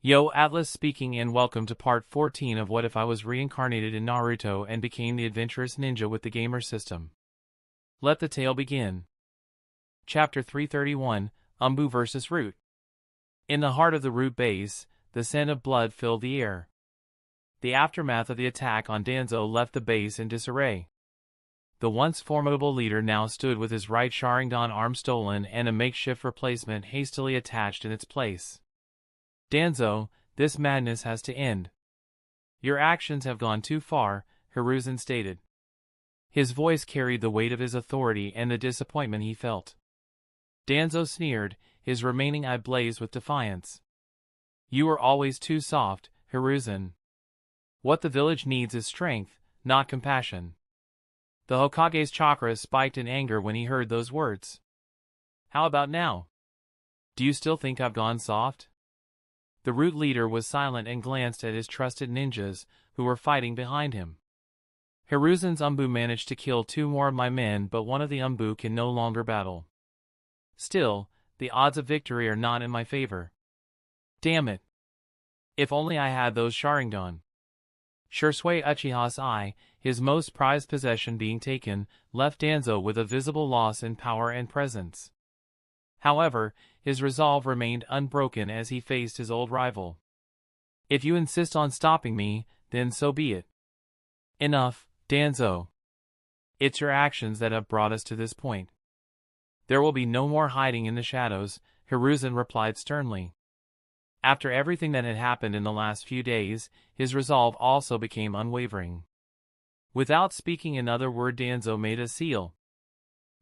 Yo, Atlas speaking and welcome to part 14 of What If I Was Reincarnated in Naruto and Became the Adventurous Ninja with the Gamer System. Let the tale begin. Chapter 331, Umbu vs. Root. In the heart of the Root base, the scent of blood filled the air. The aftermath of the attack on Danzo left the base in disarray. The once formidable leader now stood with his right Sharingan arm stolen and a makeshift replacement hastily attached in its place. Danzo, this madness has to end. Your actions have gone too far, Hiruzen stated. His voice carried the weight of his authority and the disappointment he felt. Danzo sneered, his remaining eye blazed with defiance. You are always too soft, Hiruzen. What the village needs is strength, not compassion. The Hokage's chakra spiked in anger when he heard those words. How about now? Do you still think I've gone soft? The Root leader was silent and glanced at his trusted ninjas, who were fighting behind him. Hiruzen's Umbu managed to kill 2 more of my men, but one of the Umbu can no longer battle. Still, the odds of victory are not in my favor. Damn it. If only I had those Sharingan. Shursui Uchiha's eye, his most prized possession being taken, left Danzo with a visible loss in power and presence. However, his resolve remained unbroken as he faced his old rival. If you insist on stopping me, then so be it. Enough, Danzo. It's your actions that have brought us to this point. There will be no more hiding in the shadows, Hiruzen replied sternly. After everything that had happened in the last few days, his resolve also became unwavering. Without speaking another word, Danzo made a seal.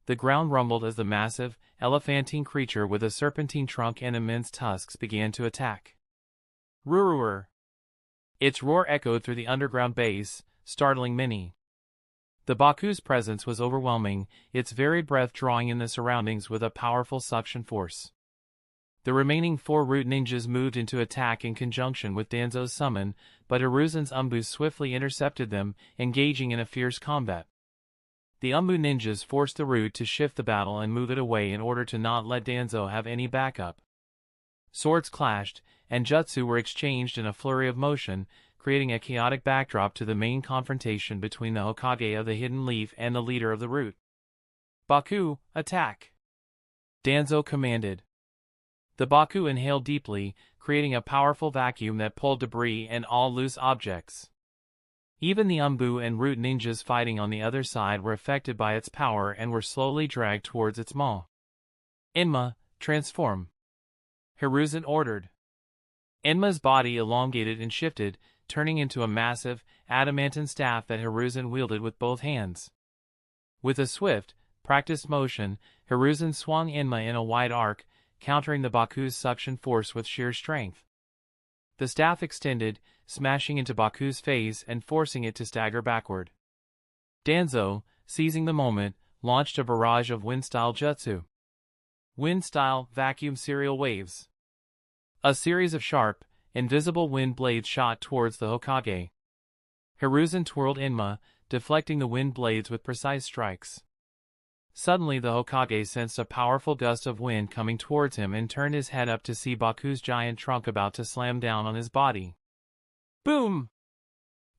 The ground rumbled as the massive, elephantine creature with a serpentine trunk and immense tusks began to attack. Roar! Its roar echoed through the underground base, startling many. The Baku's presence was overwhelming, its varied breath drawing in the surroundings with a powerful suction force. The remaining 4 Root ninjas moved into attack in conjunction with Danzo's summon, but Hiruzen's Umbu swiftly intercepted them, engaging in a fierce combat. The Umbu ninjas forced the Root to shift the battle and move it away in order to not let Danzo have any backup. Swords clashed, and jutsu were exchanged in a flurry of motion, creating a chaotic backdrop to the main confrontation between the Hokage of the Hidden Leaf and the leader of the Root. Baku, attack! Danzo commanded. The Baku inhaled deeply, creating a powerful vacuum that pulled debris and all loose objects. Even the Umbu and Root ninjas fighting on the other side were affected by its power and were slowly dragged towards its maw. Enma, transform! Hiruzen ordered. Enma's body elongated and shifted, turning into a massive, adamantine staff that Hiruzen wielded with both hands. With a swift, practiced motion, Hiruzen swung Enma in a wide arc, countering the Baku's suction force with sheer strength. The staff extended, smashing into Baku's face and forcing it to stagger backward. Danzo, seizing the moment, launched a barrage of wind-style jutsu. Wind-style, vacuum serial waves. A series of sharp, invisible wind blades shot towards the Hokage. Hiruzen twirled Enma, deflecting the wind blades with precise strikes. Suddenly the Hokage sensed a powerful gust of wind coming towards him and turned his head up to see Baku's giant trunk about to slam down on his body. Boom!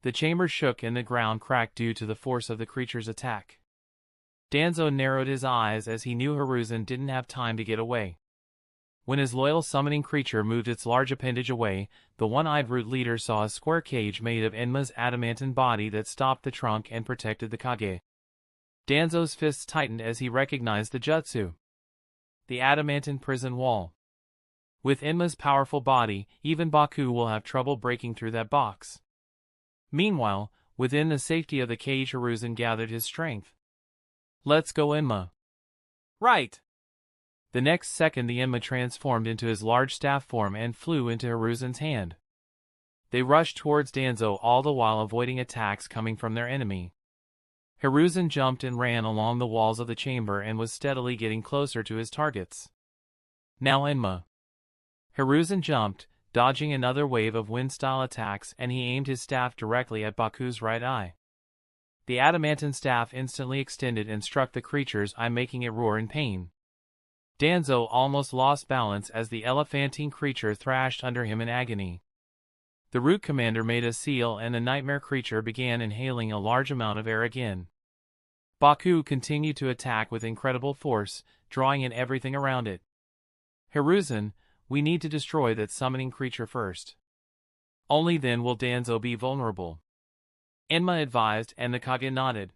The chamber shook and the ground cracked due to the force of the creature's attack. Danzo narrowed his eyes as he knew Hiruzen didn't have time to get away. When his loyal summoning creature moved its large appendage away, the one-eyed Root leader saw a square cage made of Enma's adamantine body that stopped the trunk and protected the Kage. Danzo's fists tightened as he recognized the jutsu. The adamantine prison wall. With Enma's powerful body, even Baku will have trouble breaking through that box. Meanwhile, within the safety of the cage, Hiruzen gathered his strength. Let's go, Enma. Right! The next second the Enma transformed into his large staff form and flew into Hiruzen's hand. They rushed towards Danzo, all the while avoiding attacks coming from their enemy. Hiruzen jumped and ran along the walls of the chamber and was steadily getting closer to his targets. Now Enma. Hiruzen jumped, dodging another wave of wind-style attacks, and he aimed his staff directly at Baku's right eye. The adamantine staff instantly extended and struck the creature's eye, making it roar in pain. Danzo almost lost balance as the elephantine creature thrashed under him in agony. The root commander made a seal and the nightmare creature began inhaling a large amount of air again. Baku continued to attack with incredible force, drawing in everything around it. Hiruzen, we need to destroy that summoning creature first. Only then will Danzo be vulnerable. Enma advised and the Kage nodded.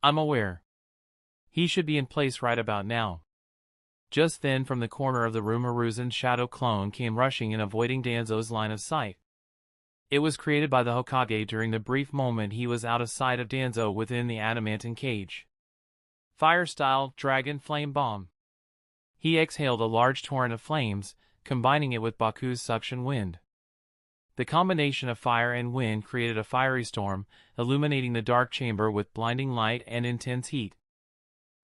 I'm aware. He should be in place right about now. Just then from the corner of the room Hiruzen's shadow clone came rushing and avoiding Danzo's line of sight. It was created by the Hokage during the brief moment he was out of sight of Danzo within the adamantine cage. Fire-style Dragon Flame Bomb. He exhaled a large torrent of flames, combining it with Baku's suction wind. The combination of fire and wind created a fiery storm, illuminating the dark chamber with blinding light and intense heat.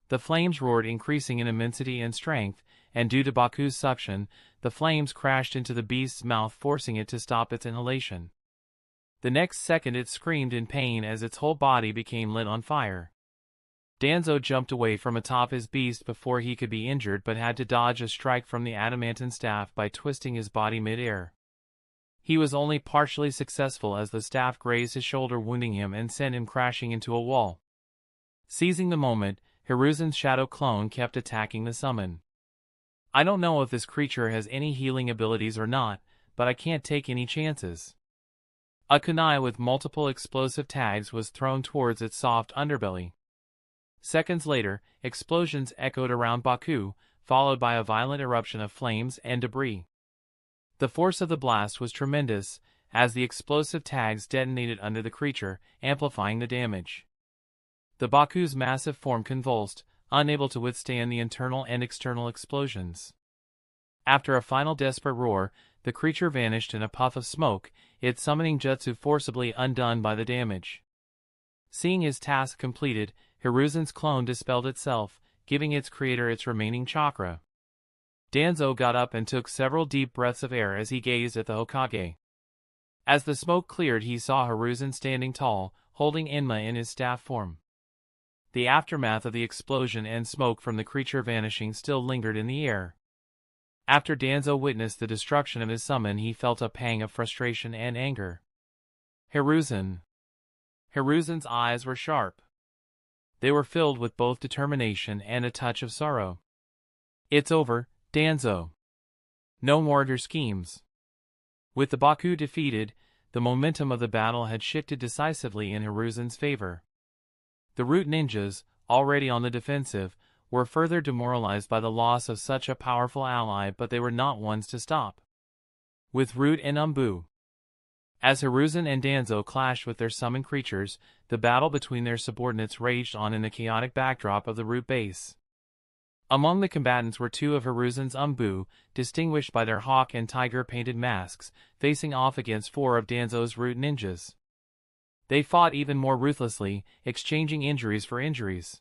The flames roared, increasing in immensity and strength, and due to Baku's suction, the flames crashed into the beast's mouth, forcing it to stop its inhalation. The next second it screamed in pain as its whole body became lit on fire. Danzo jumped away from atop his beast before he could be injured but had to dodge a strike from the adamantine staff by twisting his body mid-air. He was only partially successful as the staff grazed his shoulder, wounding him and sent him crashing into a wall. Seizing the moment, Hiruzen's shadow clone kept attacking the summon. I don't know if this creature has any healing abilities or not, but I can't take any chances. A kunai with multiple explosive tags was thrown towards its soft underbelly. Seconds later, explosions echoed around Baku, followed by a violent eruption of flames and debris. The force of the blast was tremendous, as the explosive tags detonated under the creature, amplifying the damage. The Baku's massive form convulsed, unable to withstand the internal and external explosions. After a final desperate roar, the creature vanished in a puff of smoke, its summoning jutsu forcibly undone by the damage. Seeing his task completed, Hiruzen's clone dispelled itself, giving its creator its remaining chakra. Danzo got up and took several deep breaths of air as he gazed at the Hokage. As the smoke cleared, he saw Hiruzen standing tall, holding Enma in his staff form. The aftermath of the explosion and smoke from the creature vanishing still lingered in the air. After Danzo witnessed the destruction of his summon, he felt a pang of frustration and anger. Hiruzen. Hiruzen's eyes were sharp. They were filled with both determination and a touch of sorrow. It's over, Danzo. No more of your schemes. With the Baku defeated, the momentum of the battle had shifted decisively in Hiruzen's favor. The root ninjas, already on the defensive, were further demoralized by the loss of such a powerful ally, but they were not ones to stop. With Root and Umbu. As Hiruzen and Danzo clashed with their summoned creatures, the battle between their subordinates raged on in the chaotic backdrop of the Root base. Among the combatants were two of Hiruzen's Umbu, distinguished by their hawk and tiger painted masks, facing off against four of Danzo's Root ninjas. They fought even more ruthlessly, exchanging injuries for injuries.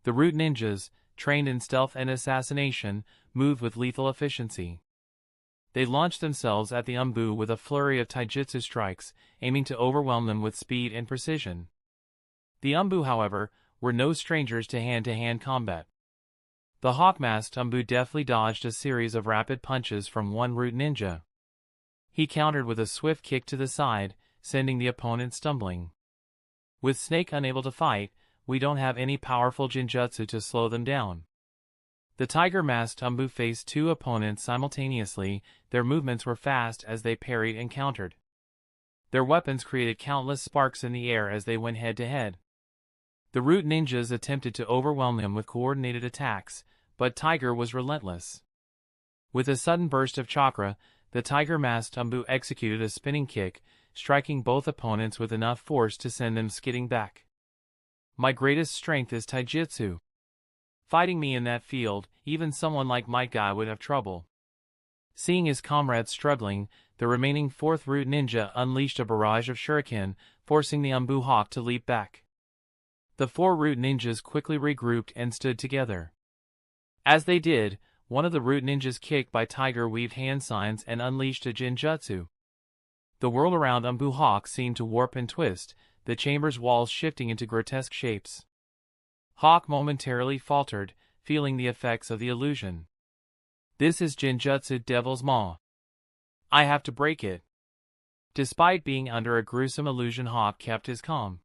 The Root ninjas, trained in stealth and assassination, moved with lethal efficiency. They launched themselves at the Umbu with a flurry of taijutsu strikes, aiming to overwhelm them with speed and precision. The Umbu, however, were no strangers to hand-to-hand combat. The hawk-masked Umbu deftly dodged a series of rapid punches from one Root ninja. He countered with a swift kick to the side, sending the opponent stumbling. With Snake unable to fight, we don't have any powerful genjutsu to slow them down. The tiger-masked Umbu faced two opponents simultaneously. Their movements were fast as they parried and countered. Their weapons created countless sparks in the air as they went head-to-head. The Root ninjas attempted to overwhelm them with coordinated attacks, but Tiger was relentless. With a sudden burst of chakra, the tiger-masked Umbu executed a spinning kick, striking both opponents with enough force to send them skidding back. My greatest strength is taijutsu. Fighting me in that field, even someone like my guy would have trouble. Seeing his comrades struggling, the remaining fourth Root ninja unleashed a barrage of shuriken, forcing the Umbu hawk to leap back. The four Root ninjas quickly regrouped and stood together. As they did, one of the Root ninjas kicked by Tiger weaved hand signs and unleashed a genjutsu. The world around Umbu Hawk seemed to warp and twist, the chamber's walls shifting into grotesque shapes. Hawk momentarily faltered, feeling the effects of the illusion. This is Genjutsu Devil's Maw. I have to break it. Despite being under a gruesome illusion, Hawk kept his calm.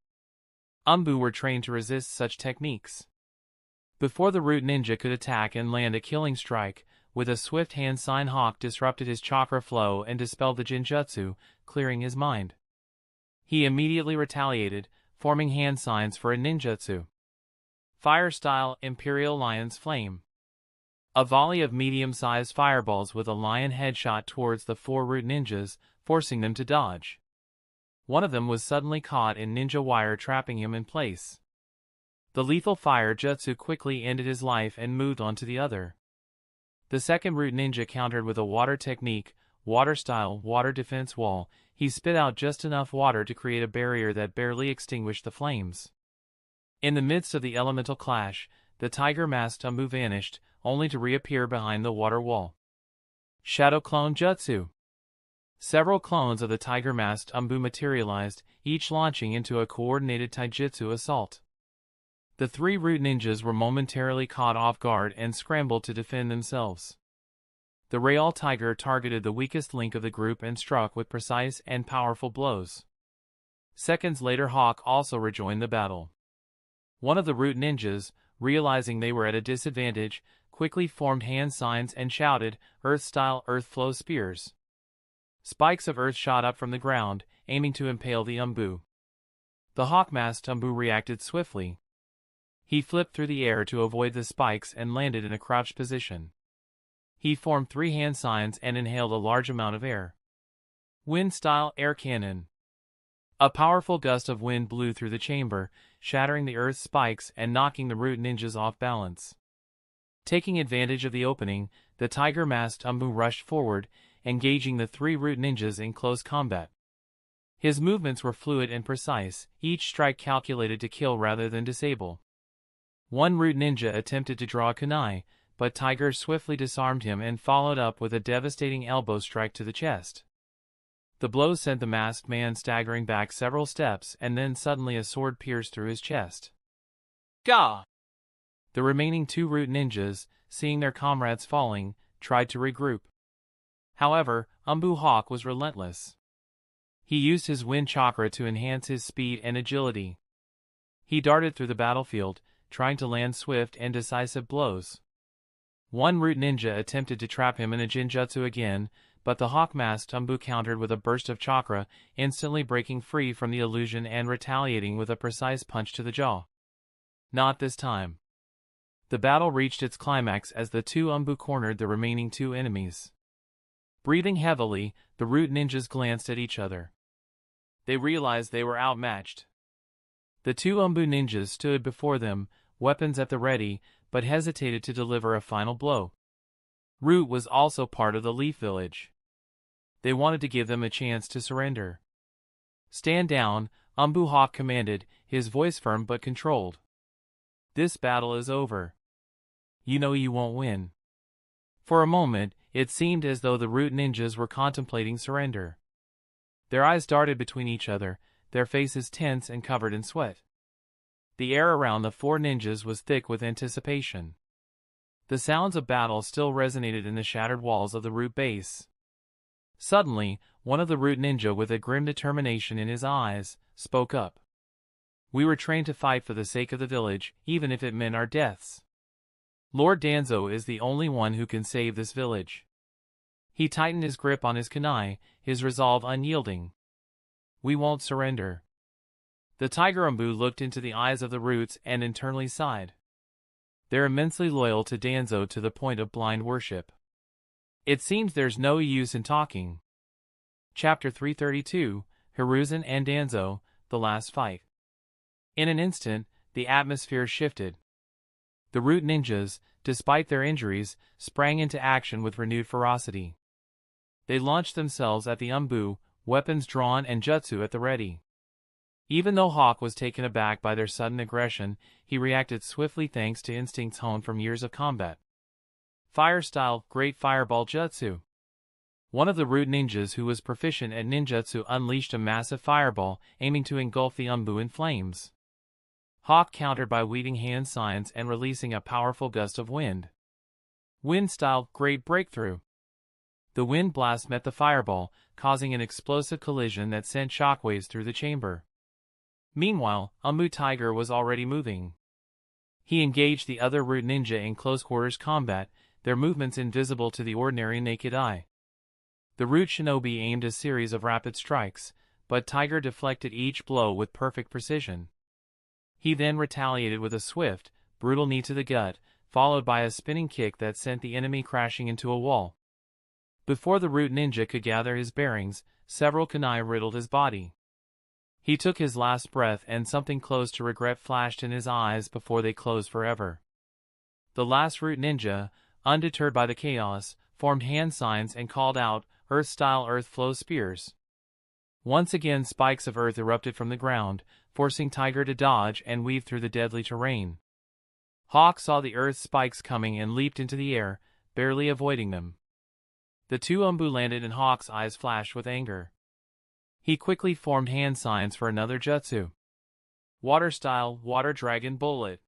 Umbu were trained to resist such techniques. Before the root ninja could attack and land a killing strike, with a swift hand sign, Hawk disrupted his chakra flow and dispelled the Genjutsu, clearing his mind. He immediately retaliated, forming hand signs for a ninjutsu. Fire style Imperial Lion's Flame. A volley of medium-sized fireballs with a lion head shot towards the 4 root ninjas, forcing them to dodge. One of them was suddenly caught in ninja wire, trapping him in place. The lethal fire jutsu quickly ended his life and moved on to the other. The second root ninja countered with a water technique, water style water defense wall. He spit out just enough water to create a barrier that barely extinguished the flames. In the midst of the elemental clash, the tiger-masked Umbu vanished, only to reappear behind the water wall. Shadow Clone Jutsu. Several clones of the tiger-masked Umbu materialized, each launching into a coordinated taijutsu assault. The 3 root ninjas were momentarily caught off guard and scrambled to defend themselves. The Real Tiger targeted the weakest link of the group and struck with precise and powerful blows. Seconds later, Hawk also rejoined the battle. One of the root ninjas, realizing they were at a disadvantage, quickly formed hand signs and shouted, Earth-style Earth Flow Spears. Spikes of earth shot up from the ground, aiming to impale the Umbu. The hawk-masked Umbu reacted swiftly. He flipped through the air to avoid the spikes and landed in a crouched position. He formed 3 hand signs and inhaled a large amount of air. Wind-style Air Cannon. A powerful gust of wind blew through the chamber, shattering the earth's spikes and knocking the root ninjas off balance. Taking advantage of the opening, the tiger-masked Umbu rushed forward, engaging the 3 root ninjas in close combat. His movements were fluid and precise, each strike calculated to kill rather than disable. One root ninja attempted to draw a kunai, but Tiger swiftly disarmed him and followed up with a devastating elbow strike to the chest. The blow sent the masked man staggering back several steps, and then suddenly a sword pierced through his chest. Gah! The remaining 2 root ninjas, seeing their comrades falling, tried to regroup. However, Umbu Hawk was relentless. He used his wind chakra to enhance his speed and agility. He darted through the battlefield, trying to land swift and decisive blows. One root ninja attempted to trap him in a Genjutsu again, but the hawk-masked Umbu countered with a burst of chakra, instantly breaking free from the illusion and retaliating with a precise punch to the jaw. Not this time. The battle reached its climax as the 2 Umbu cornered the remaining 2 enemies. Breathing heavily, the root ninjas glanced at each other. They realized they were outmatched. The 2 Umbu ninjas stood before them, weapons at the ready, but hesitated to deliver a final blow. Root was also part of the Leaf Village. They wanted to give them a chance to surrender. Stand down, Umbu Hawk commanded, his voice firm but controlled. This battle is over. You know you won't win. For a moment, it seemed as though the root ninjas were contemplating surrender. Their eyes darted between each other, their faces tense and covered in sweat. The air around the 4 ninjas was thick with anticipation. The sounds of battle still resonated in the shattered walls of the root base. Suddenly, one of the root ninja, with a grim determination in his eyes, spoke up. We were trained to fight for the sake of the village, even if it meant our deaths. Lord Danzo is the only one who can save this village. He tightened his grip on his kunai, his resolve unyielding. We won't surrender. The Tiger Umbu looked into the eyes of the roots and internally sighed. They're immensely loyal to Danzo to the point of blind worship. It seems there's no use in talking. Chapter 332, Hiruzen and Danzo, The Last Fight. In an instant, the atmosphere shifted. The root ninjas, despite their injuries, sprang into action with renewed ferocity. They launched themselves at the Umbu, weapons drawn and jutsu at the ready. Even though Hawk was taken aback by their sudden aggression, he reacted swiftly thanks to instincts honed from years of combat. Fire-style Great Fireball Jutsu. One of the root ninjas who was proficient at ninjutsu unleashed a massive fireball, aiming to engulf the Umbu in flames. Hawk countered by weaving hand signs and releasing a powerful gust of wind. Wind style, great breakthrough. The wind blast met the fireball, causing an explosive collision that sent shockwaves through the chamber. Meanwhile, Tiger was already moving. He engaged the other Root Ninja in close-quarters combat, their movements invisible to the ordinary naked eye. The Root Shinobi aimed a series of rapid strikes, but Tiger deflected each blow with perfect precision. He then retaliated with a swift, brutal knee to the gut, followed by a spinning kick that sent the enemy crashing into a wall. Before the Root Ninja could gather his bearings, several kunai riddled his body. He took his last breath and something close to regret flashed in his eyes before they closed forever. The last Root Ninja, undeterred by the chaos, formed hand signs and called out, Earth-style Earth Flow Spears. Once again spikes of earth erupted from the ground, forcing Tiger to dodge and weave through the deadly terrain. Hawk saw the earth spikes coming and leaped into the air, barely avoiding them. The two landed and Hawk's eyes flashed with anger. He quickly formed hand signs for another jutsu. Water-style Water Dragon Bullet.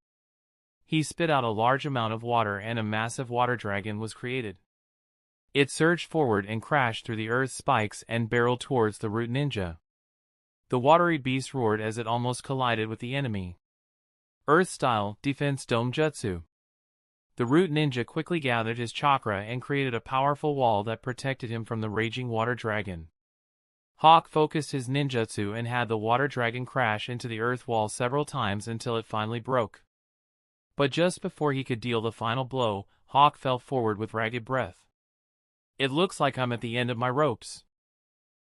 He spit out a large amount of water and a massive water dragon was created. It surged forward and crashed through the earth's spikes and barreled towards the Root Ninja. The watery beast roared as it almost collided with the enemy. Earth-style Defense Dome Jutsu. The Root Ninja quickly gathered his chakra and created a powerful wall that protected him from the raging water dragon. Hawk focused his ninjutsu and had the water dragon crash into the earth wall several times until it finally broke. But just before he could deal the final blow, Hawk fell forward with ragged breath. It looks like I'm at the end of my ropes.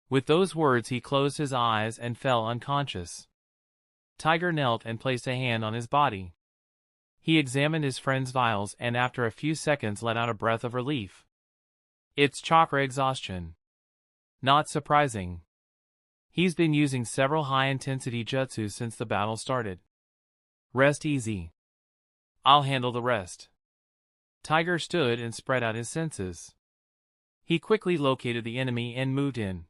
With those words he closed his eyes and fell unconscious. Tiger knelt and placed a hand on his body. He examined his friend's vials and after a few seconds let out a breath of relief. It's chakra exhaustion. Not surprising. He's been using several high-intensity jutsus since the battle started. Rest easy. I'll handle the rest. Tiger stood and spread out his senses. He quickly located the enemy and moved in.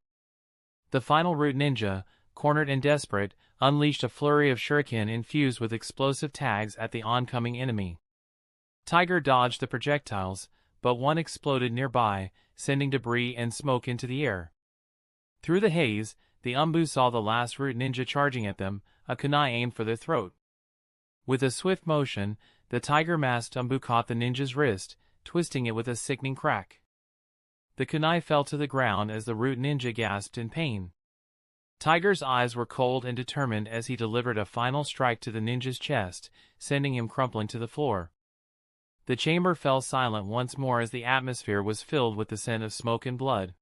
The final Root Ninja, cornered and desperate, unleashed a flurry of shuriken infused with explosive tags at the oncoming enemy. Tiger dodged the projectiles, but one exploded nearby, sending debris and smoke into the air. Through the haze, the saw the last Root Ninja charging at them, a kunai aimed for their throat. With a swift motion, the tiger-masked caught the ninja's wrist, twisting it with a sickening crack. The kunai fell to the ground as the Root Ninja gasped in pain. Tiger's eyes were cold and determined as he delivered a final strike to the ninja's chest, sending him crumpling to the floor. The chamber fell silent once more as the atmosphere was filled with the scent of smoke and blood.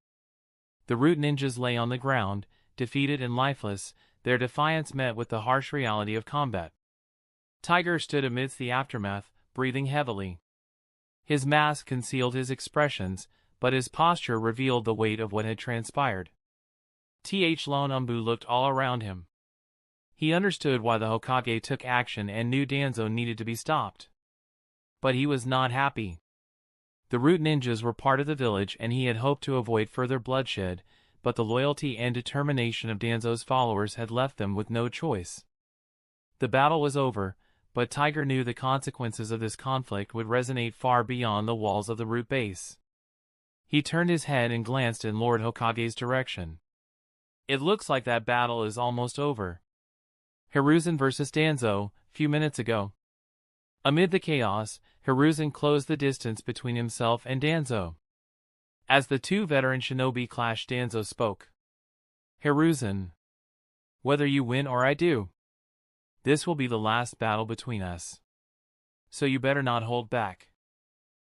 The Root Ninjas lay on the ground, defeated and lifeless, their defiance met with the harsh reality of combat. Tiger stood amidst the aftermath, breathing heavily. His mask concealed his expressions, but his posture revealed the weight of what had transpired. Lone looked all around him. He understood why the Hokage took action and knew Danzo needed to be stopped. But he was not happy. The Root Ninjas were part of the village and he had hoped to avoid further bloodshed, but the loyalty and determination of Danzo's followers had left them with no choice. The battle was over, but Tiger knew the consequences of this conflict would resonate far beyond the walls of the Root base. He turned his head and glanced in Lord Hokage's direction. It looks like that battle is almost over. Hiruzen versus Danzo, few minutes ago. Amid the chaos, Hiruzen closed the distance between himself and Danzo. As the two veteran shinobi clashed, Danzo spoke. Hiruzen. Whether you win or I do, this will be the last battle between us. So you better not hold back.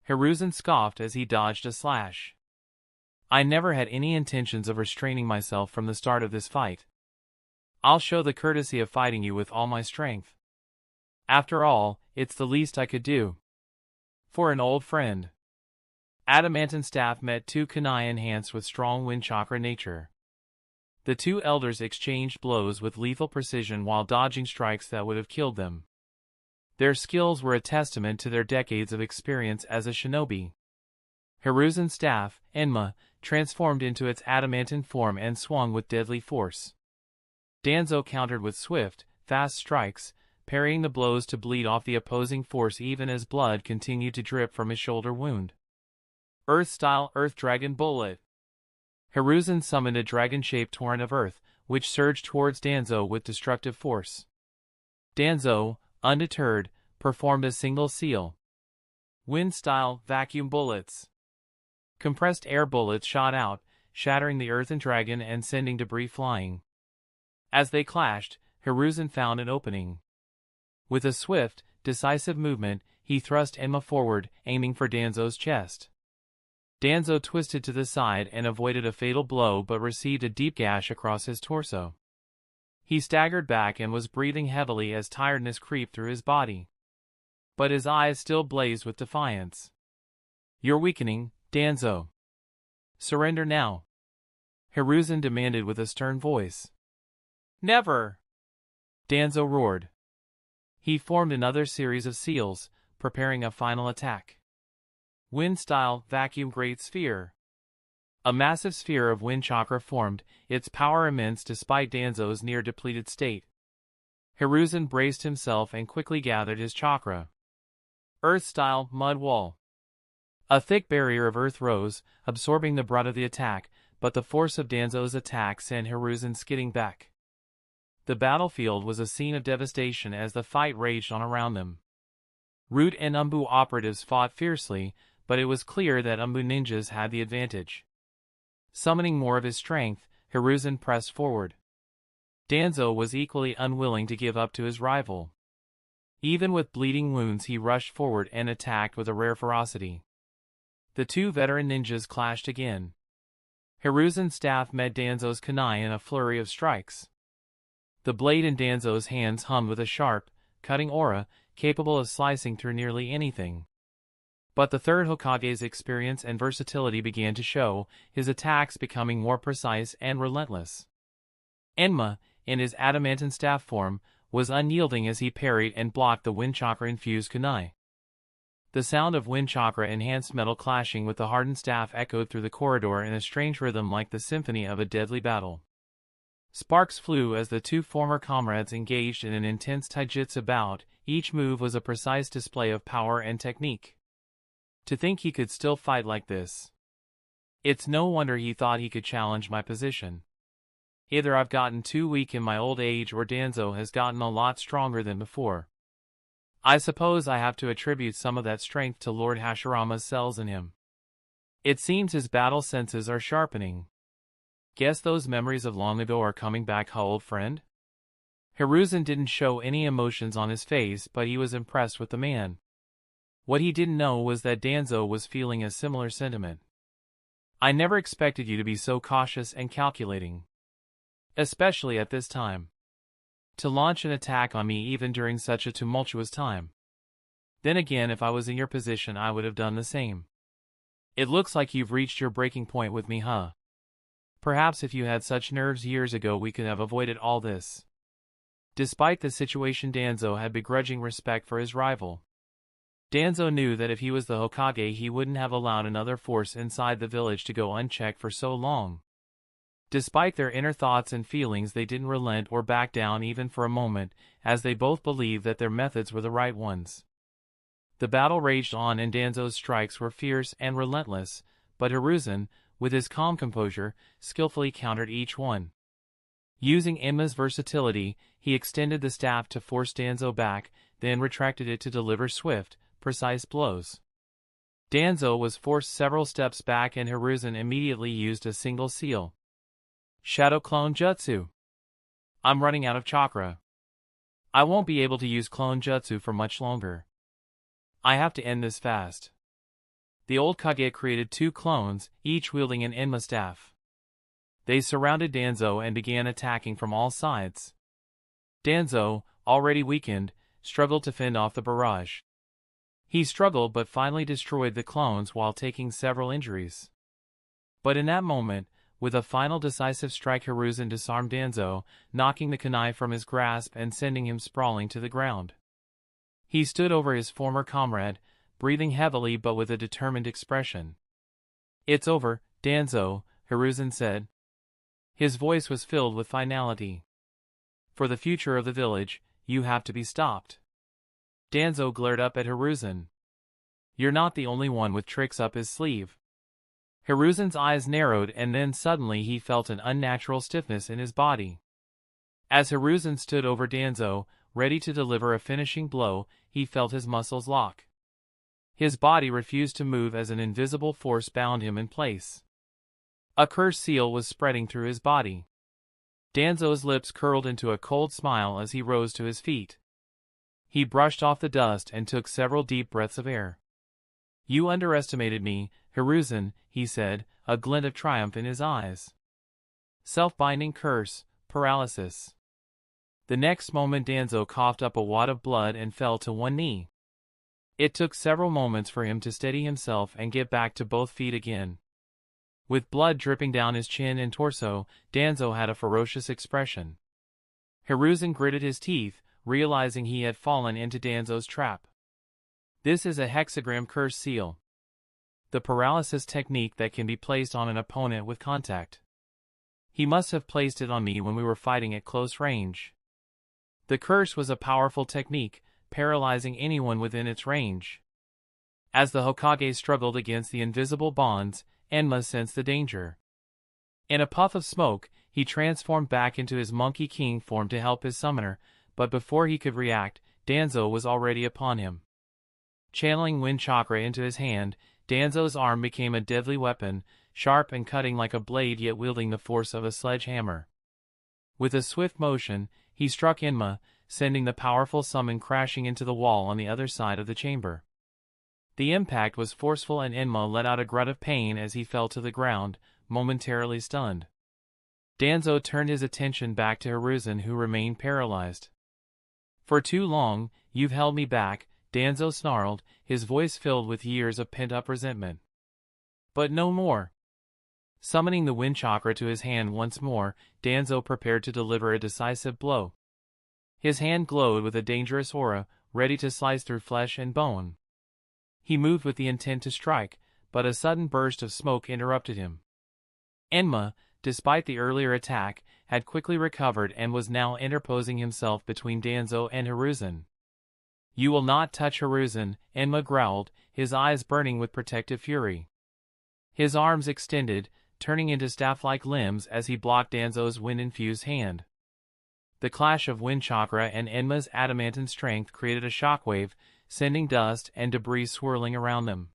Hiruzen scoffed as he dodged a slash. I never had any intentions of restraining myself from the start of this fight. I'll show the courtesy of fighting you with all my strength. After all, it's the least I could do. For an old friend. Adamantine staff met two kunai enhanced with strong wind chakra nature. The two elders exchanged blows with lethal precision while dodging strikes that would have killed them. Their skills were a testament to their decades of experience as a shinobi. Hiruzen's staff, Enma, transformed into its adamantine form and swung with deadly force. Danzo countered with swift, fast strikes, parrying the blows to bleed off the opposing force even as blood continued to drip from his shoulder wound. Earth-style Earth Dragon Bullet. Hiruzen summoned a dragon-shaped torrent of earth, which surged towards Danzo with destructive force. Danzo, undeterred, performed a single seal. Wind-style Vacuum Bullets. Compressed air bullets shot out, shattering the earthen dragon and sending debris flying. As they clashed, Hiruzen found an opening. With a swift, decisive movement, he thrust Enma forward, aiming for Danzo's chest. Danzo twisted to the side and avoided a fatal blow but received a deep gash across his torso. He staggered back and was breathing heavily as tiredness creeped through his body. But his eyes still blazed with defiance. "You're weakening, Danzo. Surrender now," Hiruzen demanded with a stern voice. "Never!" Danzo roared. He formed another series of seals, preparing a final attack. Wind-style Vacuum Great Sphere. A massive sphere of wind chakra formed, its power immense despite Danzo's near-depleted state. Hiruzen braced himself and quickly gathered his chakra. Earth-style Mud Wall. A thick barrier of earth rose, absorbing the brunt of the attack, but the force of Danzo's attack sent Hiruzen skidding back. The battlefield was a scene of devastation as the fight raged on around them. Root and Umbu operatives fought fiercely, but it was clear that Umbu ninjas had the advantage. Summoning more of his strength, Hiruzen pressed forward. Danzo was equally unwilling to give up to his rival. Even with bleeding wounds he rushed forward and attacked with a rare ferocity. The two veteran ninjas clashed again. Hiruzen's staff met Danzo's kunai in a flurry of strikes. The blade in Danzo's hands hummed with a sharp, cutting aura, capable of slicing through nearly anything. But the third Hokage's experience and versatility began to show, his attacks becoming more precise and relentless. Enma, in his adamantine staff form, was unyielding as he parried and blocked the wind chakra-infused kunai. The sound of wind chakra-enhanced metal clashing with the hardened staff echoed through the corridor in a strange rhythm like the symphony of a deadly battle. Sparks flew as the two former comrades engaged in an intense taijutsu bout. Each move was a precise display of power and technique. To think he could still fight like this. It's no wonder he thought he could challenge my position. Either I've gotten too weak in my old age or Danzo has gotten a lot stronger than before. I suppose I have to attribute some of that strength to Lord Hashirama's cells in him. It seems his battle senses are sharpening. Guess those memories of long ago are coming back, huh, old friend? Hiruzen didn't show any emotions on his face, but he was impressed with the man. What he didn't know was that Danzo was feeling a similar sentiment. I never expected you to be so cautious and calculating. Especially at this time. To launch an attack on me even during such a tumultuous time. Then again, if I was in your position I would have done the same. It looks like you've reached your breaking point with me, huh? Perhaps if you had such nerves years ago we could have avoided all this. Despite the situation, Danzo had begrudging respect for his rival. Danzo knew that if he was the Hokage he wouldn't have allowed another force inside the village to go unchecked for so long. Despite their inner thoughts and feelings they didn't relent or back down even for a moment, as they both believed that their methods were the right ones. The battle raged on and Danzo's strikes were fierce and relentless, but Hiruzen, with his calm composure, skillfully countered each one. Using Enma's versatility, he extended the staff to force Danzo back, then retracted it to deliver swift, precise blows. Danzo was forced several steps back and Hiruzen immediately used a single seal. Shadow Clone Jutsu. I'm running out of chakra. I won't be able to use Clone Jutsu for much longer. I have to end this fast. The old Kage created two clones, each wielding an Enma staff. They surrounded Danzo and began attacking from all sides. Danzo, already weakened, struggled to fend off the barrage. He struggled but finally destroyed the clones while taking several injuries. But in that moment, with a final decisive strike, Hiruzen disarmed Danzo, knocking the kunai from his grasp and sending him sprawling to the ground. He stood over his former comrade, breathing heavily but with a determined expression. It's over, Danzo, Hiruzen said. His voice was filled with finality. For the future of the village, you have to be stopped. Danzo glared up at Hiruzen. You're not the only one with tricks up his sleeve. Hiruzen's eyes narrowed and then suddenly he felt an unnatural stiffness in his body. As Hiruzen stood over Danzo, ready to deliver a finishing blow, he felt his muscles lock. His body refused to move as an invisible force bound him in place. A curse seal was spreading through his body. Danzo's lips curled into a cold smile as he rose to his feet. He brushed off the dust and took several deep breaths of air. You underestimated me, Hiruzen, he said, a glint of triumph in his eyes. Self-binding curse, paralysis. The next moment Danzo coughed up a wad of blood and fell to one knee. It took several moments for him to steady himself and get back to both feet again. With blood dripping down his chin and torso, Danzo had a ferocious expression. Hiruzen gritted his teeth, realizing he had fallen into Danzo's trap. This is a hexagram curse seal. The paralysis technique that can be placed on an opponent with contact. He must have placed it on me when we were fighting at close range. The curse was a powerful technique, paralyzing anyone within its range. As the Hokage struggled against the invisible bonds, Enma sensed the danger. In a puff of smoke, he transformed back into his Monkey King form to help his summoner, but before he could react, Danzo was already upon him. Channeling wind chakra into his hand, Danzo's arm became a deadly weapon, sharp and cutting like a blade yet wielding the force of a sledgehammer. With a swift motion, he struck Enma, sending the powerful summon crashing into the wall on the other side of the chamber. The impact was forceful and Enma let out a grunt of pain as he fell to the ground, momentarily stunned. Danzo turned his attention back to Hiruzen, who remained paralyzed. For too long, you've held me back, Danzo snarled, his voice filled with years of pent-up resentment. But no more. Summoning the wind chakra to his hand once more, Danzo prepared to deliver a decisive blow. His hand glowed with a dangerous aura, ready to slice through flesh and bone. He moved with the intent to strike, but a sudden burst of smoke interrupted him. Enma, despite the earlier attack, had quickly recovered and was now interposing himself between Danzo and Hiruzen. You will not touch Hiruzen, Enma growled, his eyes burning with protective fury. His arms extended, turning into staff-like limbs as he blocked Danzo's wind-infused hand. The clash of wind chakra and Enma's adamantine strength created a shockwave, sending dust and debris swirling around them.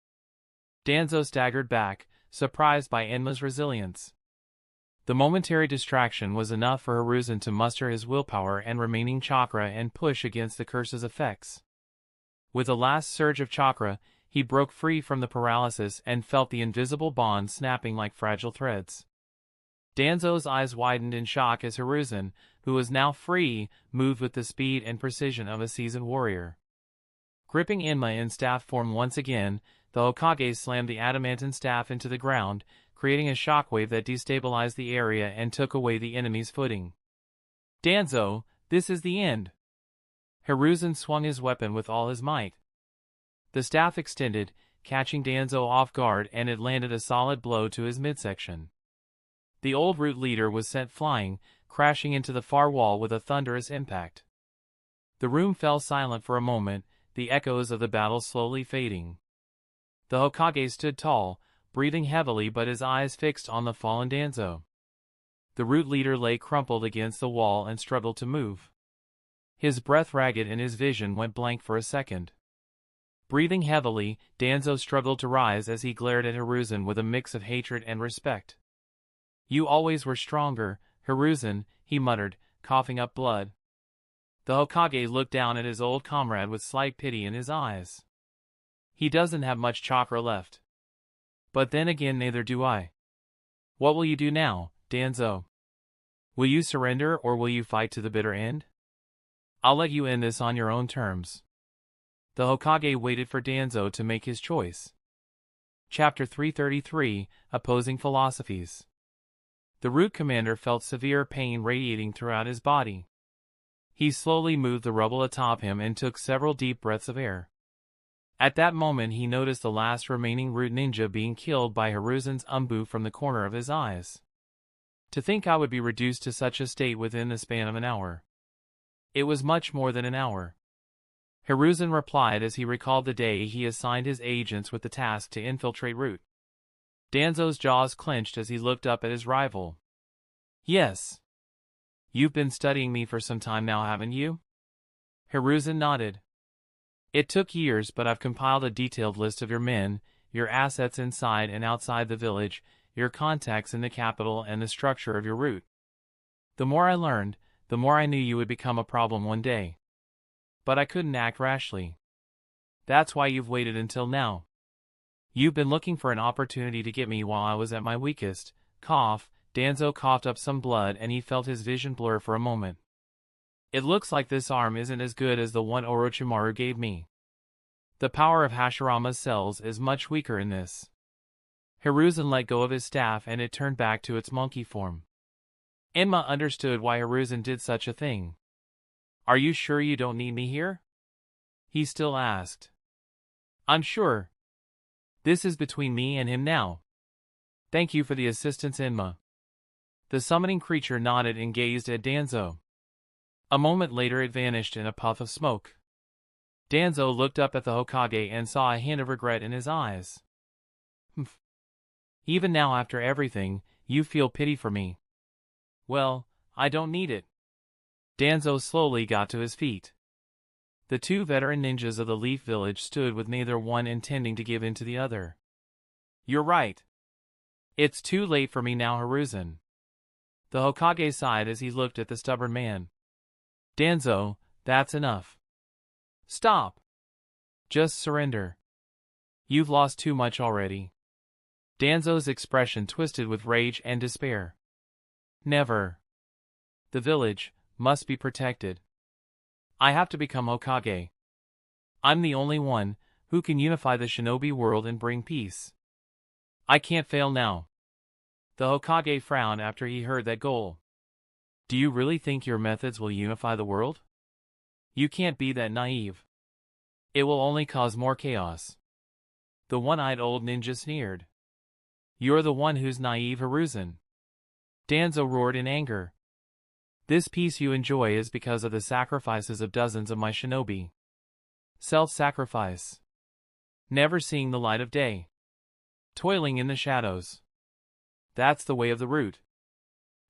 Danzo staggered back, surprised by Enma's resilience. The momentary distraction was enough for Hiruzen to muster his willpower and remaining chakra and push against the curse's effects. With a last surge of chakra, he broke free from the paralysis and felt the invisible bond snapping like fragile threads. Danzo's eyes widened in shock as Hiruzen, who was now free, moved with the speed and precision of a seasoned warrior. Gripping Enma in staff form once again, the Hokage slammed the adamantine staff into the ground, creating a shockwave that destabilized the area and took away the enemy's footing. Danzo, this is the end. Hiruzen swung his weapon with all his might. The staff extended, catching Danzo off guard, and it landed a solid blow to his midsection. The old root leader was sent flying, crashing into the far wall with a thunderous impact. The room fell silent for a moment, the echoes of the battle slowly fading. The Hokage stood tall, breathing heavily but his eyes fixed on the fallen Danzo. The root leader lay crumpled against the wall and struggled to move. His breath ragged and his vision went blank for a second. Breathing heavily, Danzo struggled to rise as he glared at Hiruzen with a mix of hatred and respect. You always were stronger, Hiruzen, he muttered, coughing up blood. The Hokage looked down at his old comrade with slight pity in his eyes. He doesn't have much chakra left. But then again neither do I. What will you do now, Danzo? Will you surrender or will you fight to the bitter end? I'll let you end this on your own terms. The Hokage waited for Danzo to make his choice. Chapter 333, Opposing Philosophies. The root commander felt severe pain radiating throughout his body. He slowly moved the rubble atop him and took several deep breaths of air. At that moment he noticed the last remaining root ninja being killed by Hiruzen's umbu from the corner of his eyes. To think I would be reduced to such a state within the span of an hour. It was much more than an hour. Hiruzen replied as he recalled the day he assigned his agents with the task to infiltrate Root. Danzo's jaws clenched as he looked up at his rival. Yes. You've been studying me for some time now, haven't you? Hiruzen nodded. It took years, but I've compiled a detailed list of your men, your assets inside and outside the village, your contacts in the capital, and the structure of your route. The more I learned, the more I knew you would become a problem one day. But I couldn't act rashly. That's why you've waited until now. You've been looking for an opportunity to get me while I was at my weakest. Cough. Danzo coughed up some blood and he felt his vision blur for a moment. It looks like this arm isn't as good as the one Orochimaru gave me. The power of Hashirama's cells is much weaker in this. Hiruzen let go of his staff and it turned back to its monkey form. Enma understood why Hiruzen did such a thing. Are you sure you don't need me here? He still asked. I'm sure. This is between me and him now. Thank you for the assistance, Enma. The summoning creature nodded and gazed at Danzo. A moment later it vanished in a puff of smoke. Danzo looked up at the Hokage and saw a hint of regret in his eyes. Even now, after everything, you feel pity for me. Well, I don't need it. Danzo slowly got to his feet. The two veteran ninjas of the Leaf Village stood with neither one intending to give in to the other. You're right. It's too late for me now, Hiruzen. The Hokage sighed as he looked at the stubborn man. Danzo, that's enough. Stop. Just surrender. You've lost too much already. Danzo's expression twisted with rage and despair. Never. The village must be protected. I have to become Hokage. I'm the only one who can unify the shinobi world and bring peace. I can't fail now. The Hokage frowned after he heard that goal. Do you really think your methods will unify the world? You can't be that naive. It will only cause more chaos. The one-eyed old ninja sneered. You're the one who's naive, Hiruzen. Danzo roared in anger. This peace you enjoy is because of the sacrifices of dozens of my shinobi. Self-sacrifice. Never seeing the light of day. Toiling in the shadows. That's the way of the root.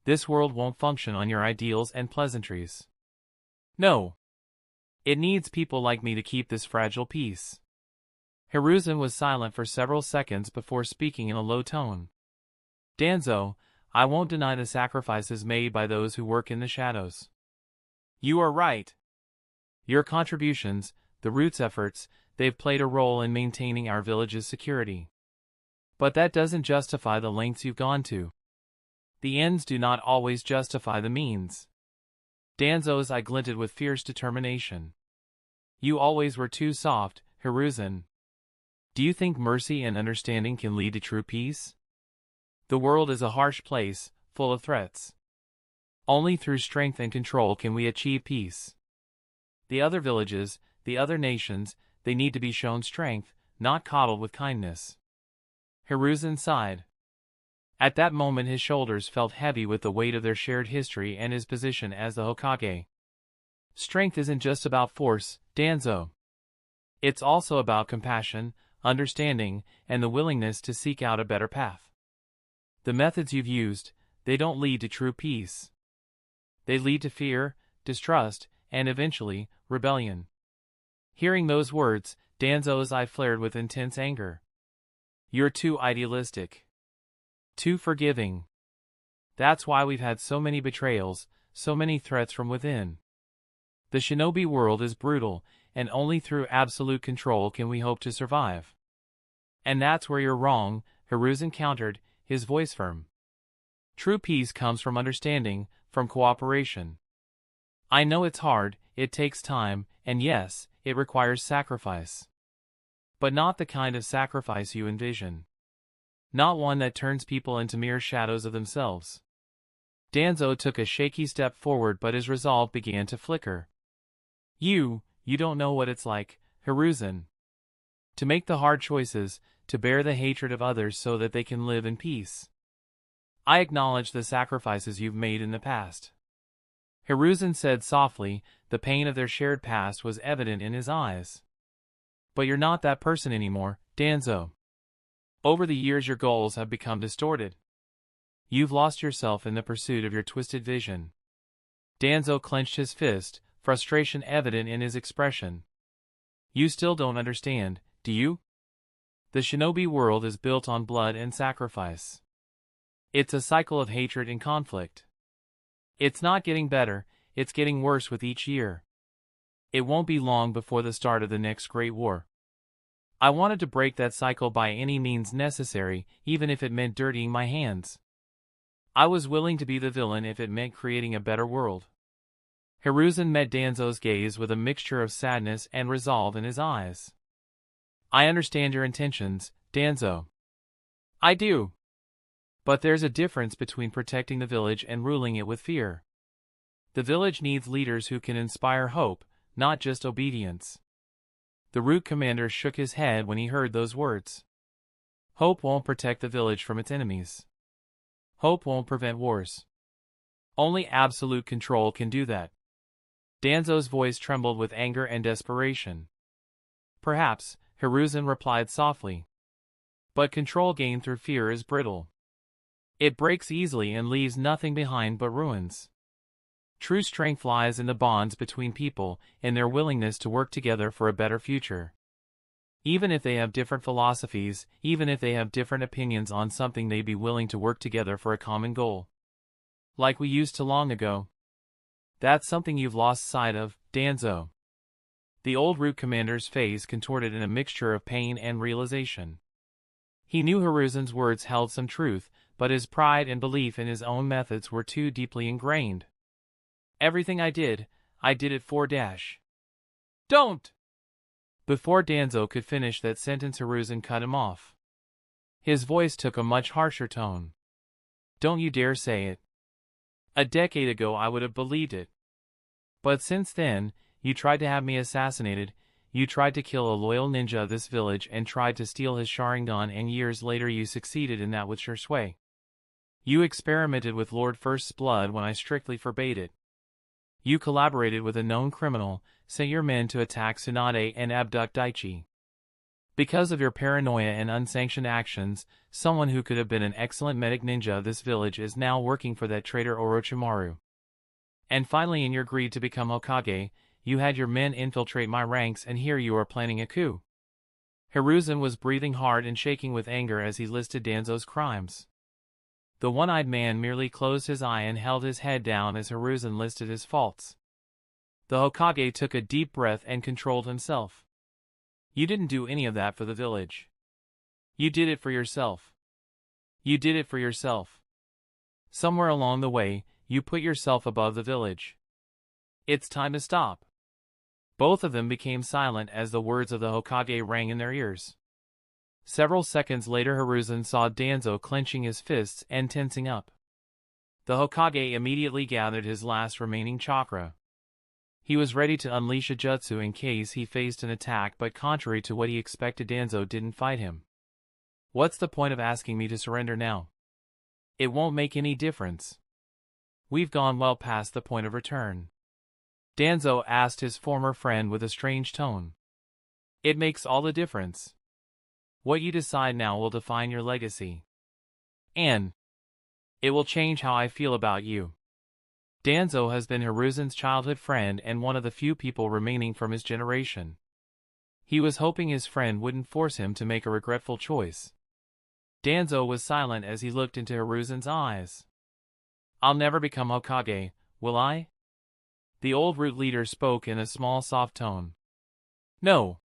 This world won't function on your ideals and pleasantries. No. It needs people like me to keep this fragile peace. Hiruzen was silent for several seconds before speaking in a low tone. Danzo, I won't deny the sacrifices made by those who work in the shadows. You are right. Your contributions, the root's efforts, they've played a role in maintaining our village's security. But that doesn't justify the lengths you've gone to. The ends do not always justify the means. Danzo's eye glinted with fierce determination. You always were too soft, Hiruzen. Do you think mercy and understanding can lead to true peace? The world is a harsh place, full of threats. Only through strength and control can we achieve peace. The other villages, the other nations, they need to be shown strength, not coddled with kindness. Hiruzen sighed. At that moment his shoulders felt heavy with the weight of their shared history and his position as the Hokage. Strength isn't just about force, Danzo. It's also about compassion, understanding, and the willingness to seek out a better path. The methods you've used, they don't lead to true peace. They lead to fear, distrust, and eventually, rebellion. Hearing those words, Danzo's eye flared with intense anger. You're too idealistic. Too forgiving. That's why we've had so many betrayals, so many threats from within. The shinobi world is brutal, and only through absolute control can we hope to survive. And that's where you're wrong, Hiruzen countered, his voice firm. True peace comes from understanding, from cooperation. I know it's hard, it takes time, and yes, it requires sacrifice. But not the kind of sacrifice you envision. Not one that turns people into mere shadows of themselves. Danzo took a shaky step forward, but his resolve began to flicker. You don't know what it's like, Hiruzen. To make the hard choices, to bear the hatred of others so that they can live in peace. I acknowledge the sacrifices you've made in the past. Hiruzen said softly. The pain of their shared past was evident in his eyes. But you're not that person anymore, Danzo. Over the years your goals have become distorted. You've lost yourself in the pursuit of your twisted vision. Danzo clenched his fist, frustration evident in his expression. You still don't understand, do you? The shinobi world is built on blood and sacrifice. It's a cycle of hatred and conflict. It's not getting better, it's getting worse with each year. It won't be long before the start of the next great war. I wanted to break that cycle by any means necessary, even if it meant dirtying my hands. I was willing to be the villain if it meant creating a better world. Hiruzen met Danzo's gaze with a mixture of sadness and resolve in his eyes. I understand your intentions, Danzo. I do. But there's a difference between protecting the village and ruling it with fear. The village needs leaders who can inspire hope, not just obedience. The Root Commander shook his head when he heard those words. Hope won't protect the village from its enemies. Hope won't prevent wars. Only absolute control can do that. Danzo's voice trembled with anger and desperation. Perhaps, Hiruzen replied softly. But control gained through fear is brittle. It breaks easily and leaves nothing behind but ruins. True strength lies in the bonds between people, in their willingness to work together for a better future. Even if they have different philosophies, even if they have different opinions on something, they'd be willing to work together for a common goal. Like we used to long ago. That's something you've lost sight of, Danzo. The old Root Commander's face contorted in a mixture of pain and realization. He knew Hiruzen's words held some truth, but his pride and belief in his own methods were too deeply ingrained. Everything I did it for dash. Don't! Before Danzo could finish that sentence, Hiruzen cut him off. His voice took a much harsher tone. Don't you dare say it. A decade ago I would have believed it. But since then, you tried to have me assassinated, you tried to kill a loyal ninja of this village and tried to steal his Sharingan, and years later you succeeded in that with Shui. You experimented with Lord First's blood when I strictly forbade it. You collaborated with a known criminal, sent your men to attack Tsunade and abduct Daichi. Because of your paranoia and unsanctioned actions, someone who could have been an excellent medic ninja of this village is now working for that traitor Orochimaru. And finally, in your greed to become Hokage, you had your men infiltrate my ranks, and here you are planning a coup. Hiruzen was breathing hard and shaking with anger as he listed Danzo's crimes. The one-eyed man merely closed his eye and held his head down as Hiruzen listed his faults. The Hokage took a deep breath and controlled himself. You didn't do any of that for the village. You did it for yourself. You did it for yourself. Somewhere along the way, you put yourself above the village. It's time to stop. Both of them became silent as the words of the Hokage rang in their ears. Several seconds later, Hiruzen saw Danzo clenching his fists and tensing up. The Hokage immediately gathered his last remaining chakra. He was ready to unleash a jutsu in case he faced an attack, but contrary to what he expected, Danzo didn't fight him. What's the point of asking me to surrender now? It won't make any difference. We've gone well past the point of return. Danzo asked his former friend with a strange tone. It makes all the difference. What you decide now will define your legacy. And it will change how I feel about you. Danzo has been Hiruzen's childhood friend and one of the few people remaining from his generation. He was hoping his friend wouldn't force him to make a regretful choice. Danzo was silent as he looked into Hiruzen's eyes. I'll never become Hokage, will I? The old root leader spoke in a small soft tone. No.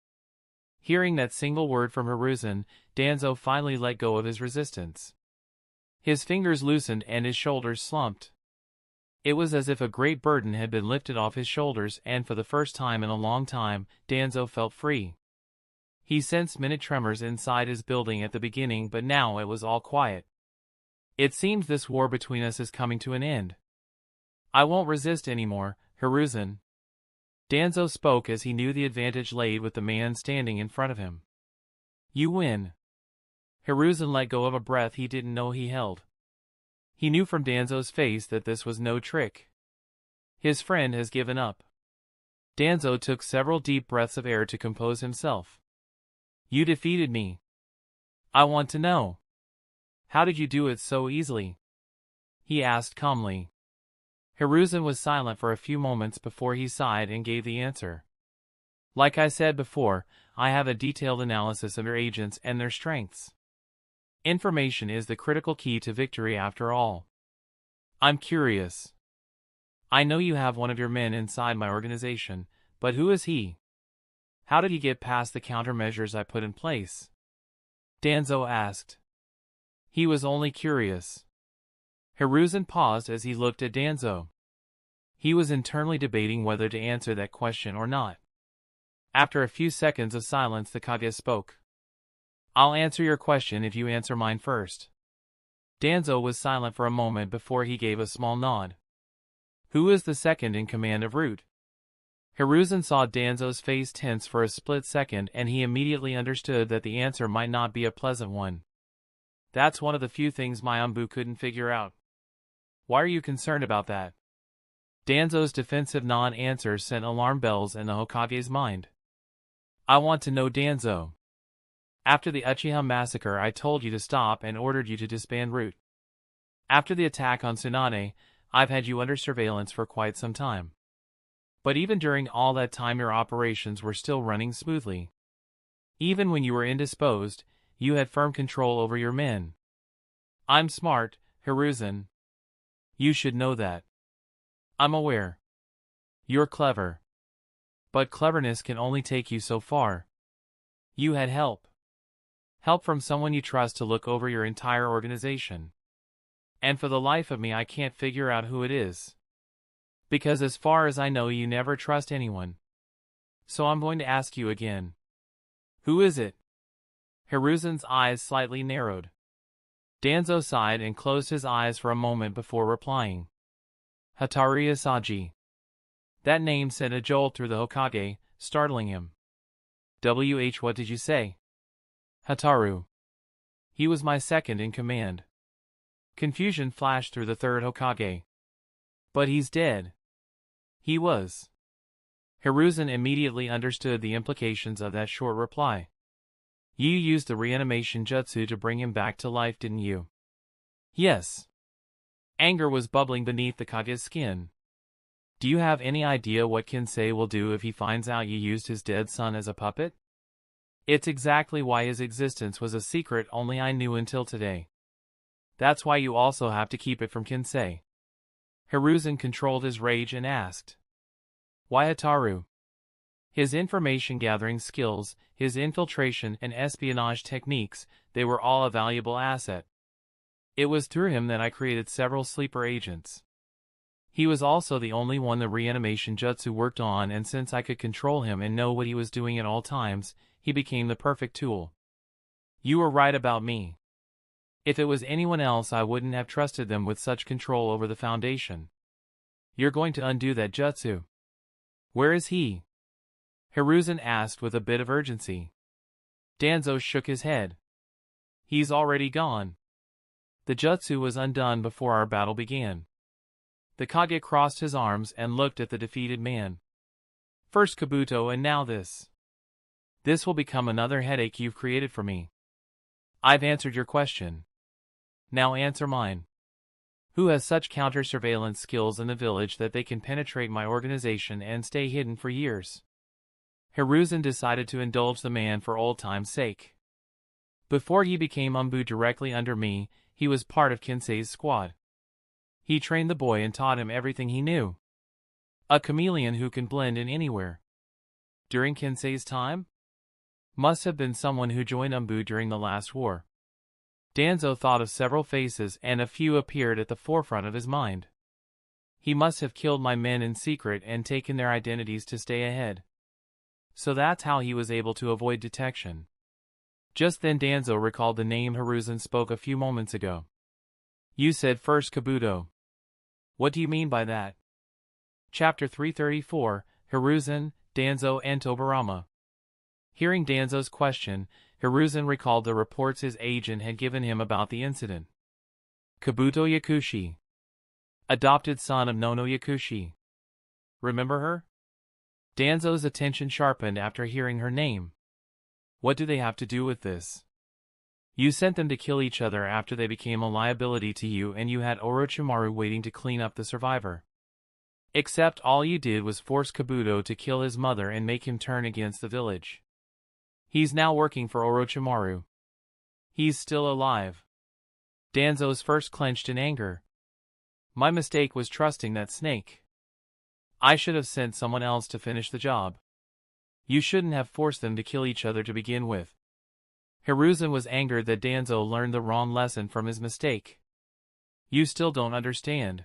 Hearing that single word from Hiruzen, Danzo finally let go of his resistance. His fingers loosened and his shoulders slumped. It was as if a great burden had been lifted off his shoulders, and for the first time in a long time, Danzo felt free. He sensed minute tremors inside his building at the beginning, but now it was all quiet. It seems this war between us is coming to an end. I won't resist anymore, Hiruzen. Danzo spoke as he knew the advantage laid with the man standing in front of him. You win. Hiruzen let go of a breath he didn't know he held. He knew from Danzo's face that this was no trick. His friend has given up. Danzo took several deep breaths of air to compose himself. You defeated me. I want to know. How did you do it so easily? He asked calmly. Hiruzen was silent for a few moments before he sighed and gave the answer. Like I said before, I have a detailed analysis of your agents and their strengths. Information is the critical key to victory after all. I'm curious. I know you have one of your men inside my organization, but who is he? How did he get past the countermeasures I put in place? Danzo asked. He was only curious. Hiruzen paused as he looked at Danzo. He was internally debating whether to answer that question or not. After a few seconds of silence, the Kage spoke. I'll answer your question if you answer mine first. Danzo was silent for a moment before he gave a small nod. Who is the second in command of Root? Hiruzen saw Danzo's face tense for a split second and he immediately understood that the answer might not be a pleasant one. That's one of the few things my Anbu couldn't figure out. Why are you concerned about that? Danzo's defensive non-answer sent alarm bells in the Hokage's mind. I want to know, Danzo. After the Uchiha massacre, I told you to stop and ordered you to disband Root. After the attack on Tsunade, I've had you under surveillance for quite some time. But even during all that time your operations were still running smoothly. Even when you were indisposed, you had firm control over your men. I'm smart, Hiruzen. You should know that. I'm aware. You're clever. But cleverness can only take you so far. You had help. Help from someone you trust to look over your entire organization. And for the life of me I can't figure out who it is. Because as far as I know you never trust anyone. So I'm going to ask you again. Who is it? Hiruzen's eyes slightly narrowed. Danzo sighed and closed his eyes for a moment before replying. Hataru Asaji. That name sent a jolt through the Hokage, startling him. What did you say? Hataru. He was my second in command. Confusion flashed through the third Hokage. But he's dead. He was. Hiruzen immediately understood the implications of that short reply. You used the reanimation jutsu to bring him back to life, didn't you? Yes. Anger was bubbling beneath the Kage's skin. Do you have any idea what Kinsei will do if he finds out you used his dead son as a puppet? It's exactly why his existence was a secret only I knew until today. That's why you also have to keep it from Kinsei. Hiruzen controlled his rage and asked. Why Hataru? His information-gathering skills, his infiltration and espionage techniques, they were all a valuable asset. It was through him that I created several sleeper agents. He was also the only one the reanimation jutsu worked on, and since I could control him and know what he was doing at all times, he became the perfect tool. You were right about me. If it was anyone else I wouldn't have trusted them with such control over the Foundation. You're going to undo that jutsu. Where is he? Hiruzen asked with a bit of urgency. Danzo shook his head. He's already gone. The jutsu was undone before our battle began. The Kage crossed his arms and looked at the defeated man. First Kabuto and now this. This will become another headache you've created for me. I've answered your question. Now answer mine. Who has such counter-surveillance skills in the village that they can penetrate my organization and stay hidden for years? Hiruzen decided to indulge the man for old time's sake. Before he became Anbu directly under me, he was part of Kinsei's squad. He trained the boy and taught him everything he knew. A chameleon who can blend in anywhere. During Kinsei's time? Must have been someone who joined Anbu during the last war. Danzo thought of several faces and a few appeared at the forefront of his mind. He must have killed my men in secret and taken their identities to stay ahead. So that's how he was able to avoid detection. Just then Danzo recalled the name Hiruzen spoke a few moments ago. You said first Kabuto. What do you mean by that? Chapter 334, Hiruzen, Danzo and Tobarama. Hearing Danzo's question, Hiruzen recalled the reports his agent had given him about the incident. Kabuto Yakushi. Adopted son of Nono Yakushi. Remember her? Danzo's attention sharpened after hearing her name. What do they have to do with this? You sent them to kill each other after they became a liability to you, and you had Orochimaru waiting to clean up the survivor. Except all you did was force Kabuto to kill his mother and make him turn against the village. He's now working for Orochimaru. He's still alive. Danzo's fist clenched in anger. My mistake was trusting that snake. I should have sent someone else to finish the job. You shouldn't have forced them to kill each other to begin with. Hiruzen was angered that Danzo learned the wrong lesson from his mistake. You still don't understand.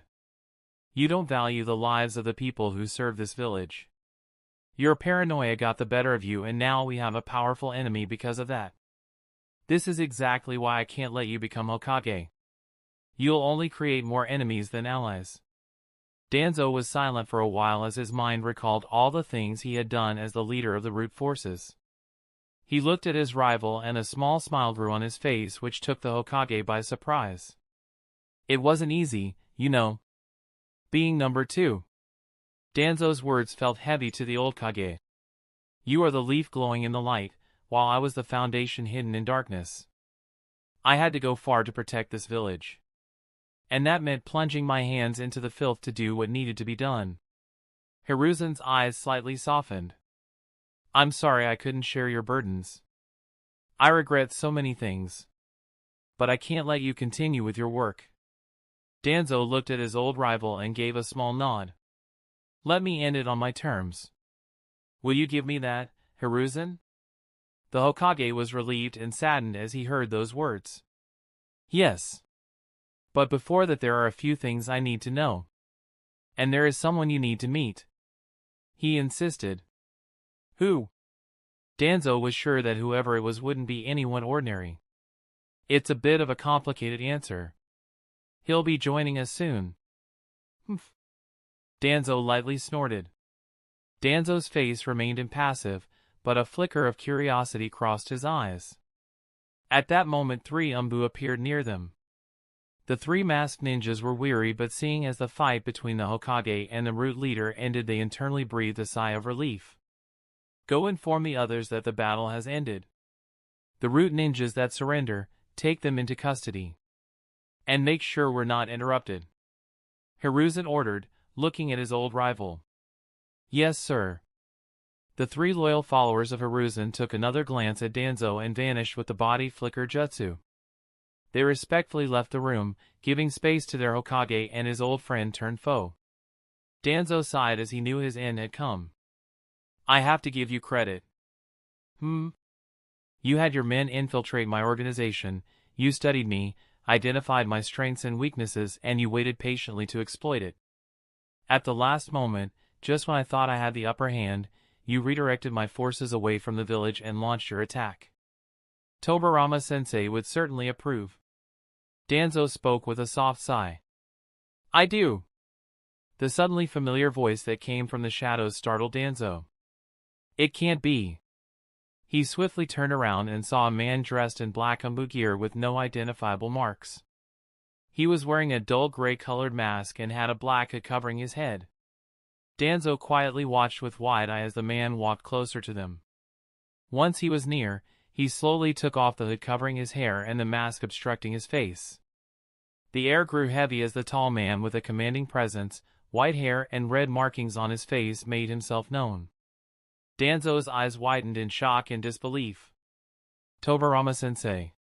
You don't value the lives of the people who serve this village. Your paranoia got the better of you, and now we have a powerful enemy because of that. This is exactly why I can't let you become Hokage. You'll only create more enemies than allies. Danzo was silent for a while as his mind recalled all the things he had done as the leader of the root forces. He looked at his rival and a small smile grew on his face, which took the Hokage by surprise. It wasn't easy, you know. Being number 2. Danzo's words felt heavy to the old Kage. You are the leaf glowing in the light, while I was the foundation hidden in darkness. I had to go far to protect this village. And that meant plunging my hands into the filth to do what needed to be done. Hiruzen's eyes slightly softened. I'm sorry I couldn't share your burdens. I regret so many things. But I can't let you continue with your work. Danzo looked at his old rival and gave a small nod. Let me end it on my terms. Will you give me that, Hiruzen? The Hokage was relieved and saddened as he heard those words. Yes. But before that there are a few things I need to know. And there is someone you need to meet. He insisted. Who? Danzo was sure that whoever it was wouldn't be anyone ordinary. It's a bit of a complicated answer. He'll be joining us soon. Humph. Danzo lightly snorted. Danzo's face remained impassive, but a flicker of curiosity crossed his eyes. At that moment 3 Umbu appeared near them. The 3 masked ninjas were weary, but seeing as the fight between the Hokage and the root leader ended, they internally breathed a sigh of relief. Go inform the others that the battle has ended. The root ninjas that surrender, take them into custody. And make sure we're not interrupted. Hiruzen ordered, looking at his old rival. Yes, sir. The 3 loyal followers of Hiruzen took another glance at Danzo and vanished with the body flicker jutsu. They respectfully left the room, giving space to their Hokage and his old friend turned foe. Danzo sighed as he knew his end had come. I have to give you credit. You had your men infiltrate my organization, you studied me, identified my strengths and weaknesses, and you waited patiently to exploit it. At the last moment, just when I thought I had the upper hand, you redirected my forces away from the village and launched your attack. Tobirama-sensei would certainly approve. Danzo spoke with a soft sigh. I do. The suddenly familiar voice that came from the shadows startled Danzo. It can't be. He swiftly turned around and saw a man dressed in black Umbu gear with no identifiable marks. He was wearing a dull gray-colored mask and had a black hood covering his head. Danzo quietly watched with wide eye as the man walked closer to them. Once he was near, he slowly took off the hood covering his hair and the mask obstructing his face. The air grew heavy as the tall man with a commanding presence, white hair and red markings on his face made himself known. Danzo's eyes widened in shock and disbelief. Tobirama-sensei.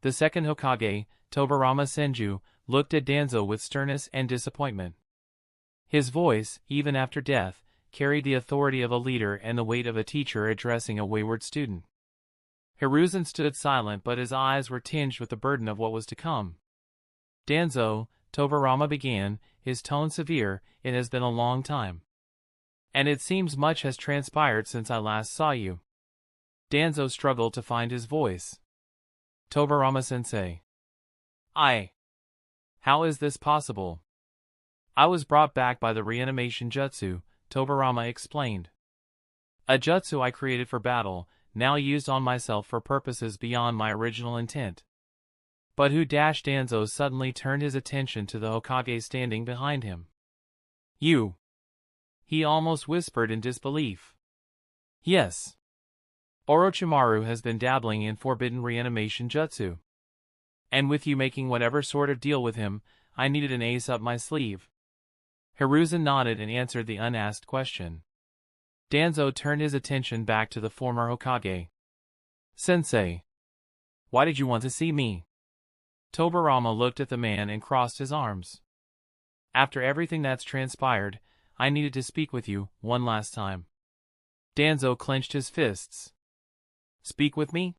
The second Hokage, Tobirama Senju, looked at Danzo with sternness and disappointment. His voice, even after death, carried the authority of a leader and the weight of a teacher addressing a wayward student. Hiruzen stood silent, but his eyes were tinged with the burden of what was to come. Danzo, Tobirama began, his tone severe, it has been a long time. And it seems much has transpired since I last saw you. Danzo struggled to find his voice. Tobirama-sensei. How is this possible? I was brought back by the reanimation jutsu, Tobirama explained. A jutsu I created for battle, now used on myself for purposes beyond my original intent. But who? Danzo suddenly turned his attention to the Hokage standing behind him. You. He almost whispered in disbelief. Yes. Orochimaru has been dabbling in forbidden reanimation jutsu. And with you making whatever sort of deal with him, I needed an ace up my sleeve. Hiruzen nodded and answered the unasked question. Danzo turned his attention back to the former Hokage. Sensei. Why did you want to see me? Tobirama looked at the man and crossed his arms. After everything that's transpired, I needed to speak with you one last time. Danzo clenched his fists. Speak with me?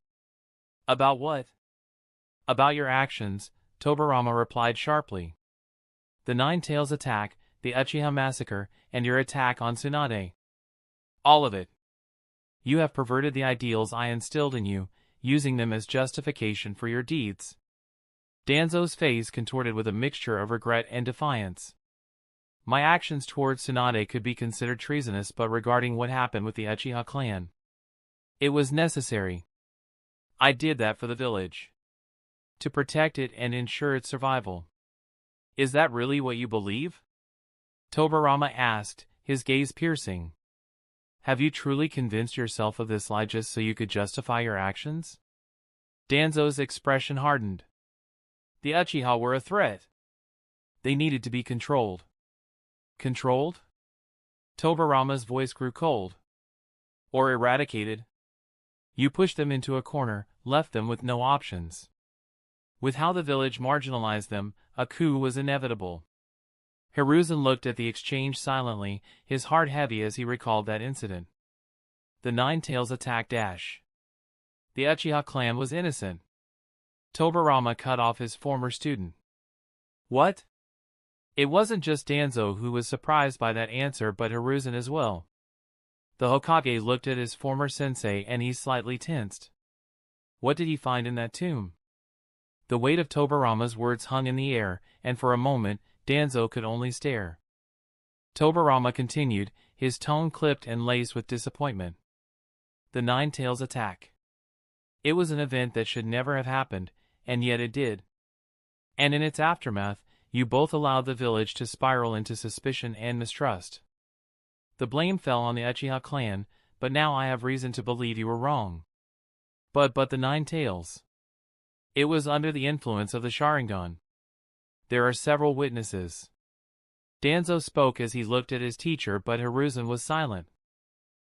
About what? About your actions, Tobirama replied sharply. The Nine Tails attack, the Uchiha massacre, and your attack on Tsunade. All of it. You have perverted the ideals I instilled in you, using them as justification for your deeds. Danzo's face contorted with a mixture of regret and defiance. My actions towards Tsunade could be considered treasonous, but regarding what happened with the Uchiha clan, it was necessary. I did that for the village. To protect it and ensure its survival. Is that really what you believe? Tobirama asked, his gaze piercing. Have you truly convinced yourself of this lie just so you could justify your actions? Danzo's expression hardened. The Uchiha were a threat. They needed to be controlled. Controlled? Tobirama's voice grew cold. Or eradicated. You pushed them into a corner, left them with no options. With how the village marginalized them, a coup was inevitable. Hiruzen looked at the exchange silently, his heart heavy as he recalled that incident. The Nine Tails attack dash. The Uchiha clan was innocent. Tobirama cut off his former student. What? It wasn't just Danzo who was surprised by that answer, but Hiruzen as well. The Hokage looked at his former sensei and he slightly tensed. What did he find in that tomb? The weight of Tobirama's words hung in the air, and for a moment, Danzo could only stare. Tobirama continued, his tone clipped and laced with disappointment. The Nine Tails attack. It was an event that should never have happened, and yet it did. And in its aftermath, you both allowed the village to spiral into suspicion and mistrust. The blame fell on the Uchiha clan, but now I have reason to believe you were wrong. But the Nine Tails. It was under the influence of the Sharingan. There are several witnesses. Danzo spoke as he looked at his teacher, but Hiruzen was silent.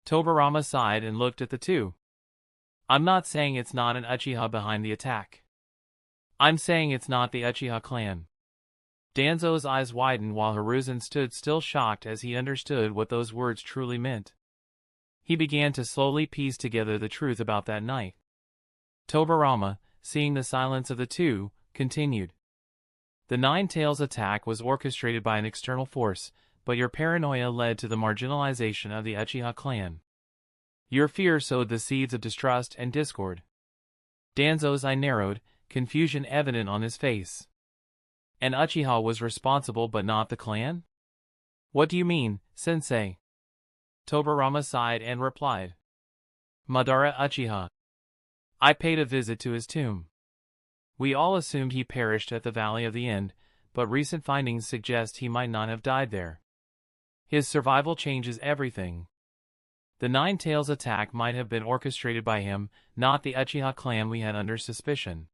Tobirama sighed and looked at the two. I'm not saying it's not an Uchiha behind the attack. I'm saying it's not the Uchiha clan. Danzo's eyes widened while Hiruzen stood still, shocked as he understood what those words truly meant. He began to slowly piece together the truth about that night. Tobirama, seeing the silence of the two, continued. The Nine Tails attack was orchestrated by an external force, but your paranoia led to the marginalization of the Uchiha clan. Your fear sowed the seeds of distrust and discord. Danzo's eye narrowed, confusion evident on his face. And Uchiha was responsible but not the clan? What do you mean, sensei? Tobirama sighed and replied. Madara Uchiha. I paid a visit to his tomb. We all assumed he perished at the Valley of the End, but recent findings suggest he might not have died there. His survival changes everything. The Nine Tails attack might have been orchestrated by him, not the Uchiha clan we had under suspicion.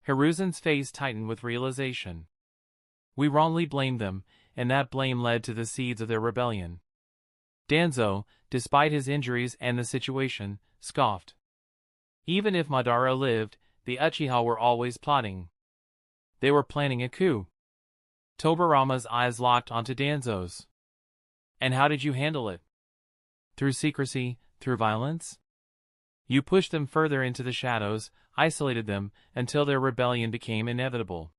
Hiruzen's face tightened with realization. We wrongly blamed them, and that blame led to the seeds of their rebellion. Danzo, despite his injuries and the situation, scoffed. Even if Madara lived, the Uchiha were always plotting. They were planning a coup. Tobirama's eyes locked onto Danzo's. And how did you handle it? Through secrecy, through violence? You pushed them further into the shadows, isolated them, until their rebellion became inevitable.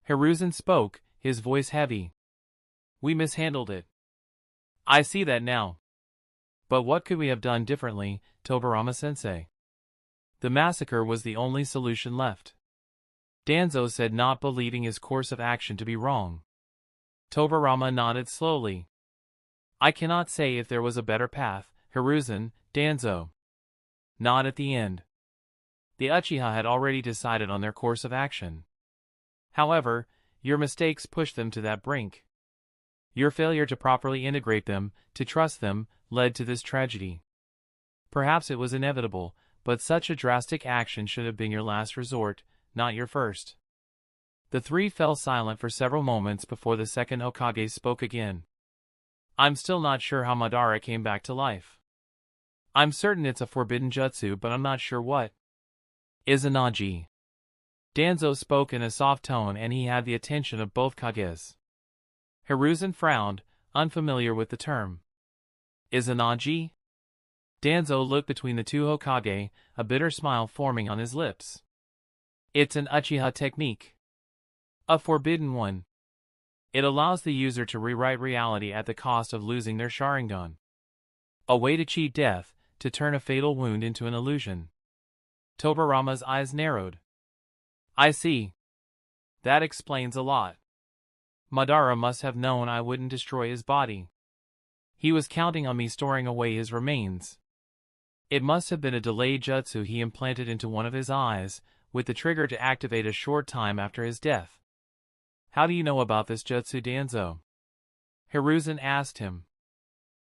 Hiruzen spoke, his voice heavy. We mishandled it. I see that now. But what could we have done differently, Tobirama-sensei? The massacre was the only solution left. Danzo said, not believing his course of action to be wrong. Tobirama nodded slowly. I cannot say if there was a better path, Hiruzen, Danzo. Not at the end. The Uchiha had already decided on their course of action. However, your mistakes pushed them to that brink. Your failure to properly integrate them, to trust them, led to this tragedy. Perhaps it was inevitable, but such a drastic action should have been your last resort, not your first. The three fell silent for several moments before the second Hokage spoke again. I'm still not sure how Madara came back to life. I'm certain it's a forbidden jutsu, but I'm not sure what. Izanagi. Danzo spoke in a soft tone, and he had the attention of both Kages. Hiruzen frowned, unfamiliar with the term. Izanagi? Danzo looked between the two Hokage, a bitter smile forming on his lips. It's an Uchiha technique. A forbidden one. It allows the user to rewrite reality at the cost of losing their Sharingan. A way to cheat death, to turn a fatal wound into an illusion. Tobirama's eyes narrowed. I see. That explains a lot. Madara must have known I wouldn't destroy his body. He was counting on me storing away his remains. It must have been a delayed jutsu he implanted into one of his eyes, with the trigger to activate a short time after his death. How do you know about this jutsu, Danzo? Hiruzen asked him.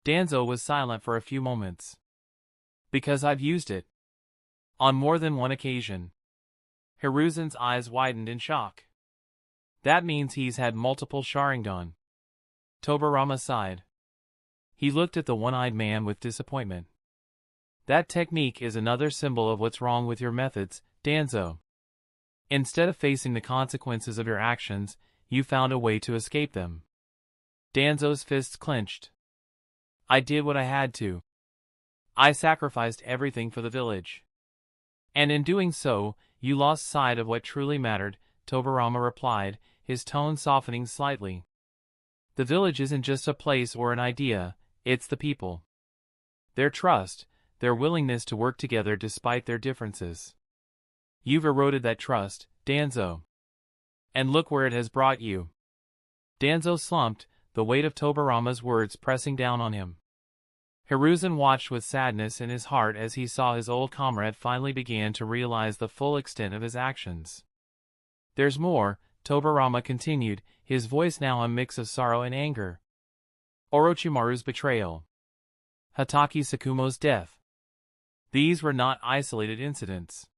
Danzo was silent for a few moments. Because I've used it. On more than one occasion. Hiruzen's eyes widened in shock. That means he's had multiple Sharingan. Tobirama sighed. He looked at the one-eyed man with disappointment. That technique is another symbol of what's wrong with your methods, Danzo. Instead of facing the consequences of your actions, you found a way to escape them. Danzo's fists clenched. I did what I had to. I sacrificed everything for the village. And in doing so, you lost sight of what truly mattered, Tobirama replied, his tone softening slightly. The village isn't just a place or an idea, it's the people. Their trust, their willingness to work together despite their differences. You've eroded that trust, Danzo. And look where it has brought you. Danzo slumped, the weight of Tobirama's words pressing down on him. Hiruzen watched with sadness in his heart as he saw his old comrade finally began to realize the full extent of his actions. There's more, Tobirama continued, his voice now a mix of sorrow and anger. Orochimaru's betrayal. Hatake Tsukumo's death. These were not isolated incidents.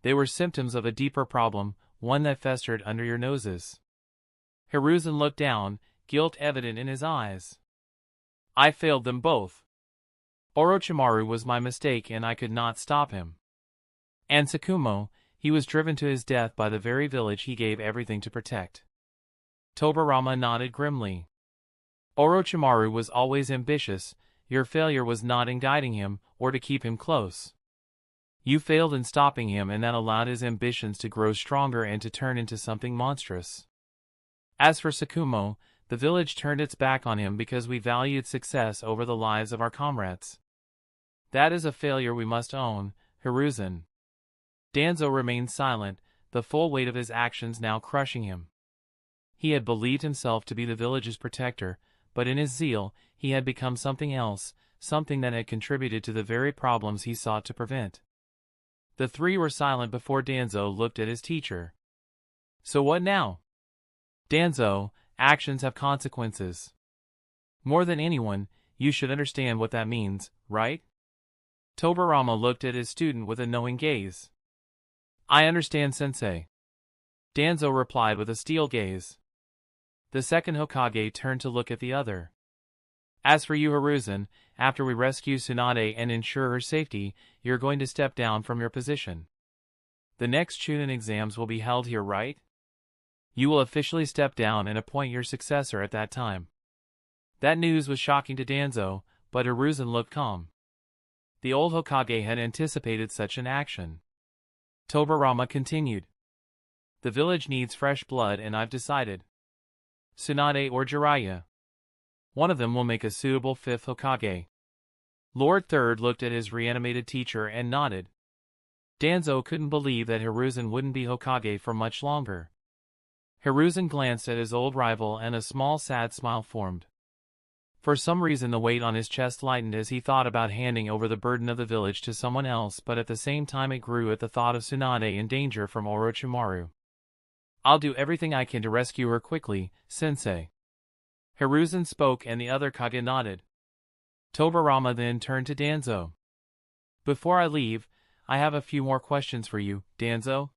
They were symptoms of a deeper problem, one that festered under your noses. Hiruzen looked down, guilt evident in his eyes. I failed them both. Orochimaru was my mistake and I could not stop him. And Tsukumo, he was driven to his death by the very village he gave everything to protect. Tobirama nodded grimly. Orochimaru was always ambitious, your failure was not in guiding him, or to keep him close. You failed in stopping him and that allowed his ambitions to grow stronger and to turn into something monstrous. As for Tsukumo, the village turned its back on him because we valued success over the lives of our comrades. That is a failure we must own, Hiruzen. Danzo remained silent, the full weight of his actions now crushing him. He had believed himself to be the village's protector, but in his zeal, he had become something else, something that had contributed to the very problems he sought to prevent. The three were silent before Danzo looked at his teacher. So what now? Danzo, actions have consequences. More than anyone, you should understand what that means, right? Tobirama looked at his student with a knowing gaze. I understand, sensei. Danzo replied with a steel gaze. The second Hokage turned to look at the other. As for you, Hiruzen, after we rescue Tsunade and ensure her safety, you're going to step down from your position. The next Chunin exams will be held here, right? You will officially step down and appoint your successor at that time. That news was shocking to Danzo, but Hiruzen looked calm. The old Hokage had anticipated such an action. Tobirama continued. The village needs fresh blood and I've decided. Tsunade or Jiraiya. One of them will make a suitable fifth Hokage. Lord Third looked at his reanimated teacher and nodded. Danzo couldn't believe that Hiruzen wouldn't be Hokage for much longer. Hiruzen glanced at his old rival and a small sad smile formed. For some reason the weight on his chest lightened as he thought about handing over the burden of the village to someone else, but at the same time it grew at the thought of Tsunade in danger from Orochimaru. I'll do everything I can to rescue her quickly, sensei. Hiruzen spoke and the other Kage nodded. Tobirama then turned to Danzo. Before I leave, I have a few more questions for you, Danzo.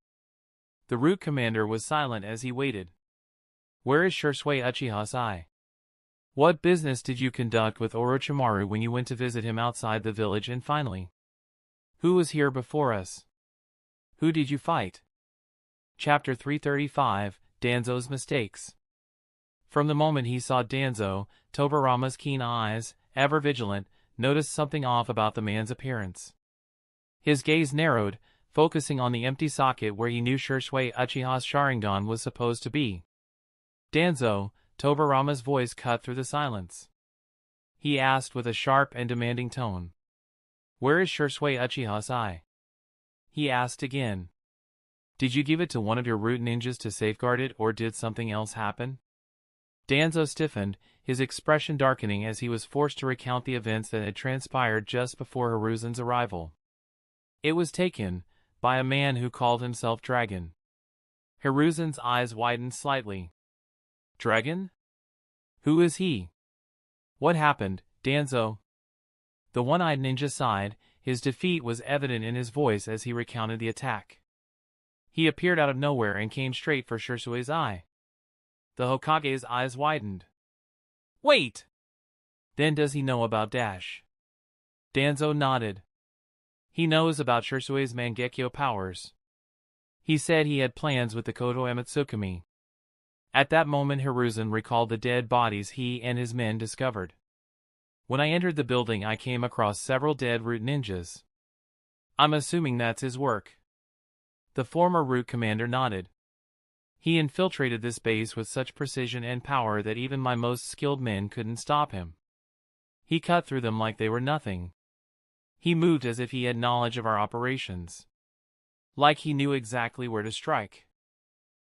The route commander was silent as he waited. Where is Shisui Uchiha's eye? What business did you conduct with Orochimaru when you went to visit him outside the village, and finally, who was here before us? Who did you fight? Chapter 335, Danzo's Mistakes. From the moment he saw Danzo, Tobirama's keen eyes, ever vigilant, noticed something off about the man's appearance. His gaze narrowed, focusing on the empty socket where he knew Shisui Uchiha's Sharingan was supposed to be. Danzo, Tobirama's voice cut through the silence. He asked with a sharp and demanding tone. Where is Shisui Uchiha's eye? He asked again. Did you give it to one of your root ninjas to safeguard it, or did something else happen? Danzo stiffened, his expression darkening as he was forced to recount the events that had transpired just before Hiruzen's arrival. It was taken, by a man who called himself Dragon. Hiruzen's eyes widened slightly. Dragon? Who is he? What happened, Danzo? The one-eyed ninja sighed, his defeat was evident in his voice as he recounted the attack. He appeared out of nowhere and came straight for Shisui's eye. The Hokage's eyes widened. Wait! Then does he know about Dash? Danzo nodded. He knows about Shisui's Mangekyo powers. He said he had plans with the Koto Amatsukami. At that moment Hiruzen recalled the dead bodies he and his men discovered. When I entered the building I came across several dead root ninjas. I'm assuming that's his work. The former root commander nodded. He infiltrated this base with such precision and power that even my most skilled men couldn't stop him. He cut through them like they were nothing. He moved as if he had knowledge of our operations. Like he knew exactly where to strike.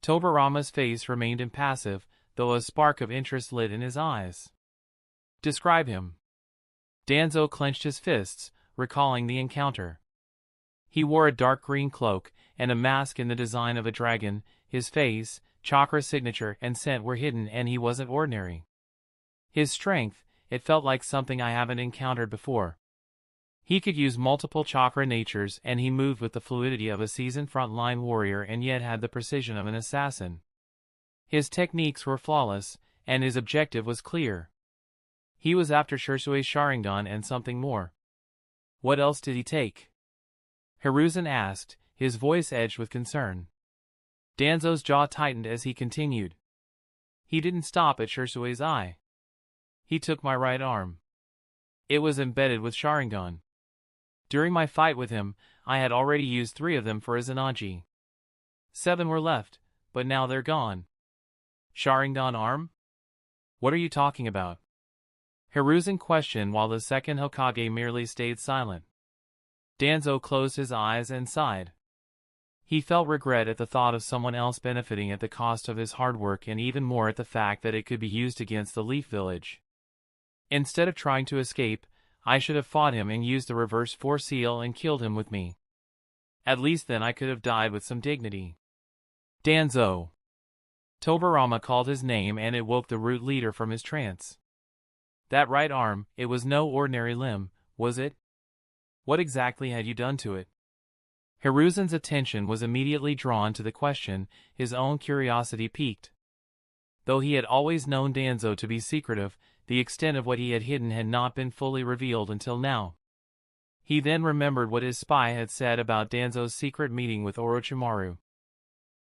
Tobirama's face remained impassive, though a spark of interest lit in his eyes. Describe him. Danzo clenched his fists, recalling the encounter. He wore a dark green cloak, and a mask in the design of a dragon. His face, chakra signature, and scent were hidden, and he wasn't ordinary. His strength, it felt like something I haven't encountered before. He could use multiple chakra natures, and he moved with the fluidity of a seasoned frontline warrior and yet had the precision of an assassin. His techniques were flawless, and his objective was clear. He was after Shisui's Sharingan and something more. What else did he take? Hiruzen asked, his voice edged with concern. Danzo's jaw tightened as he continued. He didn't stop at Shisui's eye. He took my right arm. It was embedded with Sharingan. During my fight with him, I had already used 3 of them for Izanagi. 7 were left, but now they're gone. Sharingan arm? What are you talking about? Hiruzen questioned while the second Hokage merely stayed silent. Danzo closed his eyes and sighed. He felt regret at the thought of someone else benefiting at the cost of his hard work, and even more at the fact that it could be used against the Leaf Village. Instead of trying to escape, I should have fought him and used the reverse force seal and killed him with me. At least then I could have died with some dignity. Danzo. Tobirama called his name and it woke the root leader from his trance. That right arm, it was no ordinary limb, was it? What exactly had you done to it? Hiruzen's attention was immediately drawn to the question, his own curiosity piqued. Though he had always known Danzo to be secretive, the extent of what he had hidden had not been fully revealed until now. He then remembered what his spy had said about Danzo's secret meeting with Orochimaru.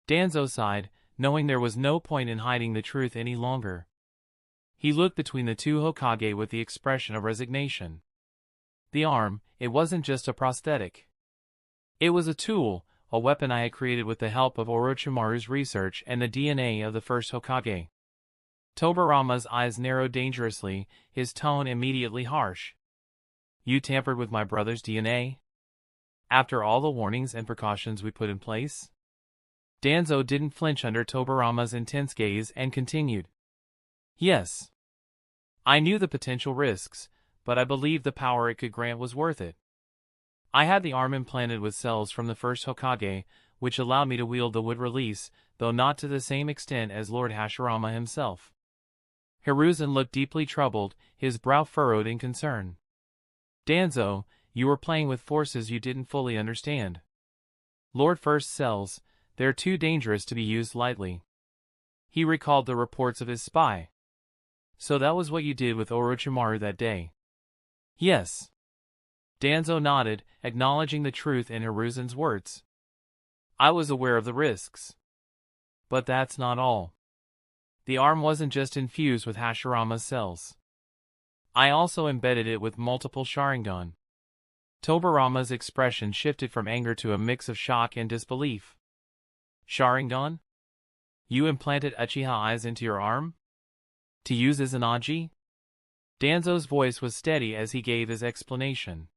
Danzo sighed, knowing there was no point in hiding the truth any longer. He looked between the 2 Hokage with the expression of resignation. The arm, it wasn't just a prosthetic. It was a tool, a weapon I had created with the help of Orochimaru's research and the DNA of the first Hokage. Tobirama's eyes narrowed dangerously, his tone immediately harsh. You tampered with my brother's DNA? After all the warnings and precautions we put in place? Danzo didn't flinch under Tobirama's intense gaze and continued. Yes. I knew the potential risks, but I believed the power it could grant was worth it. I had the arm implanted with cells from the first Hokage, which allowed me to wield the wood release, though not to the same extent as Lord Hashirama himself. Hiruzen looked deeply troubled, his brow furrowed in concern. Danzo, you were playing with forces you didn't fully understand. Lord First cells, they're too dangerous to be used lightly. He recalled the reports of his spy. So that was what you did with Orochimaru that day? Yes. Danzo nodded, acknowledging the truth in Hiruzen's words. I was aware of the risks. But that's not all. The arm wasn't just infused with Hashirama's cells. I also embedded it with multiple Sharingan. Tobirama's expression shifted from anger to a mix of shock and disbelief. Sharingan? You implanted Uchiha eyes into your arm? To use as an Aji? Danzo's voice was steady as he gave his explanation.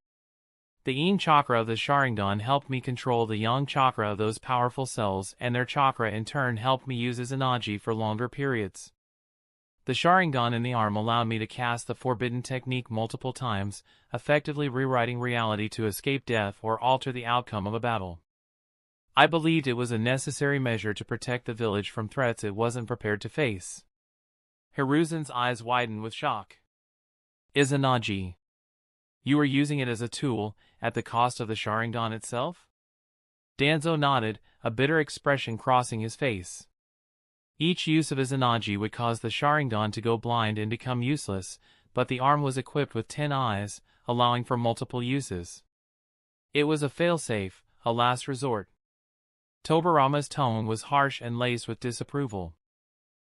The Yin chakra of the Sharingan helped me control the Yang chakra of those powerful cells, and their chakra in turn helped me use as an Aji for longer periods. The Sharingan in the arm allowed me to cast the forbidden technique multiple times, effectively rewriting reality to escape death or alter the outcome of a battle. I believed it was a necessary measure to protect the village from threats it wasn't prepared to face. Hiruzen's eyes widened with shock. Izanagi. You were using it as a tool, at the cost of the Sharingan itself? Danzo nodded, a bitter expression crossing his face. Each use of Izanagi would cause the Sharingan to go blind and become useless, but the arm was equipped with 10 eyes, allowing for multiple uses. It was a failsafe, a last resort. Tobirama's tone was harsh and laced with disapproval.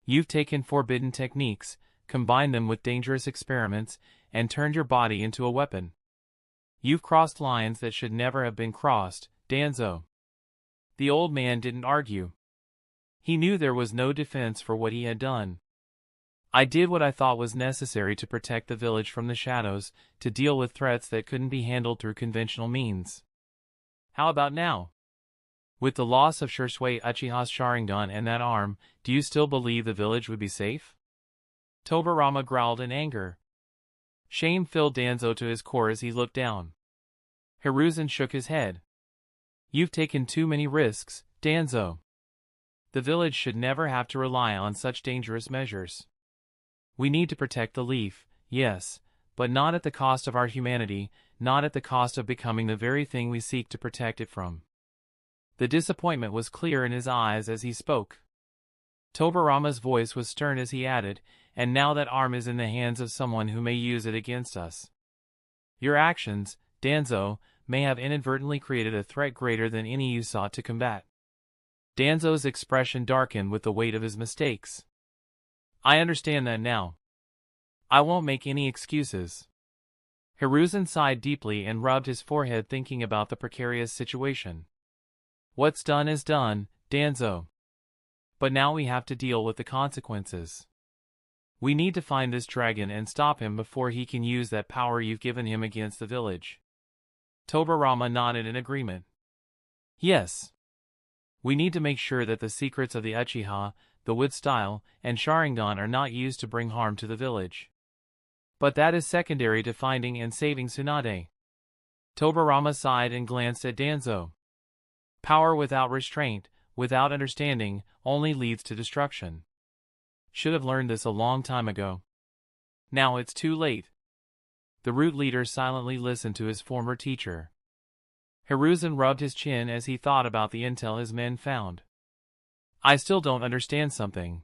You've taken forbidden techniques, combined them with dangerous experiments, and turned your body into a weapon. You've crossed lines that should never have been crossed, Danzo. The old man didn't argue. He knew there was no defense for what he had done. I did what I thought was necessary to protect the village from the shadows, to deal with threats that couldn't be handled through conventional means. How about now? With the loss of Shisui Uchiha's Sharingan and that arm, do you still believe the village would be safe? Tobirama growled in anger. Shame filled Danzo to his core as he looked down. Hiruzen shook his head. You've taken too many risks, Danzo. The village should never have to rely on such dangerous measures. We need to protect the leaf, yes, but not at the cost of our humanity, not at the cost of becoming the very thing we seek to protect it from. The disappointment was clear in his eyes as he spoke. Tobirama's voice was stern as he added, and now that arm is in the hands of someone who may use it against us. Your actions, Danzo, may have inadvertently created a threat greater than any you sought to combat. Danzo's expression darkened with the weight of his mistakes. I understand that now. I won't make any excuses. Hiruzen sighed deeply and rubbed his forehead thinking about the precarious situation. What's done is done, Danzo. But now we have to deal with the consequences. We need to find this dragon and stop him before he can use that power you've given him against the village. Tobirama nodded in agreement. Yes. We need to make sure that the secrets of the Uchiha, the wood style, and Sharingan are not used to bring harm to the village. But that is secondary to finding and saving Tsunade. Tobirama sighed and glanced at Danzo. Power without restraint, without understanding, only leads to destruction. Should have learned this a long time ago. Now it's too late. The root leader silently listened to his former teacher. Hiruzen rubbed his chin as he thought about the intel his men found. I still don't understand something.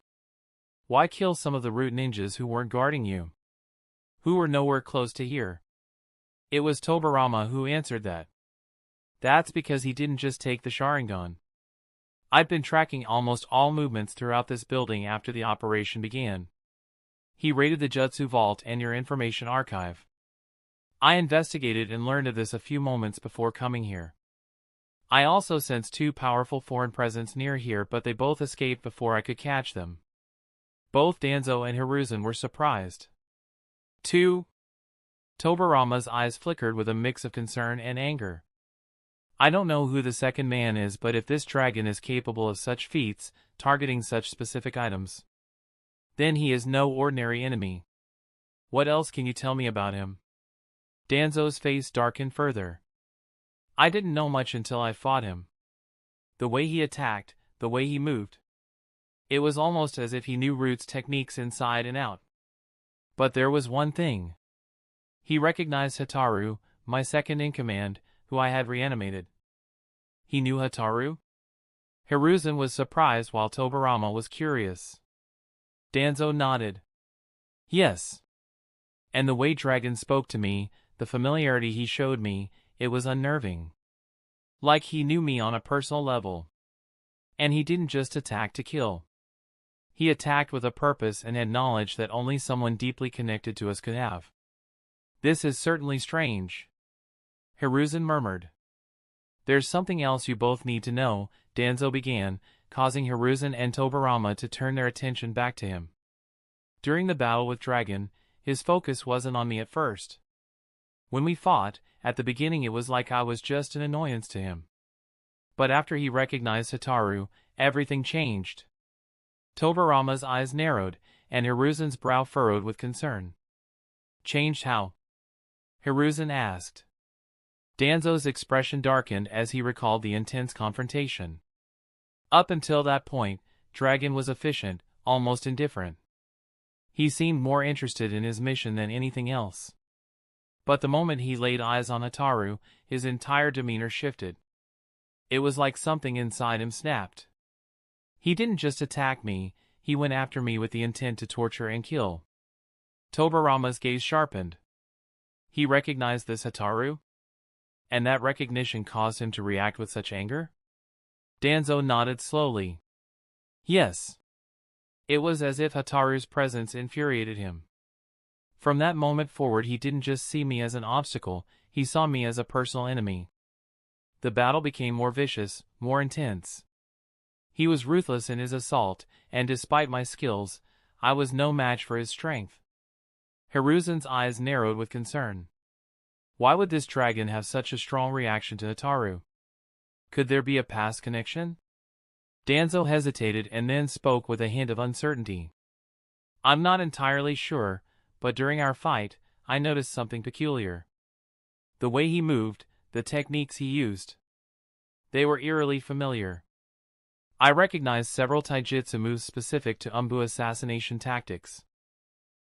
Why kill some of the root ninjas who weren't guarding you? Who were nowhere close to here? It was Tobirama who answered that. That's because he didn't just take the Sharingan. I'd been tracking almost all movements throughout this building after the operation began. He raided the Jutsu Vault and your information archive. I investigated and learned of this a few moments before coming here. I also sensed 2 powerful foreign presence near here, but they both escaped before I could catch them. Both Danzo and Hiruzen were surprised. 2. Tobirama's eyes flickered with a mix of concern and anger. I don't know who the second man is, but if this dragon is capable of such feats, targeting such specific items, then he is no ordinary enemy. What else can you tell me about him? Danzo's face darkened further. I didn't know much until I fought him. The way he attacked, the way he moved. It was almost as if he knew Root's techniques inside and out. But there was one thing. He recognized Hataru, my second-in-command, who I had reanimated. He knew Hataru? Hiruzen was surprised while Tobirama was curious. Danzo nodded. Yes. And the way Dragon spoke to me, the familiarity he showed me, it was unnerving. Like he knew me on a personal level. And he didn't just attack to kill. He attacked with a purpose and had knowledge that only someone deeply connected to us could have. This is certainly strange. Hiruzen murmured. There's something else you both need to know, Danzo began, causing Hiruzen and Tobirama to turn their attention back to him. During the battle with Dragon, his focus wasn't on me at first. When we fought, at the beginning it was like I was just an annoyance to him. But after he recognized Hataru, everything changed. Tobirama's eyes narrowed, and Hiruzen's brow furrowed with concern. Changed how? Hiruzen asked. Danzo's expression darkened as he recalled the intense confrontation. Up until that point, Dragon was efficient, almost indifferent. He seemed more interested in his mission than anything else. But the moment he laid eyes on Hataru, his entire demeanor shifted. It was like something inside him snapped. He didn't just attack me, he went after me with the intent to torture and kill. Tobirama's gaze sharpened. He recognized this Hataru? And that recognition caused him to react with such anger? Danzo nodded slowly. Yes. It was as if Hataru's presence infuriated him. From that moment forward he didn't just see me as an obstacle, he saw me as a personal enemy. The battle became more vicious, more intense. He was ruthless in his assault, and despite my skills, I was no match for his strength. Hiruzen's eyes narrowed with concern. Why would this dragon have such a strong reaction to Hataru? Could there be a past connection? Danzo hesitated and then spoke with a hint of uncertainty. I'm not entirely sure, but during our fight, I noticed something peculiar. The way he moved, the techniques he used. They were eerily familiar. I recognized several taijutsu moves specific to Umbu assassination tactics.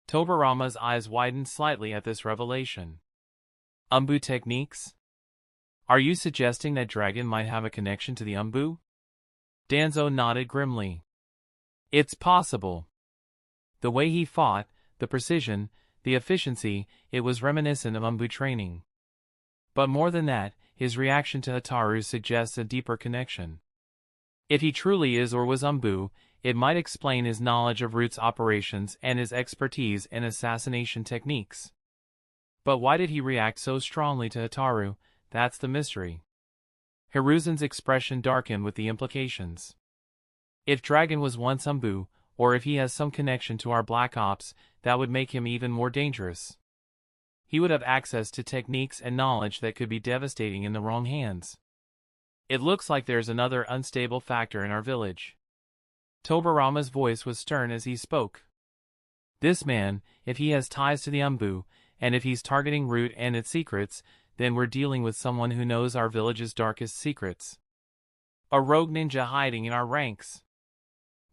Tobirama's eyes widened slightly at this revelation. Umbu techniques? Are you suggesting that Dragon might have a connection to the Umbu? Danzo nodded grimly. It's possible. The way he fought, the precision, the efficiency, it was reminiscent of Umbu training. But more than that, his reaction to Hataru suggests a deeper connection. If he truly is or was Umbu, it might explain his knowledge of Root's operations and his expertise in assassination techniques. But why did he react so strongly to Hataru? That's the mystery. Hiruzen's expression darkened with the implications. If Dragon was once Umbu, or if he has some connection to our Black Ops, that would make him even more dangerous. He would have access to techniques and knowledge that could be devastating in the wrong hands. It looks like there's another unstable factor in our village. Tobirama's voice was stern as he spoke. This man, if he has ties to the Umbu, and if he's targeting Root and its secrets, then we're dealing with someone who knows our village's darkest secrets. A rogue ninja hiding in our ranks.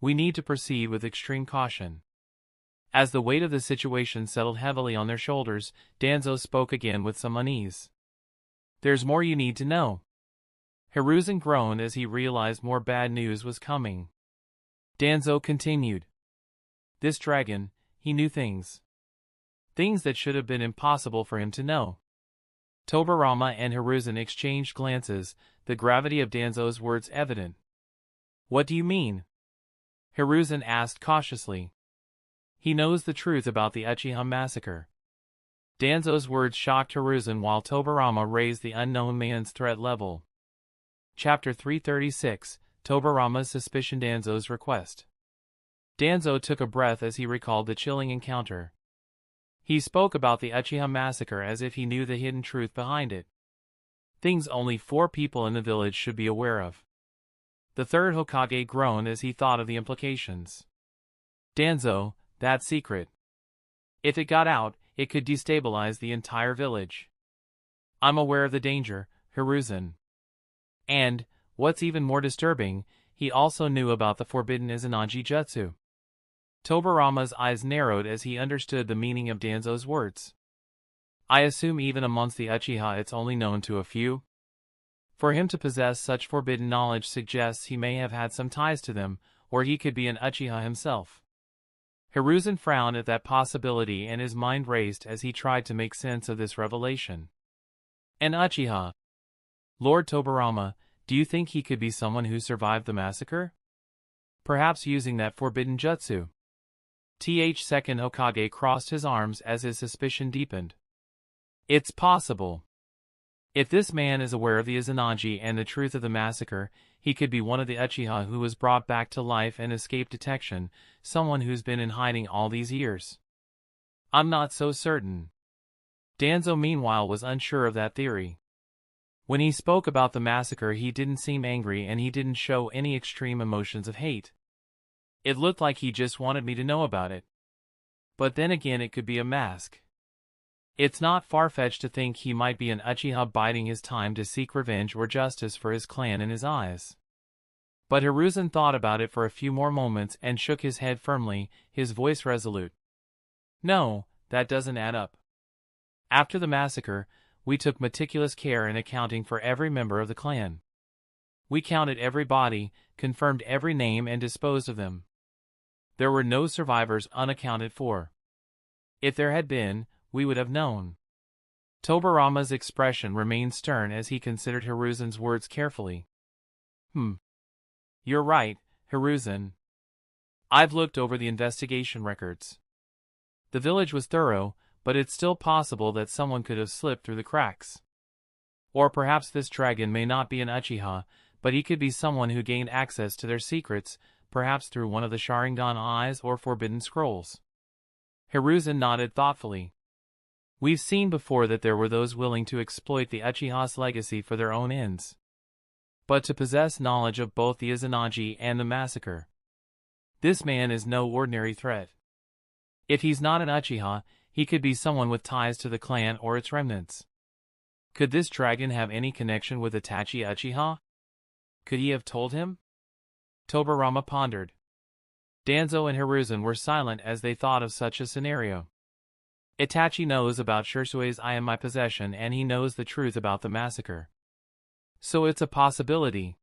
We need to proceed with extreme caution. As the weight of the situation settled heavily on their shoulders, Danzo spoke again with some unease. There's more you need to know. Hiruzen groaned as he realized more bad news was coming. Danzo continued. This dragon, he knew things. Things that should have been impossible for him to know. Tobirama and Hiruzen exchanged glances, the gravity of Danzo's words evident. What do you mean? Hiruzen asked cautiously. He knows the truth about the Uchiha massacre. Danzo's words shocked Hiruzen while Tobirama raised the unknown man's threat level. Chapter 336, Tobirama's suspicion. Danzo's request. Danzo took a breath as he recalled the chilling encounter. He spoke about the Uchiha massacre as if he knew the hidden truth behind it. Things only 4 people in the village should be aware of. The third Hokage groaned as he thought of the implications. Danzo, that secret. If it got out, it could destabilize the entire village. I'm aware of the danger, Hiruzen. And, what's even more disturbing, he also knew about the forbidden Izanagi jutsu. Tobarama's eyes narrowed as he understood the meaning of Danzo's words. I assume even amongst the Uchiha it's only known to a few? For him to possess such forbidden knowledge suggests he may have had some ties to them, or he could be an Uchiha himself. Hiruzen frowned at that possibility and his mind raced as he tried to make sense of this revelation. An Uchiha. Lord Tobarama, do you think he could be someone who survived the massacre? Perhaps using that forbidden jutsu. Second Hokage crossed his arms as his suspicion deepened. It's possible. If this man is aware of the Izanagi and the truth of the massacre, he could be one of the Uchiha who was brought back to life and escaped detection, someone who's been in hiding all these years. I'm not so certain. Danzo meanwhile was unsure of that theory. When he spoke about the massacre he didn't seem angry and he didn't show any extreme emotions of hate. It looked like he just wanted me to know about it. But then again it could be a mask. It's not far-fetched to think he might be an Uchiha biding his time to seek revenge or justice for his clan in his eyes. But Hiruzen thought about it for a few more moments and shook his head firmly, his voice resolute. No, that doesn't add up. After the massacre, we took meticulous care in accounting for every member of the clan. We counted every body, confirmed every name and disposed of them. There were no survivors unaccounted for. If there had been, we would have known. Tobarama's expression remained stern as he considered Hiruzen's words carefully. You're right, Hiruzen. I've looked over the investigation records. The village was thorough, but it's still possible that someone could have slipped through the cracks. Or perhaps this dragon may not be an Uchiha, but he could be someone who gained access to their secrets, perhaps through one of the Sharingan eyes or forbidden scrolls. Hiruzen nodded thoughtfully. We've seen before that there were those willing to exploit the Uchiha's legacy for their own ends. But to possess knowledge of both the Izanagi and the massacre. This man is no ordinary threat. If he's not an Uchiha, he could be someone with ties to the clan or its remnants. Could this dragon have any connection with Itachi Uchiha? Could he have told him? Tobarama pondered. Danzo and Hiruzen were silent as they thought of such a scenario. Itachi knows about Shirsui's eye in my possession and he knows the truth about the massacre. So it's a possibility.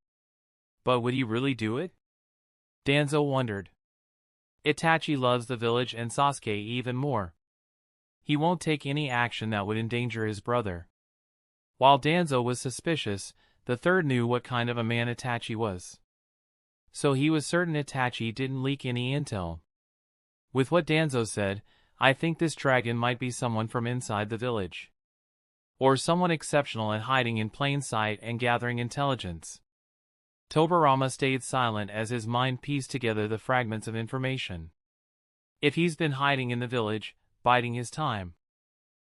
But would he really do it? Danzo wondered. Itachi loves the village and Sasuke even more. He won't take any action that would endanger his brother. While Danzo was suspicious, the third knew what kind of a man Itachi was. So he was certain Itachi didn't leak any intel. With what Danzo said, I think this dragon might be someone from inside the village. Or someone exceptional at hiding in plain sight and gathering intelligence. Tobarama stayed silent as his mind pieced together the fragments of information. If he's been hiding in the village, biding his time,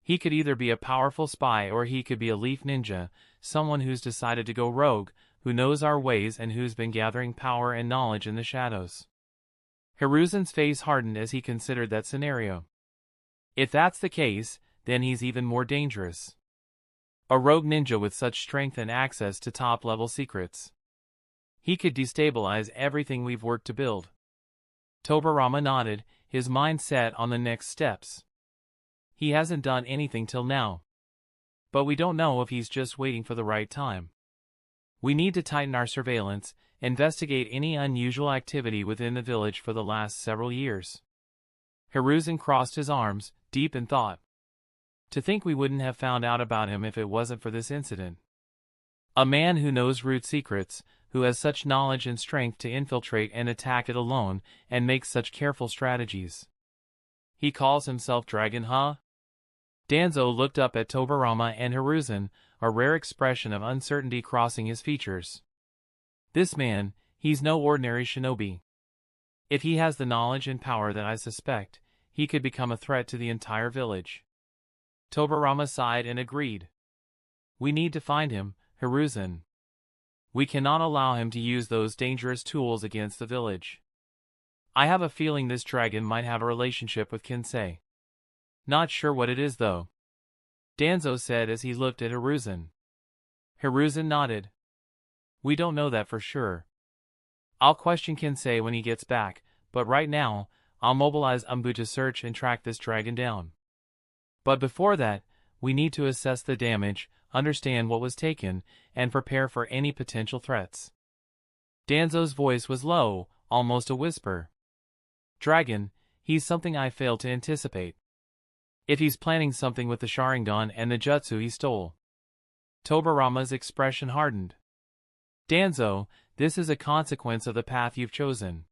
he could either be a powerful spy or he could be a leaf ninja, someone who's decided to go rogue, who knows our ways and who's been gathering power and knowledge in the shadows. Hiruzen's face hardened as he considered that scenario. If that's the case, then he's even more dangerous. A rogue ninja with such strength and access to top-level secrets. He could destabilize everything we've worked to build. Tobarama nodded, his mind set on the next steps. He hasn't done anything till now. But we don't know if he's just waiting for the right time. We need to tighten our surveillance, investigate any unusual activity within the village for the last several years. Hiruzen crossed his arms, deep in thought. To think we wouldn't have found out about him if it wasn't for this incident. A man who knows root secrets, who has such knowledge and strength to infiltrate and attack it alone, and makes such careful strategies. He calls himself Dragon, huh? Danzo looked up at Tobarama and Hiruzen, a rare expression of uncertainty crossing his features. This man, he's no ordinary shinobi. If he has the knowledge and power that I suspect, he could become a threat to the entire village. Tobarama sighed and agreed. We need to find him, Hiruzen. We cannot allow him to use those dangerous tools against the village. I have a feeling this dragon might have a relationship with Kinsei. Not sure what it is though. Danzo said as he looked at Hiruzen. Hiruzen nodded. We don't know that for sure. I'll question Kinsei when he gets back, but right now, I'll mobilize Umbu to search and track this dragon down. But before that, we need to assess the damage, understand what was taken, and prepare for any potential threats. Danzo's voice was low, almost a whisper. Dragon, he's something I failed to anticipate. If he's planning something with the Sharingan and the jutsu he stole. Tobirama's expression hardened. Danzo, this is a consequence of the path you've chosen.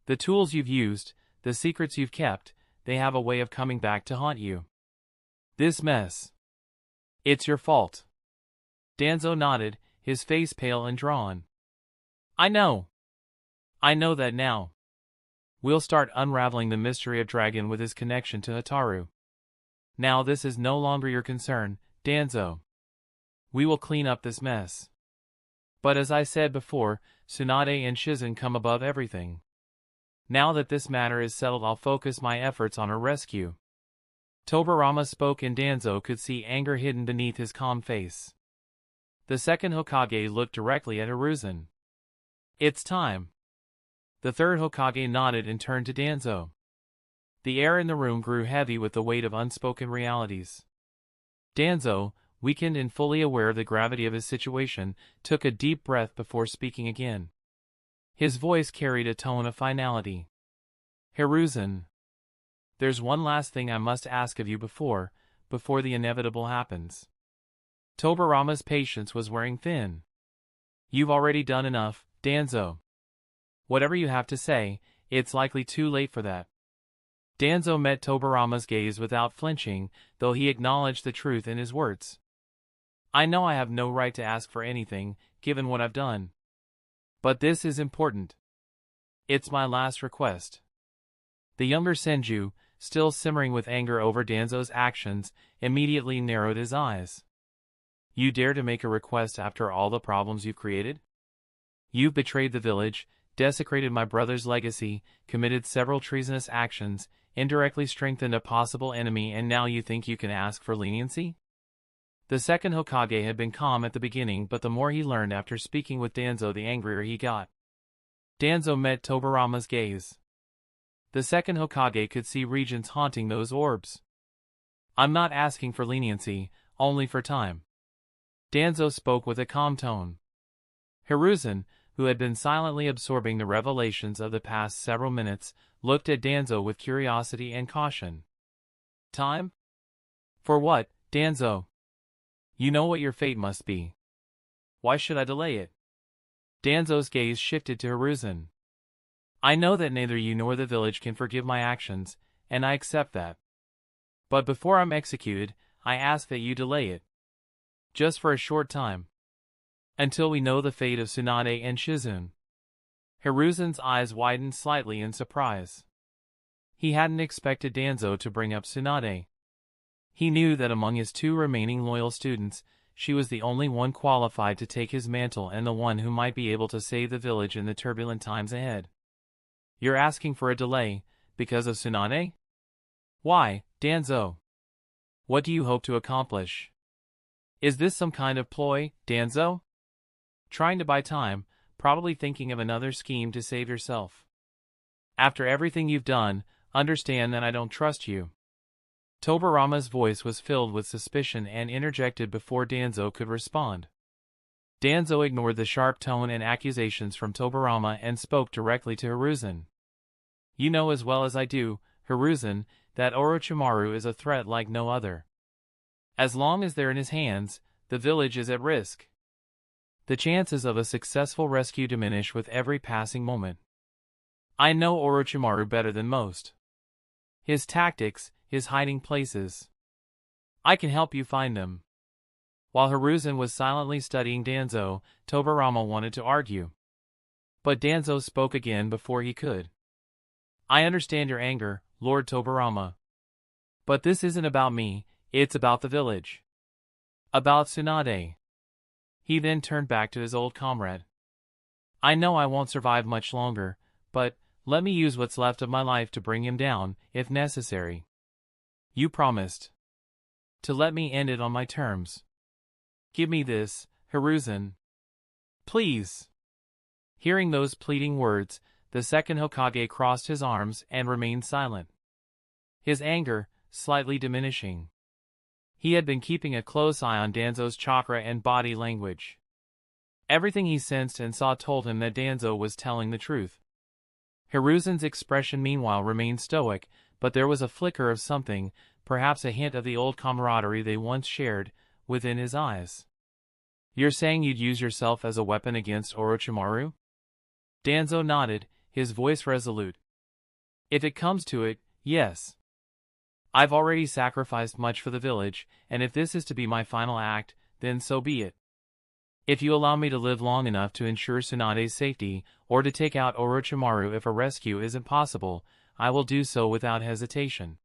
The tools you've used, the secrets you've kept, they have a way of coming back to haunt you. This mess. It's your fault. Danzo nodded, his face pale and drawn. I know. I know that now. We'll start unraveling the mystery of Dragon with his connection to Hataru. Now this is no longer your concern, Danzo. We will clean up this mess. But as I said before, Tsunade and Shizen come above everything. Now that this matter is settled, I'll focus my efforts on her rescue. Tobirama spoke and Danzo could see anger hidden beneath his calm face. The second Hokage looked directly at Hiruzen. It's time. The third Hokage nodded and turned to Danzo. The air in the room grew heavy with the weight of unspoken realities. Danzo, weakened and fully aware of the gravity of his situation, took a deep breath before speaking again. His voice carried a tone of finality. Hiruzen, there's one last thing I must ask of you before the inevitable happens. Tobirama's patience was wearing thin. You've already done enough, Danzo. Whatever you have to say, it's likely too late for that. Danzo met Tobirama's gaze without flinching, though he acknowledged the truth in his words. I know I have no right to ask for anything, given what I've done. But this is important. It's my last request. The younger Senju, still simmering with anger over Danzo's actions, immediately narrowed his eyes. You dare to make a request after all the problems you've created? You've betrayed the village, desecrated my brother's legacy, committed several treasonous actions, indirectly strengthened a possible enemy, and now you think you can ask for leniency? The second Hokage had been calm at the beginning, but the more he learned after speaking with Danzo, the angrier he got. Danzo met Tobirama's gaze. The second Hokage could see regions haunting those orbs. I'm not asking for leniency, only for time. Danzo spoke with a calm tone. Hiruzen, who had been silently absorbing the revelations of the past several minutes, looked at Danzo with curiosity and caution. Time? For what, Danzo? You know what your fate must be. Why should I delay it? Danzo's gaze shifted to Hiruzen. I know that neither you nor the village can forgive my actions, and I accept that. But before I'm executed, I ask that you delay it. Just for a short time. Until we know the fate of Tsunade and Shizen. Hiruzen's eyes widened slightly in surprise. He hadn't expected Danzo to bring up Tsunade. He knew that among his two remaining loyal students, she was the only one qualified to take his mantle and the one who might be able to save the village in the turbulent times ahead. You're asking for a delay, because of Tsunade? Why, Danzo? What do you hope to accomplish? Is this some kind of ploy, Danzo? Trying to buy time, probably thinking of another scheme to save yourself. After everything you've done, understand that I don't trust you. Tobirama's voice was filled with suspicion and interjected before Danzo could respond. Danzo ignored the sharp tone and accusations from Tobirama and spoke directly to Hiruzen. You know as well as I do, Hiruzen, that Orochimaru is a threat like no other. As long as they're in his hands, the village is at risk. The chances of a successful rescue diminish with every passing moment. I know Orochimaru better than most. His tactics, his hiding places. I can help you find them. While Hiruzen was silently studying Danzo, Tobirama wanted to argue. But Danzo spoke again before he could. I understand your anger, Lord Tobirama. But this isn't about me, it's about the village. About Tsunade. He then turned back to his old comrade. I know I won't survive much longer, but let me use what's left of my life to bring him down, if necessary. You promised to let me end it on my terms. Give me this, Hiruzen. Please. Hearing those pleading words, the second Hokage crossed his arms and remained silent. His anger, slightly diminishing. He had been keeping a close eye on Danzo's chakra and body language. Everything he sensed and saw told him that Danzo was telling the truth. Hiruzen's expression meanwhile remained stoic, but there was a flicker of something, perhaps a hint of the old camaraderie they once shared, within his eyes. "You're saying you'd use yourself as a weapon against Orochimaru?" Danzo nodded, his voice resolute. "If it comes to it, yes. I've already sacrificed much for the village, and if this is to be my final act, then so be it. If you allow me to live long enough to ensure Tsunade's safety, or to take out Orochimaru if a rescue isn't possible, I will do so without hesitation.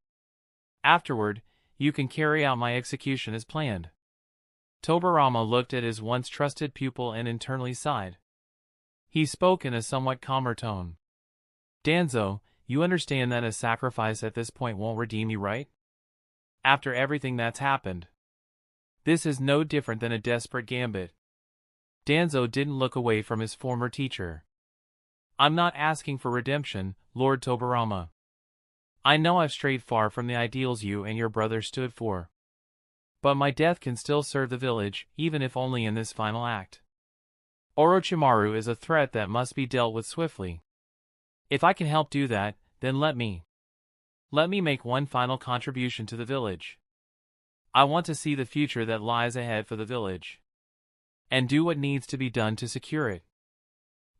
Afterward, you can carry out my execution as planned." Tobirama looked at his once trusted pupil and internally sighed. He spoke in a somewhat calmer tone. "Danzo, you understand that a sacrifice at this point won't redeem you, right? After everything that's happened. This is no different than a desperate gambit." Danzo didn't look away from his former teacher. "I'm not asking for redemption, Lord Tobirama. I know I've strayed far from the ideals you and your brother stood for. But my death can still serve the village, even if only in this final act. Orochimaru is a threat that must be dealt with swiftly. If I can help do that, then let me make one final contribution to the village. I want to see the future that lies ahead for the village, and do what needs to be done to secure it."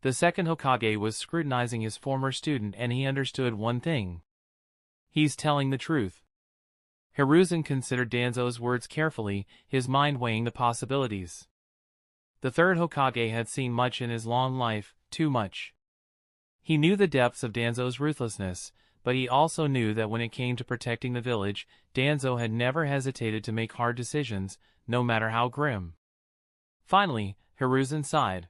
The second Hokage was scrutinizing his former student, and he understood one thing. He's telling the truth. Hiruzen considered Danzo's words carefully, his mind weighing the possibilities. The third Hokage had seen much in his long life, too much. He knew the depths of Danzo's ruthlessness, but he also knew that when it came to protecting the village, Danzo had never hesitated to make hard decisions, no matter how grim. Finally, Hiruzen sighed.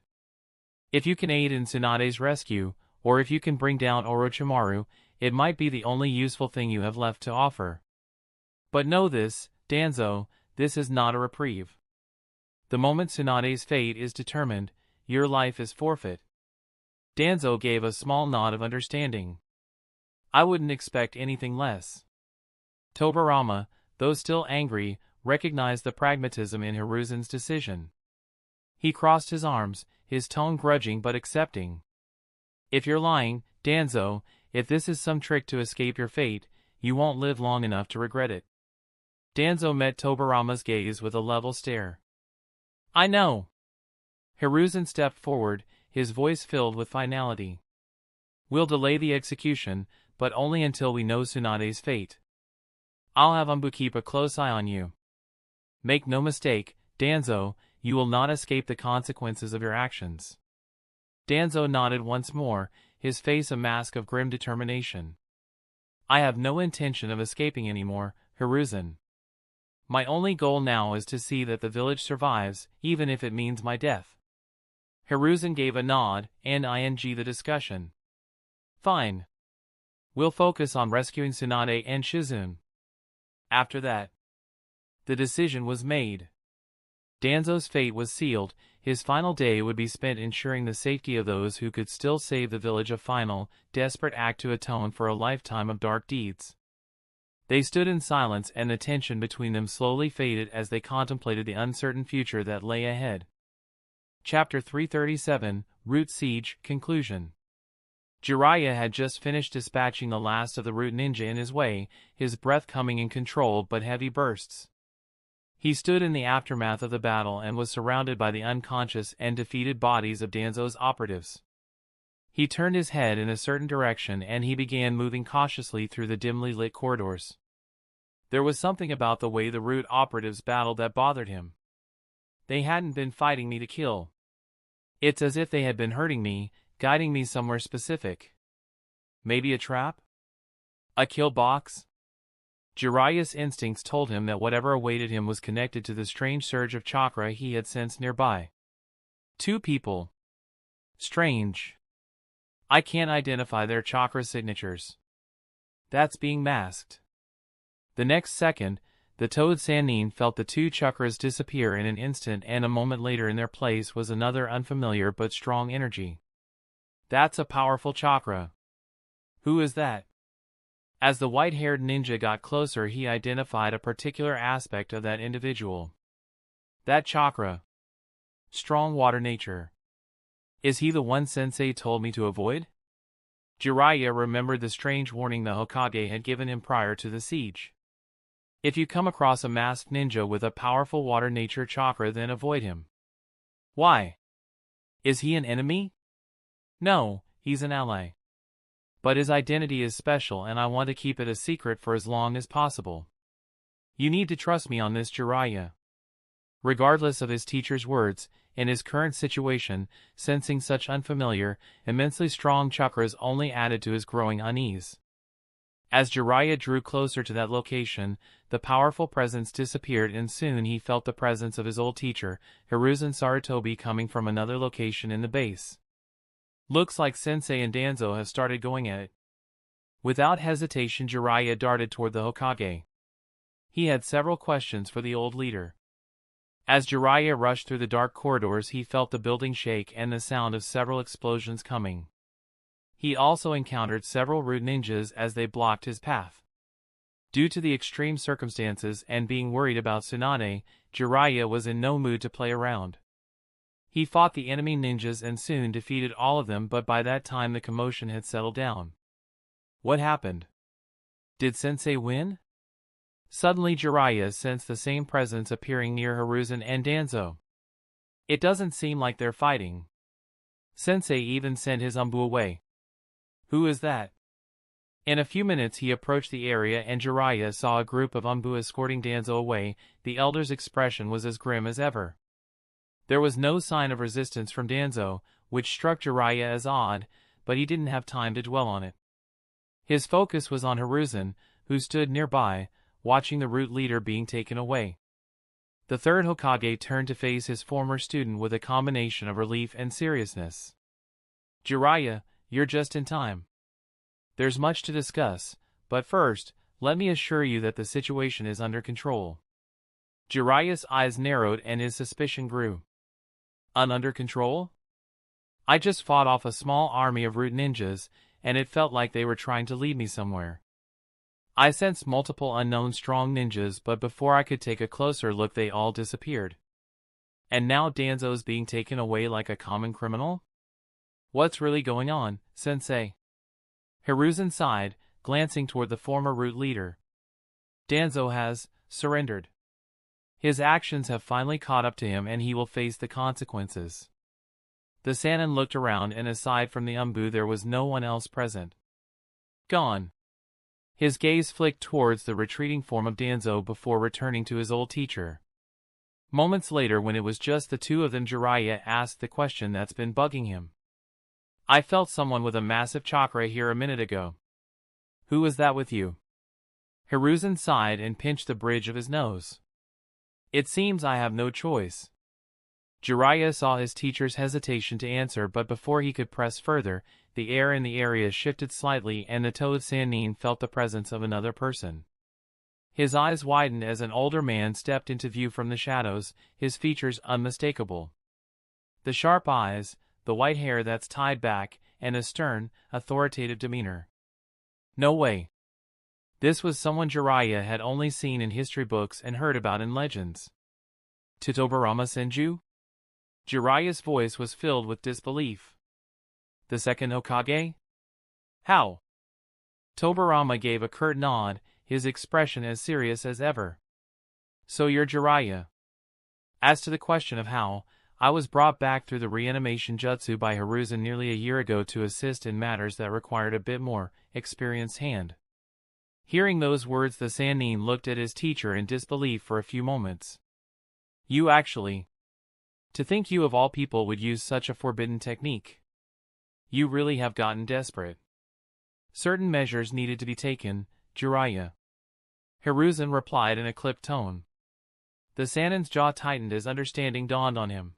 "If you can aid in Tsunade's rescue, or if you can bring down Orochimaru, it might be the only useful thing you have left to offer. But know this, Danzo, this is not a reprieve. The moment Tsunade's fate is determined, your life is forfeit." Danzo gave a small nod of understanding. "I wouldn't expect anything less." Tobirama, though still angry, recognized the pragmatism in Hiruzen's decision. He crossed his arms, his tone grudging but accepting. "If you're lying, Danzo, if this is some trick to escape your fate, you won't live long enough to regret it." Danzo met Tobirama's gaze with a level stare. "I know." Hiruzen stepped forward, his voice filled with finality. "We'll delay the execution, but only until we know Tsunade's fate. I'll have Umbu keep a close eye on you. Make no mistake, Danzo, you will not escape the consequences of your actions." Danzo nodded once more, his face a mask of grim determination. "I have no intention of escaping anymore, Hiruzen. My only goal now is to see that the village survives, even if it means my death." Hiruzen gave a nod, and ing the discussion. "Fine. We'll focus on rescuing Tsunade and Shizune. After that." The decision was made. Danzo's fate was sealed, his final day would be spent ensuring the safety of those who could still save the village, a final, desperate act to atone for a lifetime of dark deeds. They stood in silence, and the tension between them slowly faded as they contemplated the uncertain future that lay ahead. Chapter 337, Root Siege, Conclusion. Jiraiya had just finished dispatching the last of the Root Ninja in his way, his breath coming in controlled but heavy bursts. He stood in the aftermath of the battle and was surrounded by the unconscious and defeated bodies of Danzo's operatives. He turned his head in a certain direction and he began moving cautiously through the dimly lit corridors. There was something about the way the Root operatives battled that bothered him. They hadn't been fighting me to kill. It's as if they had been hurting me, guiding me somewhere specific. Maybe a trap? A kill box? Jiraiya's instincts told him that whatever awaited him was connected to the strange surge of chakra he had sensed nearby. Two people. Strange. I can't identify their chakra signatures. That's being masked. The next second, the Toad Sannin felt the two chakras disappear in an instant, and a moment later in their place was another unfamiliar but strong energy. That's a powerful chakra. Who is that? As the white-haired ninja got closer, he identified a particular aspect of that individual. That chakra. Strong water nature. Is he the one Sensei told me to avoid? Jiraiya remembered the strange warning the Hokage had given him prior to the siege. If you come across a masked ninja with a powerful water nature chakra, then avoid him. Why? Is he an enemy? No, he's an ally. But his identity is special and I want to keep it a secret for as long as possible. You need to trust me on this, Jiraiya. Regardless of his teacher's words, in his current situation, sensing such unfamiliar, immensely strong chakras only added to his growing unease. As Jiraiya drew closer to that location, the powerful presence disappeared and soon he felt the presence of his old teacher, Hiruzen Sarutobi, coming from another location in the base. Looks like Sensei and Danzo have started going at it. Without hesitation, Jiraiya darted toward the Hokage. He had several questions for the old leader. As Jiraiya rushed through the dark corridors, he felt the building shake and the sound of several explosions coming. He also encountered several rude ninjas as they blocked his path. Due to the extreme circumstances and being worried about Tsunade, Jiraiya was in no mood to play around. He fought the enemy ninjas and soon defeated all of them, but by that time the commotion had settled down. What happened? Did Sensei win? Suddenly Jiraiya sensed the same presence appearing near Hiruzen and Danzo. It doesn't seem like they're fighting. Sensei even sent his Umbu away. Who is that? In a few minutes he approached the area and Jiraiya saw a group of Umbu escorting Danzo away. The elder's expression was as grim as ever. There was no sign of resistance from Danzo, which struck Jiraiya as odd, but he didn't have time to dwell on it. His focus was on Hiruzen, who stood nearby, watching the root leader being taken away. The third Hokage turned to face his former student with a combination of relief and seriousness. Jiraiya, you're just in time. There's much to discuss, but first, let me assure you that the situation is under control. Jiraiya's eyes narrowed and his suspicion grew. Under control? I just fought off a small army of root ninjas, and it felt like they were trying to lead me somewhere. I sensed multiple unknown strong ninjas, but before I could take a closer look they all disappeared. And now Danzo's being taken away like a common criminal? What's really going on, Sensei? Hiruzen sighed, glancing toward the former root leader. Danzo has surrendered. His actions have finally caught up to him and he will face the consequences. The Sannin looked around and aside from the Umbu there was no one else present. Gone. His gaze flicked towards the retreating form of Danzo before returning to his old teacher. Moments later, when it was just the two of them, Jiraiya asked the question that's been bugging him. I felt someone with a massive chakra here a minute ago. Who was that with you? Hiruzen sighed and pinched the bridge of his nose. It seems I have no choice. Jiraiya saw his teacher's hesitation to answer, but before he could press further, the air in the area shifted slightly and the Toad Sannin felt the presence of another person. His eyes widened as an older man stepped into view from the shadows, his features unmistakable. The sharp eyes, the white hair that's tied back, and a stern, authoritative demeanor. No way. This was someone Jiraiya had only seen in history books and heard about in legends. Totobarama Senju? Jiraiya's voice was filled with disbelief. The second Hokage? How? Tobarama gave a curt nod, his expression as serious as ever. So you're Jiraiya. As to the question of how, I was brought back through the reanimation jutsu by Hiruzen nearly a year ago to assist in matters that required a bit more experienced hand. Hearing those words, the Sannin looked at his teacher in disbelief for a few moments. You actually... To think you of all people would use such a forbidden technique. You really have gotten desperate. Certain measures needed to be taken, Jiraiya. Hiruzen replied in a clipped tone. The Sannin's jaw tightened as understanding dawned on him.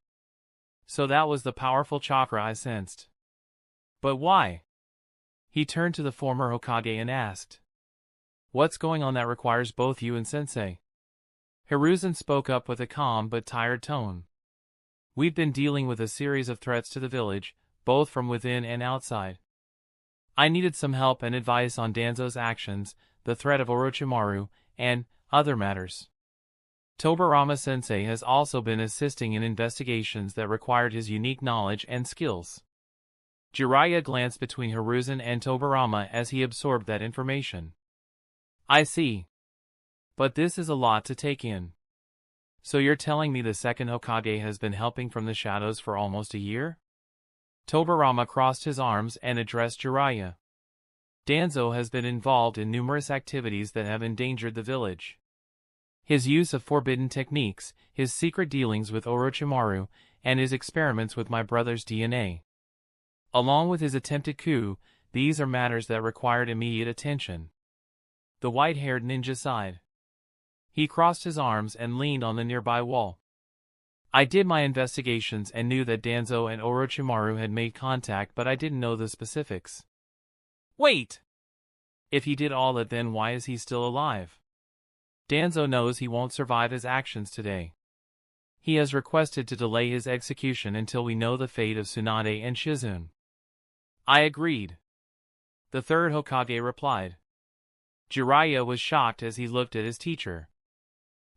So that was the powerful chakra I sensed. But why? He turned to the former Hokage and asked. What's going on that requires both you and Sensei? Hiruzen spoke up with a calm but tired tone. We've been dealing with a series of threats to the village, both from within and outside. I needed some help and advice on Danzo's actions, the threat of Orochimaru, and other matters. Tobirama-sensei has also been assisting in investigations that required his unique knowledge and skills. Jiraiya glanced between Hiruzen and Tobirama as he absorbed that information. I see. But this is a lot to take in. So you're telling me the second Hokage has been helping from the shadows for almost a year? Tobirama crossed his arms and addressed Jiraiya. Danzo has been involved in numerous activities that have endangered the village. His use of forbidden techniques, his secret dealings with Orochimaru, and his experiments with my brother's DNA. Along with his attempted coup, these are matters that required immediate attention. The white-haired ninja sighed. He crossed his arms and leaned on the nearby wall. I did my investigations and knew that Danzo and Orochimaru had made contact, but I didn't know the specifics. Wait! If he did all that, then why is he still alive? Danzo knows he won't survive his actions today. He has requested to delay his execution until we know the fate of Tsunade and Shizune. I agreed. The third Hokage replied. Jiraiya was shocked as he looked at his teacher.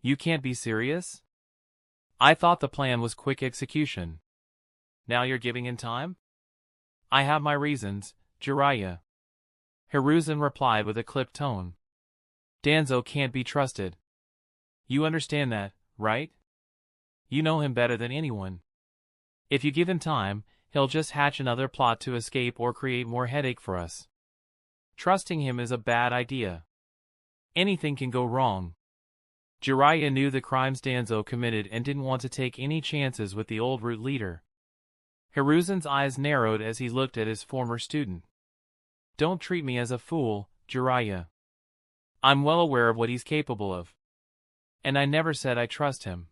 You can't be serious? I thought the plan was quick execution. Now you're giving in time? I have my reasons, Jiraiya. Hiruzen replied with a clipped tone. Danzo can't be trusted. You understand that, right? You know him better than anyone. If you give him time, he'll just hatch another plot to escape or create more headache for us. Trusting him is a bad idea. Anything can go wrong. Jiraiya knew the crimes Danzo committed and didn't want to take any chances with the old root leader. Hiruzen's eyes narrowed as he looked at his former student. Don't treat me as a fool, Jiraiya. I'm well aware of what he's capable of. And I never said I trust him.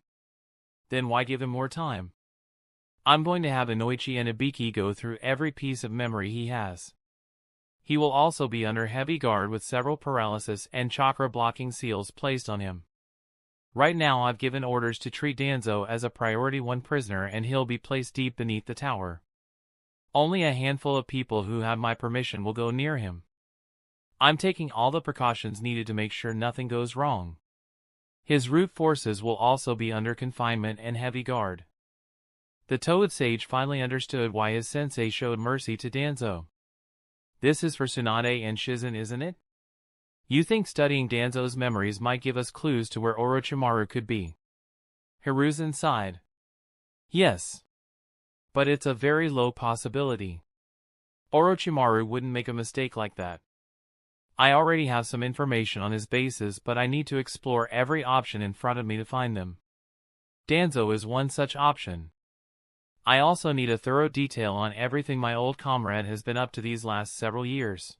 Then why give him more time? I'm going to have Inoichi and Ibiki go through every piece of memory he has. He will also be under heavy guard with several paralysis and chakra-blocking seals placed on him. Right now I've given orders to treat Danzo as a priority 1 prisoner and he'll be placed deep beneath the tower. Only a handful of people who have my permission will go near him. I'm taking all the precautions needed to make sure nothing goes wrong. His root forces will also be under confinement and heavy guard. The Toad Sage finally understood why his sensei showed mercy to Danzo. This is for Tsunade and Shizune, isn't it? You think studying Danzo's memories might give us clues to where Orochimaru could be? Hiruzen sighed. Yes. But it's a very low possibility. Orochimaru wouldn't make a mistake like that. I already have some information on his bases, but I need to explore every option in front of me to find them. Danzo is one such option. I also need a thorough detail on everything my old comrade has been up to these last several years.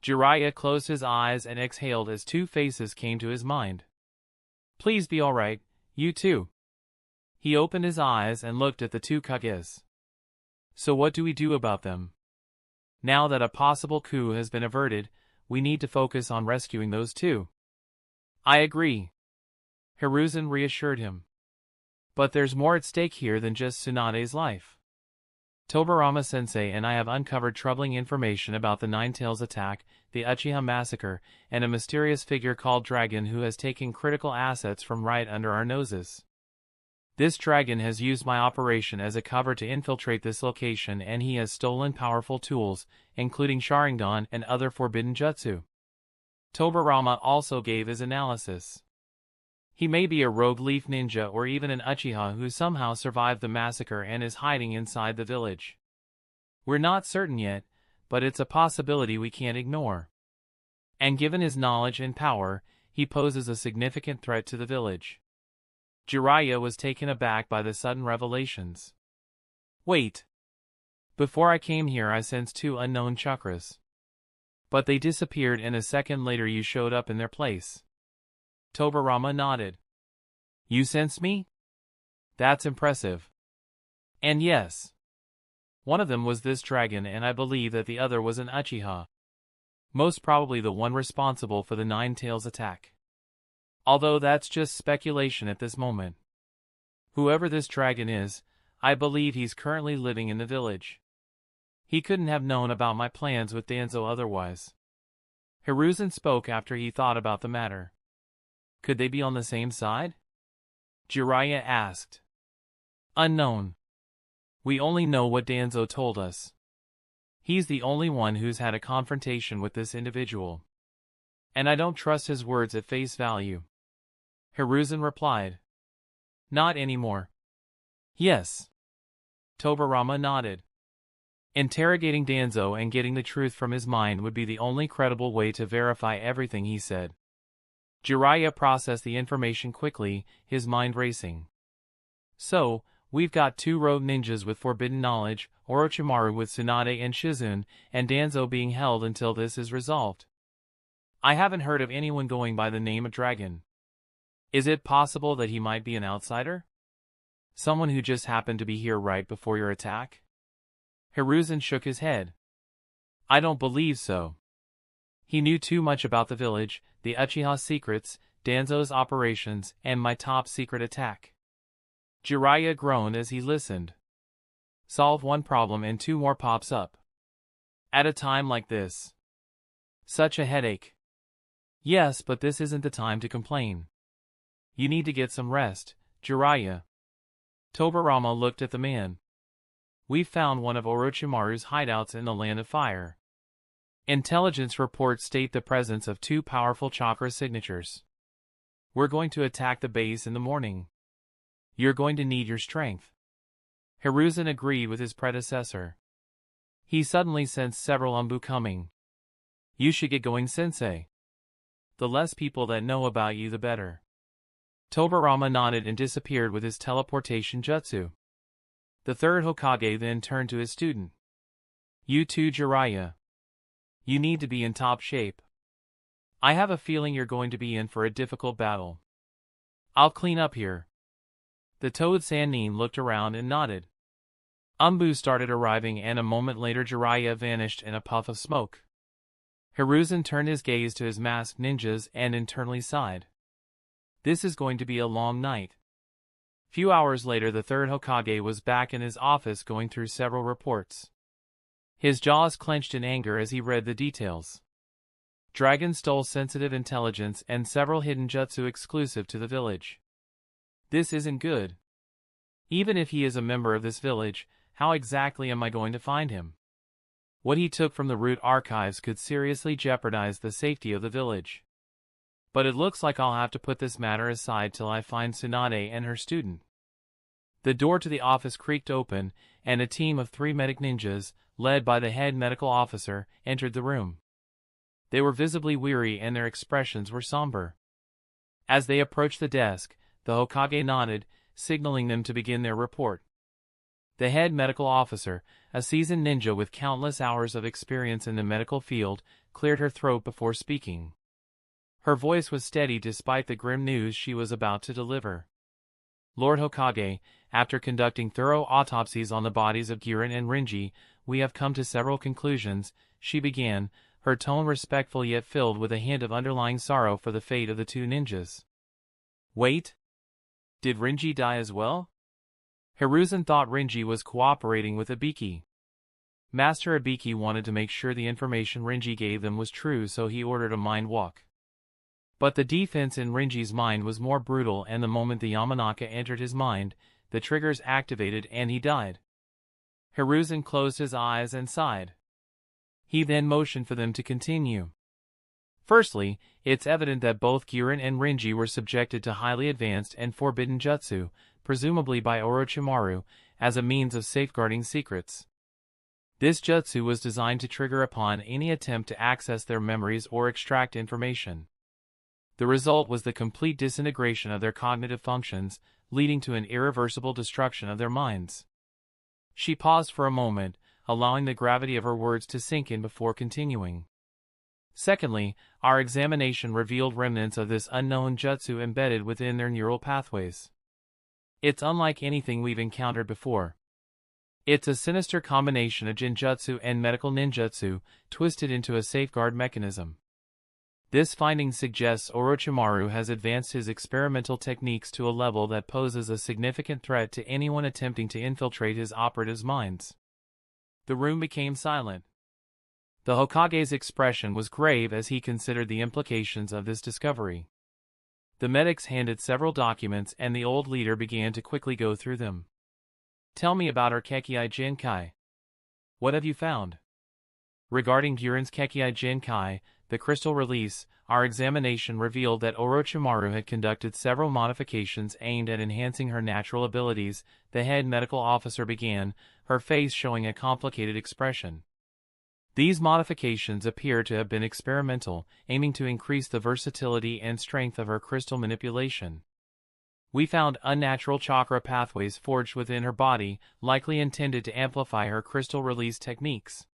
Jiraiya closed his eyes and exhaled as 2 faces came to his mind. Please be alright, you too. He opened his eyes and looked at the 2 Kages. So what do we do about them? Now that a possible coup has been averted, we need to focus on rescuing those 2. I agree. Hiruzen reassured him. But there's more at stake here than just Tsunade's life. Tobirama-sensei and I have uncovered troubling information about the Nine-Tails attack, the Uchiha massacre, and a mysterious figure called Dragon who has taken critical assets from right under our noses. This dragon has used my operation as a cover to infiltrate this location, and he has stolen powerful tools, including Sharingan and other forbidden jutsu. Tobirama also gave his analysis. He may be a rogue leaf ninja or even an Uchiha who somehow survived the massacre and is hiding inside the village. We're not certain yet, but it's a possibility we can't ignore. And given his knowledge and power, he poses a significant threat to the village. Jiraiya was taken aback by the sudden revelations. Wait. Before I came here I sensed 2 unknown chakras. But they disappeared and a second later you showed up in their place. Tobirama nodded. You sensed me? That's impressive. And yes. One of them was this dragon, and I believe that the other was an Uchiha. Most probably the one responsible for the Nine-Tails attack. Although that's just speculation at this moment. Whoever this dragon is, I believe he's currently living in the village. He couldn't have known about my plans with Danzo otherwise. Hiruzen spoke after he thought about the matter. Could they be on the same side? Jiraiya asked. Unknown. We only know what Danzo told us. He's the only one who's had a confrontation with this individual. And I don't trust his words at face value. Hiruzen replied. Not anymore. Yes. Tobirama nodded. Interrogating Danzo and getting the truth from his mind would be the only credible way to verify everything he said. Jiraiya processed the information quickly, his mind racing. So, we've got 2 rogue ninjas with forbidden knowledge, Orochimaru with Tsunade and Shizune, and Danzo being held until this is resolved. I haven't heard of anyone going by the name of Dragon. Is it possible that he might be an outsider? Someone who just happened to be here right before your attack? Hiruzen shook his head. I don't believe so. He knew too much about the village, the Uchiha's secrets, Danzo's operations, and my top-secret attack. Jiraiya groaned as he listened. Solve one problem and 2 more pops up. At a time like this. Such a headache. Yes, but this isn't the time to complain. You need to get some rest, Jiraiya. Tobirama looked at the man. We've found one of Orochimaru's hideouts in the Land of Fire. Intelligence reports state the presence of 2 powerful chakra signatures. We're going to attack the base in the morning. You're going to need your strength. Hiruzen agreed with his predecessor. He suddenly sensed several Umbu coming. You should get going, Sensei. The less people that know about you the better. Tobirama nodded and disappeared with his teleportation jutsu. The 3rd Hokage then turned to his student. You too, Jiraiya. You need to be in top shape. I have a feeling you're going to be in for a difficult battle. I'll clean up here. The Toad Sannin looked around and nodded. Umbu started arriving and a moment later Jiraiya vanished in a puff of smoke. Hiruzen turned his gaze to his masked ninjas and internally sighed. This is going to be a long night. Few hours later the 3rd Hokage was back in his office going through several reports. His jaws clenched in anger as he read the details. Dragon stole sensitive intelligence and several hidden jutsu exclusive to the village. This isn't good. Even if he is a member of this village, how exactly am I going to find him? What he took from the root archives could seriously jeopardize the safety of the village. But it looks like I'll have to put this matter aside till I find Tsunade and her student. The door to the office creaked open, and a team of 3 medic ninjas, led by the head medical officer, entered the room. They were visibly weary and their expressions were somber. As they approached the desk, the Hokage nodded, signaling them to begin their report. The head medical officer, a seasoned ninja with countless hours of experience in the medical field, cleared her throat before speaking. Her voice was steady despite the grim news she was about to deliver. Lord Hokage, after conducting thorough autopsies on the bodies of Girin and Renji, we have come to several conclusions, she began, her tone respectful yet filled with a hint of underlying sorrow for the fate of the 2 ninjas. Wait? Did Renji die as well? Hiruzen thought Renji was cooperating with Ibiki. Master Ibiki wanted to make sure the information Renji gave them was true, so he ordered a mind walk. But the defense in Renji's mind was more brutal, and the moment the Yamanaka entered his mind, the triggers activated and he died. Hiruzen closed his eyes and sighed. He then motioned for them to continue. Firstly, it's evident that both Girin and Renji were subjected to highly advanced and forbidden jutsu, presumably by Orochimaru, as a means of safeguarding secrets. This jutsu was designed to trigger upon any attempt to access their memories or extract information. The result was the complete disintegration of their cognitive functions, leading to an irreversible destruction of their minds. She paused for a moment, allowing the gravity of her words to sink in before continuing. Secondly, our examination revealed remnants of this unknown jutsu embedded within their neural pathways. It's unlike anything we've encountered before. It's a sinister combination of genjutsu and medical ninjutsu, twisted into a safeguard mechanism. This finding suggests Orochimaru has advanced his experimental techniques to a level that poses a significant threat to anyone attempting to infiltrate his operatives' minds. The room became silent. The Hokage's expression was grave as he considered the implications of this discovery. The medics handed several documents and the old leader began to quickly go through them. Tell me about our Kekkei Jinkai. What have you found? Regarding Guren's Kekkei Jinkai, the crystal release, our examination revealed that Orochimaru had conducted several modifications aimed at enhancing her natural abilities. The head medical officer began, her face showing a complicated expression. These modifications appear to have been experimental, aiming to increase the versatility and strength of her crystal manipulation. We found unnatural chakra pathways forged within her body, likely intended to amplify her crystal release techniques.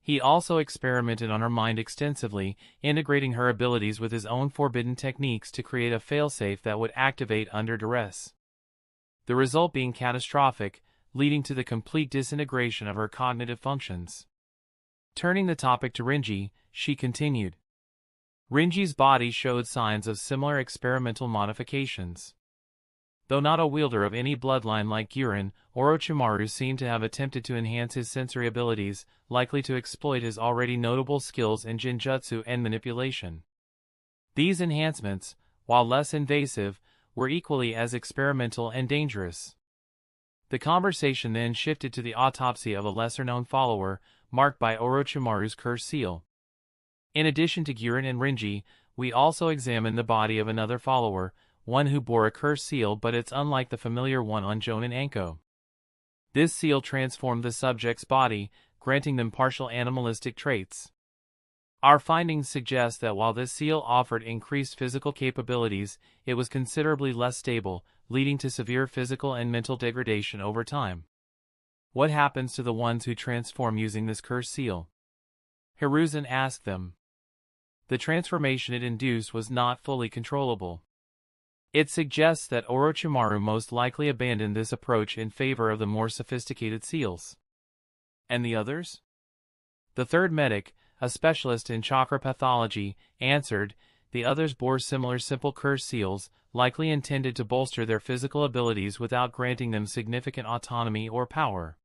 He also experimented on her mind extensively, integrating her abilities with his own forbidden techniques to create a failsafe that would activate under duress. The result being catastrophic, leading to the complete disintegration of her cognitive functions. Turning the topic to Renji, she continued. Renji's body showed signs of similar experimental modifications. Though not a wielder of any bloodline like Guren, Orochimaru seemed to have attempted to enhance his sensory abilities, likely to exploit his already notable skills in Jinjutsu and manipulation. These enhancements, while less invasive, were equally as experimental and dangerous. The conversation then shifted to the autopsy of a lesser-known follower, marked by Orochimaru's curse seal. In addition to Guren and Renji, we also examined the body of another follower, one who bore a curse seal, but it's unlike the familiar one on Jonin Anko. This seal transformed the subject's body, granting them partial animalistic traits. Our findings suggest that while this seal offered increased physical capabilities, it was considerably less stable, leading to severe physical and mental degradation over time. What happens to the ones who transform using this curse seal? Hiruzen asked them. The transformation it induced was not fully controllable. It suggests that Orochimaru most likely abandoned this approach in favor of the more sophisticated seals. And the others? The third medic, a specialist in chakra pathology, answered, the others bore similar simple curse seals, likely intended to bolster their physical abilities without granting them significant autonomy or power.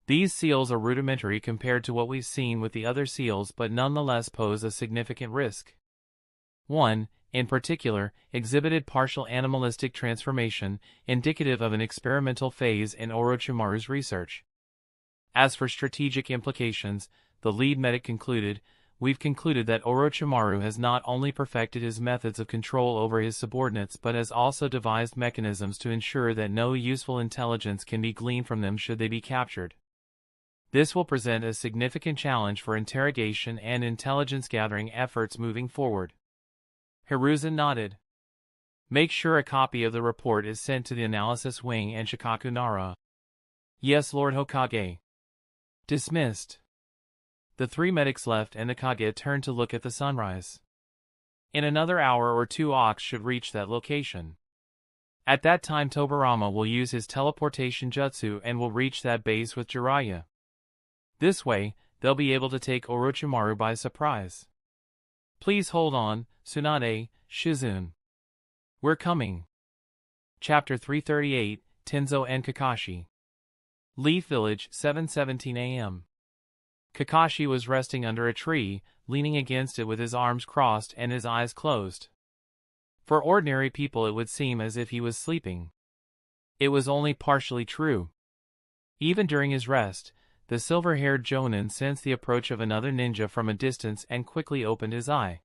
These seals are rudimentary compared to what we've seen with the other seals but nonetheless pose a significant risk. One, in particular, exhibited partial animalistic transformation, indicative of an experimental phase in Orochimaru's research. As for strategic implications, the lead medic concluded, we've concluded that Orochimaru has not only perfected his methods of control over his subordinates but has also devised mechanisms to ensure that no useful intelligence can be gleaned from them should they be captured. This will present a significant challenge for interrogation and intelligence-gathering efforts moving forward. Hiruzen nodded. Make sure a copy of the report is sent to the analysis wing and Shikaku Nara. Yes, Lord Hokage. Dismissed. The three medics left and the Kage turned to look at the sunrise. In another hour or two Ox should reach that location. At that time Tobirama will use his teleportation jutsu and will reach that base with Jiraiya. This way, they'll be able to take Orochimaru by surprise. Please hold on, Tsunade, Shizune. We're coming. Chapter 338, Tenzo and Kakashi. Leaf Village, 7:17 a.m. Kakashi was resting under a tree, leaning against it with his arms crossed and his eyes closed. For ordinary people it would seem as if he was sleeping. It was only partially true. Even during his rest, the silver-haired Jonin sensed the approach of another ninja from a distance and quickly opened his eye.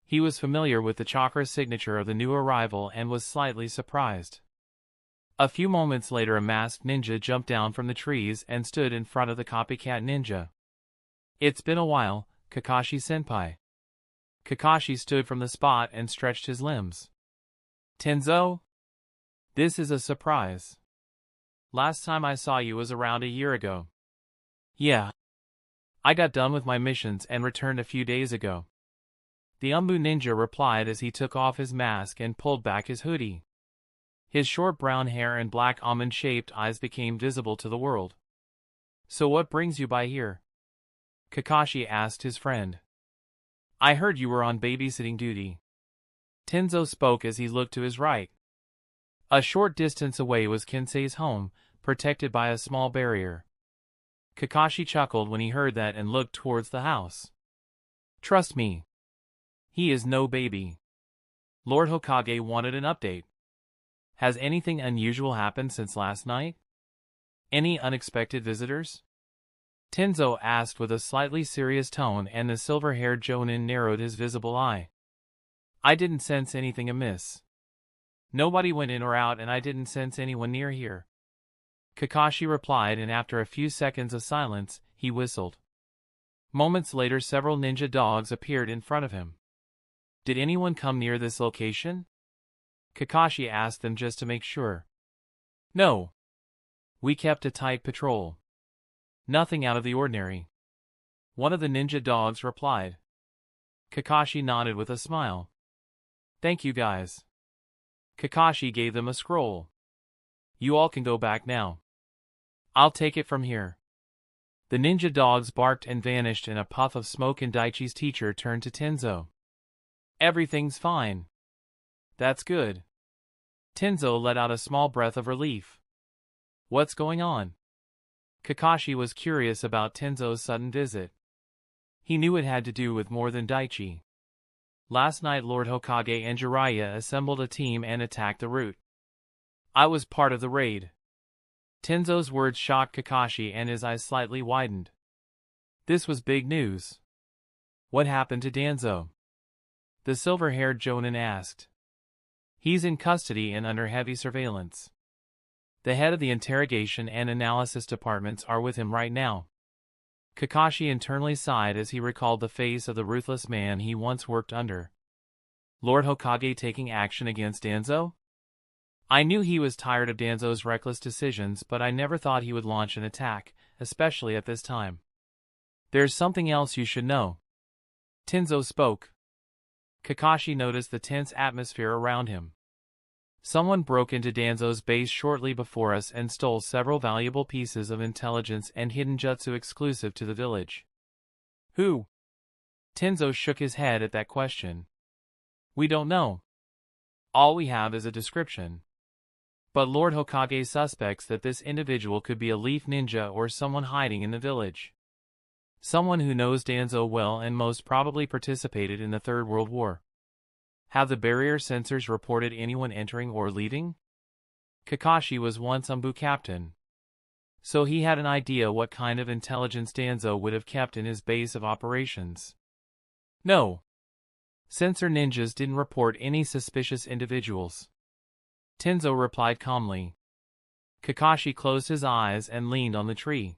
He was familiar with the chakra signature of the new arrival and was slightly surprised. A few moments later a masked ninja jumped down from the trees and stood in front of the copycat ninja. It's been a while, Kakashi-senpai. Kakashi stood from the spot and stretched his limbs. Tenzo? This is a surprise. Last time I saw you was around a year ago. Yeah. I got done with my missions and returned a few days ago. The Umbu ninja replied as he took off his mask and pulled back his hoodie. His short brown hair and black almond-shaped eyes became visible to the world. So what brings you by here? Kakashi asked his friend. I heard you were on babysitting duty. Tenzo spoke as he looked to his right. A short distance away was Kensei's home, protected by a small barrier. Kakashi chuckled when he heard that and looked towards the house. Trust me. He is no baby. Lord Hokage wanted an update. Has anything unusual happened since last night? Any unexpected visitors? Tenzo asked with a slightly serious tone, and the silver-haired Jonin narrowed his visible eye. I didn't sense anything amiss. Nobody went in or out, and I didn't sense anyone near here. Kakashi replied, and after a few seconds of silence, he whistled. Moments later, several ninja dogs appeared in front of him. Did anyone come near this location? Kakashi asked them just to make sure. No. We kept a tight patrol. Nothing out of the ordinary. One of the ninja dogs replied. Kakashi nodded with a smile. Thank you guys. Kakashi gave them a scroll. You all can go back now. I'll take it from here. The ninja dogs barked and vanished in a puff of smoke, and Daichi's teacher turned to Tenzo. Everything's fine. That's good. Tenzo let out a small breath of relief. What's going on? Kakashi was curious about Tenzo's sudden visit. He knew it had to do with more than Daichi. Last night Lord Hokage and Jiraiya assembled a team and attacked the route. I was part of the raid. Tenzo's words shocked Kakashi, and his eyes slightly widened. This was big news. What happened to Danzo? The silver-haired Jonin asked. He's in custody and under heavy surveillance. The head of the interrogation and analysis departments are with him right now. Kakashi internally sighed as he recalled the face of the ruthless man he once worked under. Lord Hokage taking action against Danzo? I knew he was tired of Danzo's reckless decisions, but I never thought he would launch an attack, especially at this time. There's something else you should know. Tenzo spoke. Kakashi noticed the tense atmosphere around him. Someone broke into Danzo's base shortly before us and stole several valuable pieces of intelligence and hidden jutsu exclusive to the village. Who? Tenzo shook his head at that question. We don't know. All we have is a description. But Lord Hokage suspects that this individual could be a leaf ninja or someone hiding in the village. Someone who knows Danzo well and most probably participated in the Third World War. Have the barrier sensors reported anyone entering or leaving? Kakashi was once Umbu captain, so he had an idea what kind of intelligence Danzo would have kept in his base of operations. No. Sensor ninjas didn't report any suspicious individuals. Tenzo replied calmly. Kakashi closed his eyes and leaned on the tree.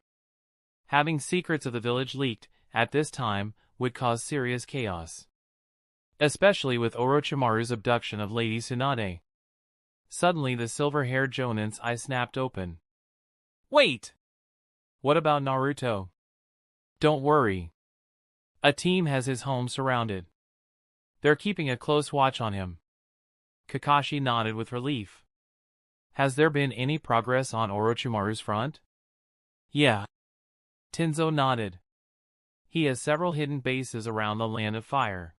Having secrets of the village leaked, at this time, would cause serious chaos. Especially with Orochimaru's abduction of Lady Tsunade. Suddenly the silver-haired Jonin's eye snapped open. Wait! What about Naruto? Don't worry. A team has his home surrounded. They're keeping a close watch on him. Kakashi nodded with relief. Has there been any progress on Orochimaru's front? Yeah. Tenzo nodded. He has several hidden bases around the Land of Fire.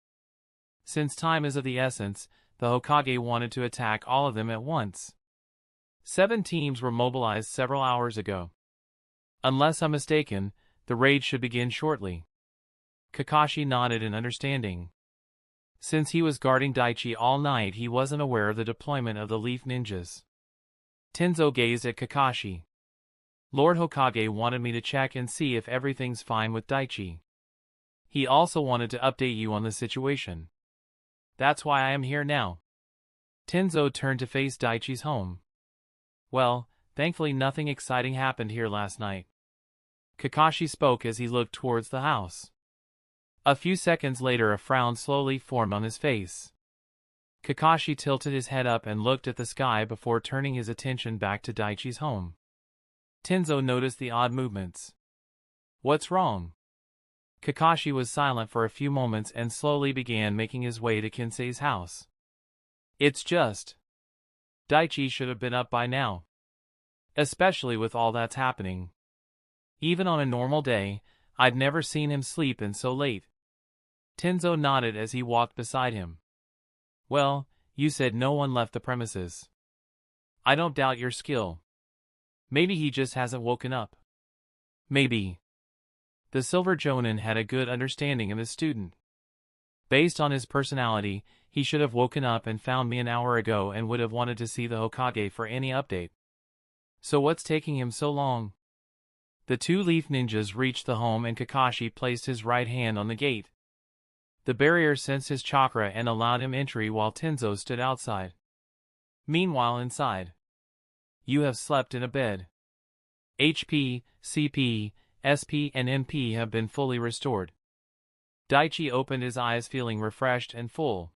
Since time is of the essence, the Hokage wanted to attack all of them at once. 7 teams were mobilized several hours ago. Unless I'm mistaken, the raid should begin shortly. Kakashi nodded in understanding. Since he was guarding Daichi all night, he wasn't aware of the deployment of the Leaf Ninjas. Tenzo gazed at Kakashi. Lord Hokage wanted me to check and see if everything's fine with Daichi. He also wanted to update you on the situation. That's why I am here now. Tenzo turned to face Daichi's home. Well, thankfully nothing exciting happened here last night. Kakashi spoke as he looked towards the house. A few seconds later a frown slowly formed on his face. Kakashi tilted his head up and looked at the sky before turning his attention back to Daichi's home. Tenzo noticed the odd movements. What's wrong? Kakashi was silent for a few moments and slowly began making his way to Kinsei's house. It's just... Daichi should have been up by now. Especially with all that's happening. Even on a normal day, I'd never seen him sleep in so late. Tenzo nodded as he walked beside him. Well, you said no one left the premises. I don't doubt your skill. Maybe he just hasn't woken up. Maybe. The Silver Jonin had a good understanding of his student. Based on his personality, he should have woken up and found me an hour ago and would have wanted to see the Hokage for any update. So what's taking him so long? The two leaf ninjas reached the home and Kakashi placed his right hand on the gate. The barrier sensed his chakra and allowed him entry while Tenzo stood outside. Meanwhile inside, you have slept in a bed. HP, CP, SP and MP have been fully restored. Daichi opened his eyes feeling refreshed and full.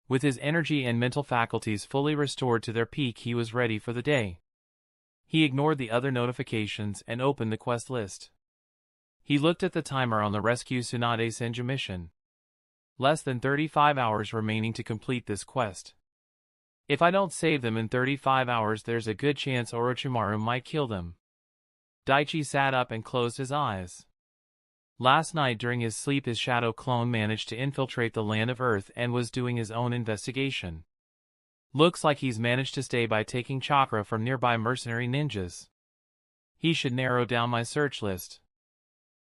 With his energy and mental faculties fully restored to their peak, he was ready for the day. He ignored the other notifications and opened the quest list. He looked at the timer on the Rescue Tsunade Senju mission. Less than 35 hours remaining to complete this quest. If I don't save them in 35 hours, there's a good chance Orochimaru might kill them. Daichi sat up and closed his eyes. Last night during his sleep, his shadow clone managed to infiltrate the land of Earth and was doing his own investigation. Looks like he's managed to stay by taking chakra from nearby mercenary ninjas. He should narrow down my search list.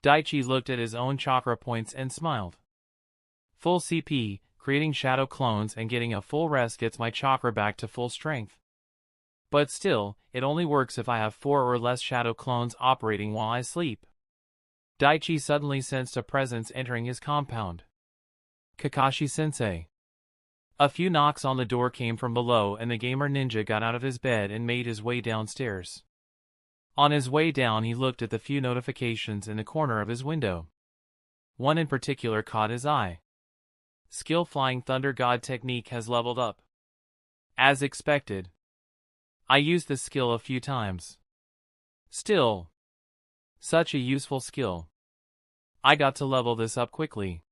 Daichi looked at his own chakra points and smiled. Full CP, creating shadow clones and getting a full rest gets my chakra back to full strength. But still, it only works if I have 4 or less shadow clones operating while I sleep. Daichi suddenly sensed a presence entering his compound. Kakashi-sensei. A few knocks on the door came from below and the gamer ninja got out of his bed and made his way downstairs. On his way down he looked at the few notifications in the corner of his window. One in particular caught his eye. Skill Flying Thunder God technique has leveled up. As expected. I used this skill a few times. Still, such a useful skill. I got to level this up quickly.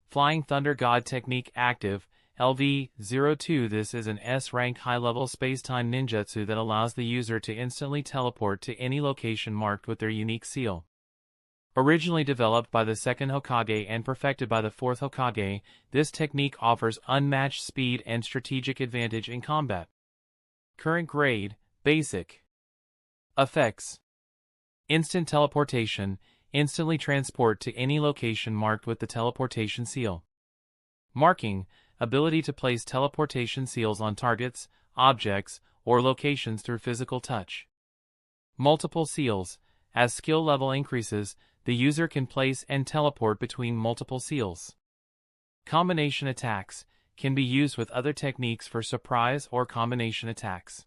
Flying Thunder God technique active, LV-02. This is an S-ranked high-level space-time ninjutsu that allows the user to instantly teleport to any location marked with their unique seal. Originally developed by the second Hokage and perfected by the fourth Hokage, this technique offers unmatched speed and strategic advantage in combat. Current grade, Basic. Effects: Instant teleportation, instantly transport to any location marked with the teleportation seal. Marking: ability to place teleportation seals on targets, objects, or locations through physical touch. Multiple seals: as skill level increases, the user can place and teleport between multiple seals. Combination attacks: can be used with other techniques for surprise or combination attacks.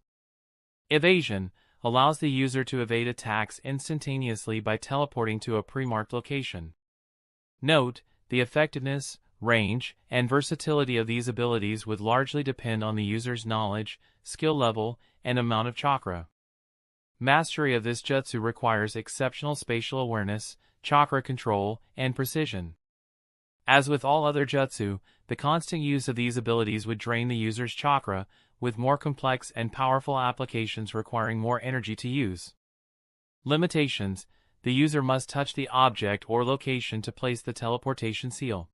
Evasion: allows the user to evade attacks instantaneously by teleporting to a pre-marked location. Note: the effectiveness, range, and versatility of these abilities would largely depend on the user's knowledge, skill level, and amount of chakra. Mastery of this jutsu requires exceptional spatial awareness, chakra control, and precision. As with all other jutsu, the constant use of these abilities would drain the user's chakra, with more complex and powerful applications requiring more energy to use. Limitations: the user must touch the object or location to place the teleportation seal.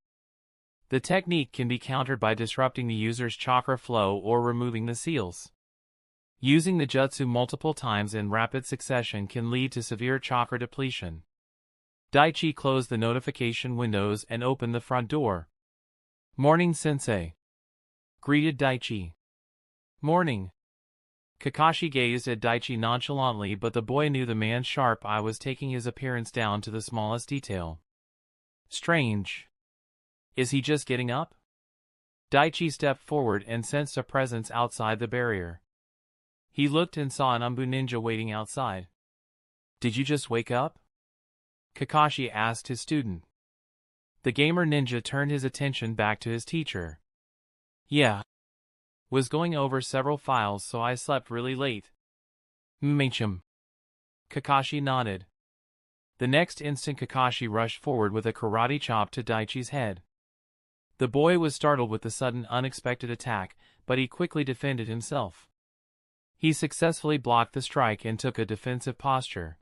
The technique can be countered by disrupting the user's chakra flow or removing the seals. Using the jutsu multiple times in rapid succession can lead to severe chakra depletion. Daichi closed the notification windows and opened the front door. "Morning, sensei," greeted Daichi. "Morning." Kakashi gazed at Daichi nonchalantly, but the boy knew the man's sharp eye was taking his appearance down to the smallest detail. Strange. Is he just getting up? Daichi stepped forward and sensed a presence outside the barrier. He looked and saw an Umbu ninja waiting outside. "Did you just wake up?" Kakashi asked his student. The gamer ninja turned his attention back to his teacher. "Yeah. Was going over several files, so I slept really late." "M'chum." Kakashi nodded. The next instant Kakashi rushed forward with a karate chop to Daichi's head. The boy was startled with the sudden unexpected attack, but he quickly defended himself. He successfully blocked the strike and took a defensive posture.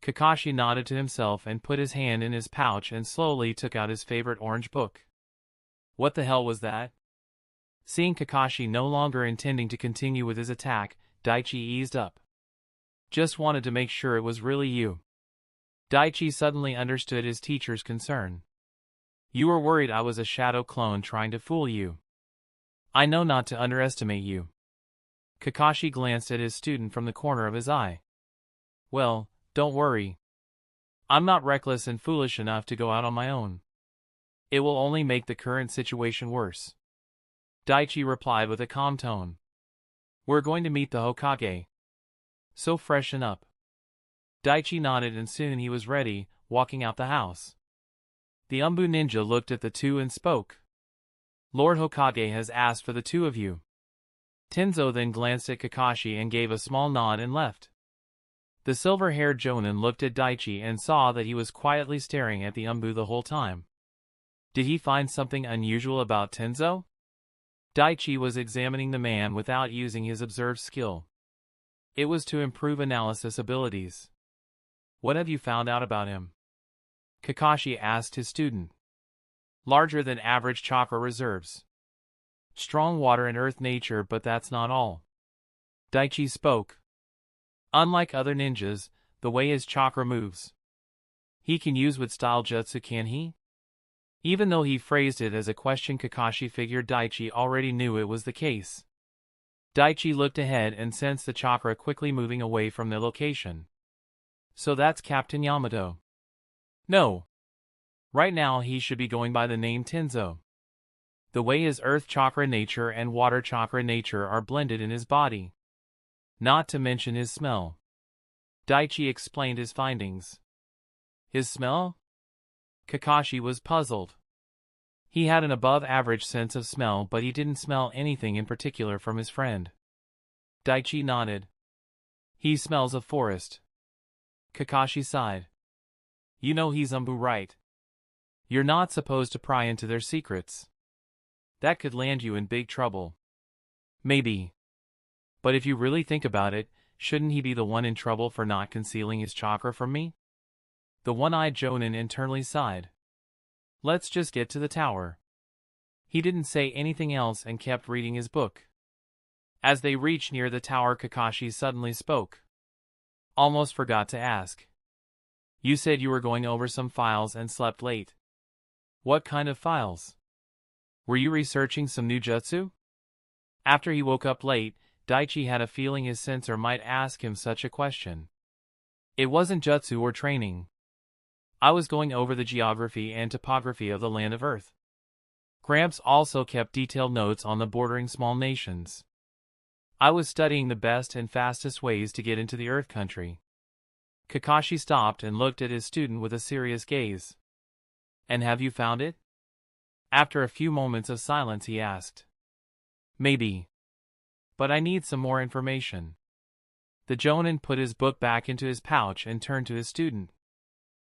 Kakashi nodded to himself and put his hand in his pouch and slowly took out his favorite orange book. What the hell was that? Seeing Kakashi no longer intending to continue with his attack, Daichi eased up. "Just wanted to make sure it was really you." Daichi suddenly understood his teacher's concern. You were worried I was a shadow clone trying to fool you. I know not to underestimate you. Kakashi glanced at his student from the corner of his eye. Well, don't worry. I'm not reckless and foolish enough to go out on my own. It will only make the current situation worse. Daichi replied with a calm tone. We're going to meet the Hokage. So freshen up. Daichi nodded and soon he was ready, walking out the house. The Umbu ninja looked at the two and spoke. Lord Hokage has asked for the two of you. Tenzo then glanced at Kakashi and gave a small nod and left. The silver-haired Jonin looked at Daichi and saw that he was quietly staring at the Umbu the whole time. Did he find something unusual about Tenzo? Daichi was examining the man without using his observed skill. It was to improve analysis abilities. What have you found out about him? Kakashi asked his student. Larger than average chakra reserves. Strong water and earth nature, but that's not all. Daichi spoke. Unlike other ninjas, the way his chakra moves. He can use wood style jutsu, can he? Even though he phrased it as a question, Kakashi figured Daichi already knew it was the case. Daichi looked ahead and sensed the chakra quickly moving away from their location. So that's Captain Yamato. No. Right now he should be going by the name Tenzo. The way his earth chakra nature and water chakra nature are blended in his body. Not to mention his smell. Daichi explained his findings. His smell? Kakashi was puzzled. He had an above-average sense of smell, but he didn't smell anything in particular from his friend. Daichi nodded. He smells of forest. Kakashi sighed. You know he's Umbu, right? You're not supposed to pry into their secrets. That could land you in big trouble. Maybe. But if you really think about it, shouldn't he be the one in trouble for not concealing his chakra from me? The one-eyed Jonin internally sighed. Let's just get to the tower. He didn't say anything else and kept reading his book. As they reached near the tower, Kakashi suddenly spoke. Almost forgot to ask. You said you were going over some files and slept late. What kind of files? Were you researching some new jutsu? After he woke up late, Daichi had a feeling his sensor might ask him such a question. It wasn't jutsu or training. I was going over the geography and topography of the land of Earth. Gramps also kept detailed notes on the bordering small nations. I was studying the best and fastest ways to get into the Earth country. Kakashi stopped and looked at his student with a serious gaze. And have you found it? After a few moments of silence he asked. Maybe. But I need some more information. The Jonin put his book back into his pouch and turned to his student.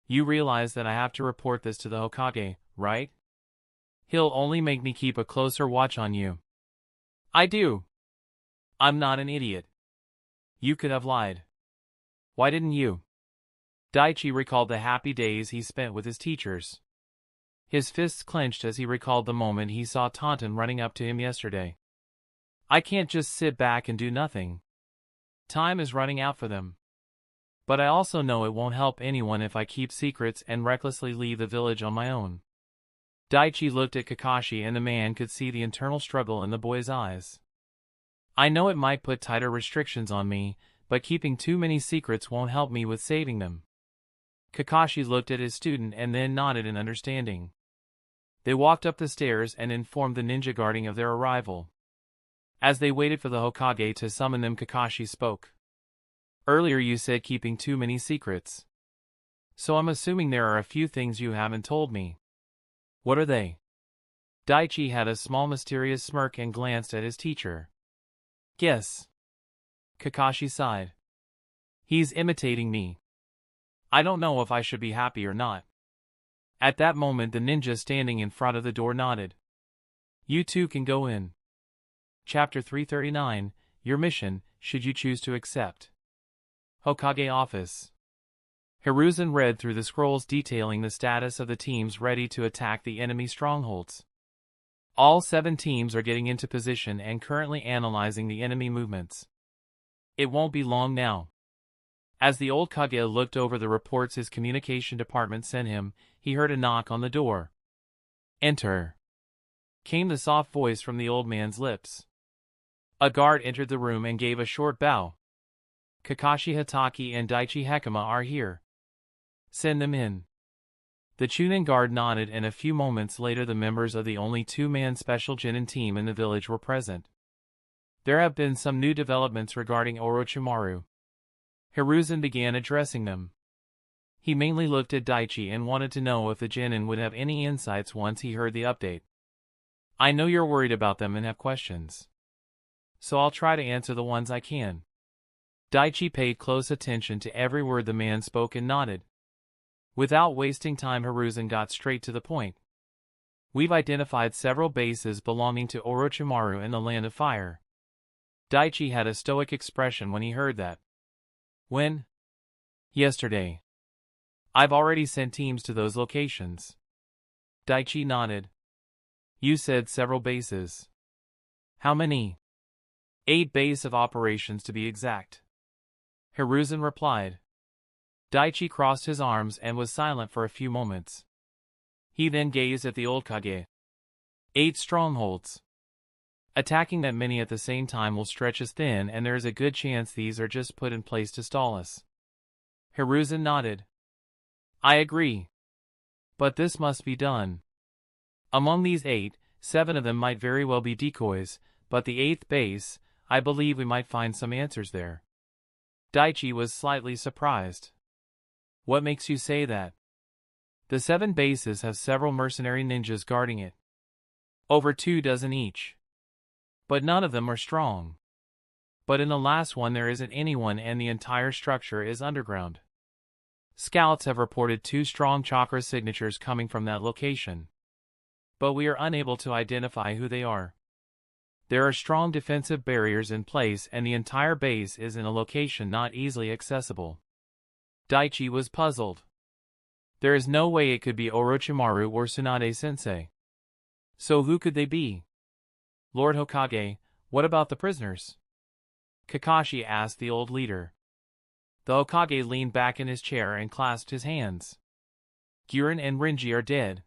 You realize that I have to report this to the Hokage, right? He'll only make me keep a closer watch on you. I do. I'm not an idiot. You could have lied. Why didn't you? Daichi recalled the happy days he spent with his teachers. His fists clenched as he recalled the moment he saw Taunton running up to him yesterday. I can't just sit back and do nothing. Time is running out for them. But I also know it won't help anyone if I keep secrets and recklessly leave the village on my own. Daichi looked at Kakashi and the man could see the internal struggle in the boy's eyes. I know it might put tighter restrictions on me, but keeping too many secrets won't help me with saving them. Kakashi looked at his student and then nodded in understanding. They walked up the stairs and informed the ninja guarding of their arrival. As they waited for the Hokage to summon them, Kakashi spoke. Earlier you said keeping too many secrets. So I'm assuming there are a few things you haven't told me. What are they? Daichi had a small mysterious smirk and glanced at his teacher. Guess. Kakashi sighed. He's imitating me. I don't know if I should be happy or not. At that moment the ninja standing in front of the door nodded. You two can go in. Chapter 339, Your Mission, Should You Choose to Accept. Hokage Office. Hiruzen read through the scrolls detailing the status of the teams ready to attack the enemy strongholds. All 7 teams are getting into position and currently analyzing the enemy movements. It won't be long now. As the old Kage looked over the reports his communication department sent him, he heard a knock on the door. "Enter," came the soft voice from the old man's lips. A guard entered the room and gave a short bow. "Kakashi Hatake and Daichi Hekima are here. Send them in." The Chunin guard nodded, and a few moments later the members of the only two-man special Genin team in the village were present. There have been some new developments regarding Orochimaru. Hiruzen began addressing them. He mainly looked at Daichi and wanted to know if the Genin would have any insights once he heard the update. "I know you're worried about them and have questions, so I'll try to answer the ones I can." Daichi paid close attention to every word the man spoke and nodded. Without wasting time, Hiruzen got straight to the point. "We've identified several bases belonging to Orochimaru in the Land of Fire." Daichi had a stoic expression when he heard that. "When?" "Yesterday. I've already sent teams to those locations." Daichi nodded. "You said several bases. How many?" 8 base of operations to be exact," Hiruzen replied. Daichi crossed his arms and was silent for a few moments. He then gazed at the old Kage. 8 strongholds. Attacking that many at the same time will stretch us thin, and there is a good chance these are just put in place to stall us." Hiruzen nodded. "I agree. But this must be done. Among these 8, 7 of them might very well be decoys, but the 8th base, I believe we might find some answers there." Daichi was slightly surprised. "What makes you say that?" "The 7 bases have several mercenary ninjas guarding it. Over 24 each. But none of them are strong. But in the last one there isn't anyone, and the entire structure is underground. Scouts have reported 2 strong chakra signatures coming from that location. But we are unable to identify who they are. There are strong defensive barriers in place, and the entire base is in a location not easily accessible." Daichi was puzzled. There is no way it could be Orochimaru or Tsunade-sensei. So who could they be? "Lord Hokage, what about the prisoners?" Kakashi asked the old leader. The Hokage leaned back in his chair and clasped his hands. "Guren and Renji are dead.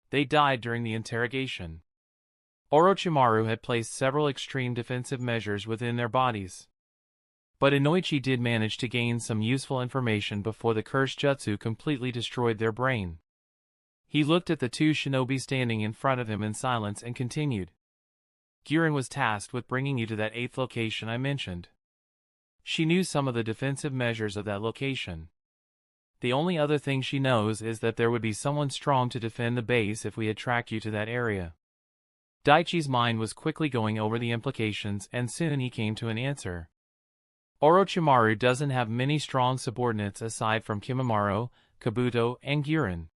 They died during the interrogation. Orochimaru had placed several extreme defensive measures within their bodies. But Inoichi did manage to gain some useful information before the cursed jutsu completely destroyed their brain." He looked at the 2 shinobi standing in front of him in silence and continued. "Guren was tasked with bringing you to that 8th location I mentioned. She knew some of the defensive measures of that location. The only other thing she knows is that there would be someone strong to defend the base if we had tracked you to that area." Daichi's mind was quickly going over the implications, and soon he came to an answer. Orochimaru doesn't have many strong subordinates aside from Kimimaro, Kabuto, and Guren.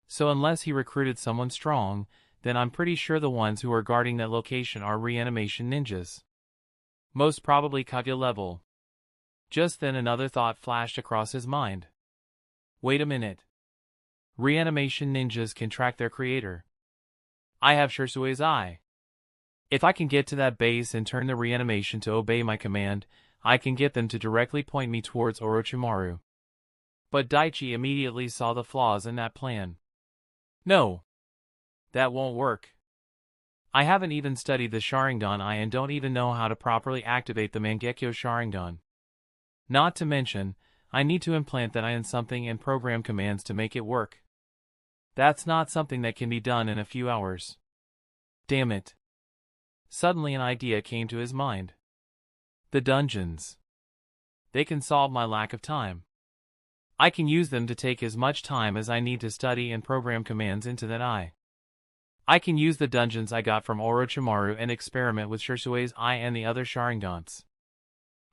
So unless he recruited someone strong, then I'm pretty sure the ones who are guarding that location are reanimation ninjas. Most probably Kage level. Just then another thought flashed across his mind. Wait a minute. Reanimation ninjas can track their creator. I have Shinsui's eye. If I can get to that base and turn the reanimation to obey my command, I can get them to directly point me towards Orochimaru. But Daichi immediately saw the flaws in that plan. No. That won't work. I haven't even studied the Sharingan eye and don't even know how to properly activate the Mangekyo Sharingan. Not to mention, I need to implant that eye in something and program commands to make it work. That's not something that can be done in a few hours. Damn it. Suddenly an idea came to his mind. The dungeons. They can solve my lack of time. I can use them to take as much time as I need to study and program commands into that eye. I can use the dungeons I got from Orochimaru and experiment with Shinsui's eye and the other Sharingans.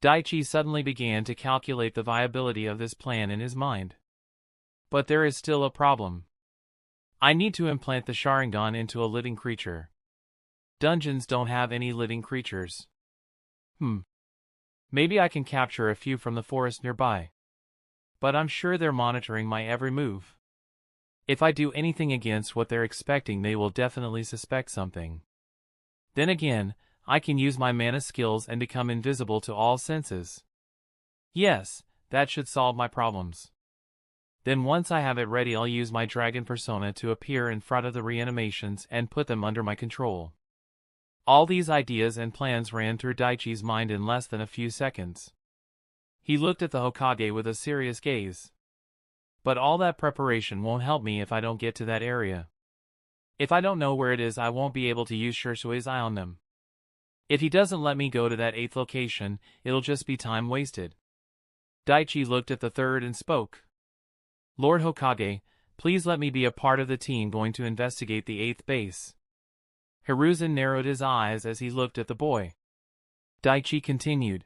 Daichi suddenly began to calculate the viability of this plan in his mind. But there is still a problem. I need to implant the Sharingan into a living creature. Dungeons don't have any living creatures. Maybe I can capture a few from the forest nearby. But I'm sure they're monitoring my every move. If I do anything against what they're expecting, they will definitely suspect something. Then again, I can use my mana skills and become invisible to all senses. Yes, That should solve my problems. Then once I have it ready, I'll use my dragon persona to appear in front of the reanimations and put them under my control. All these ideas and plans ran through Daichi's mind in less than a few seconds. He looked at the Hokage with a serious gaze. But all that preparation won't help me if I don't get to that area. If I don't know where it is, I won't be able to use Shinsui's eye on them. If he doesn't let me go to that 8th location, it'll just be time wasted. Daichi looked at the 3rd and spoke. Lord Hokage, please let me be a part of the team going to investigate the 8th base. Hiruzen narrowed his eyes as he looked at the boy. Daichi continued.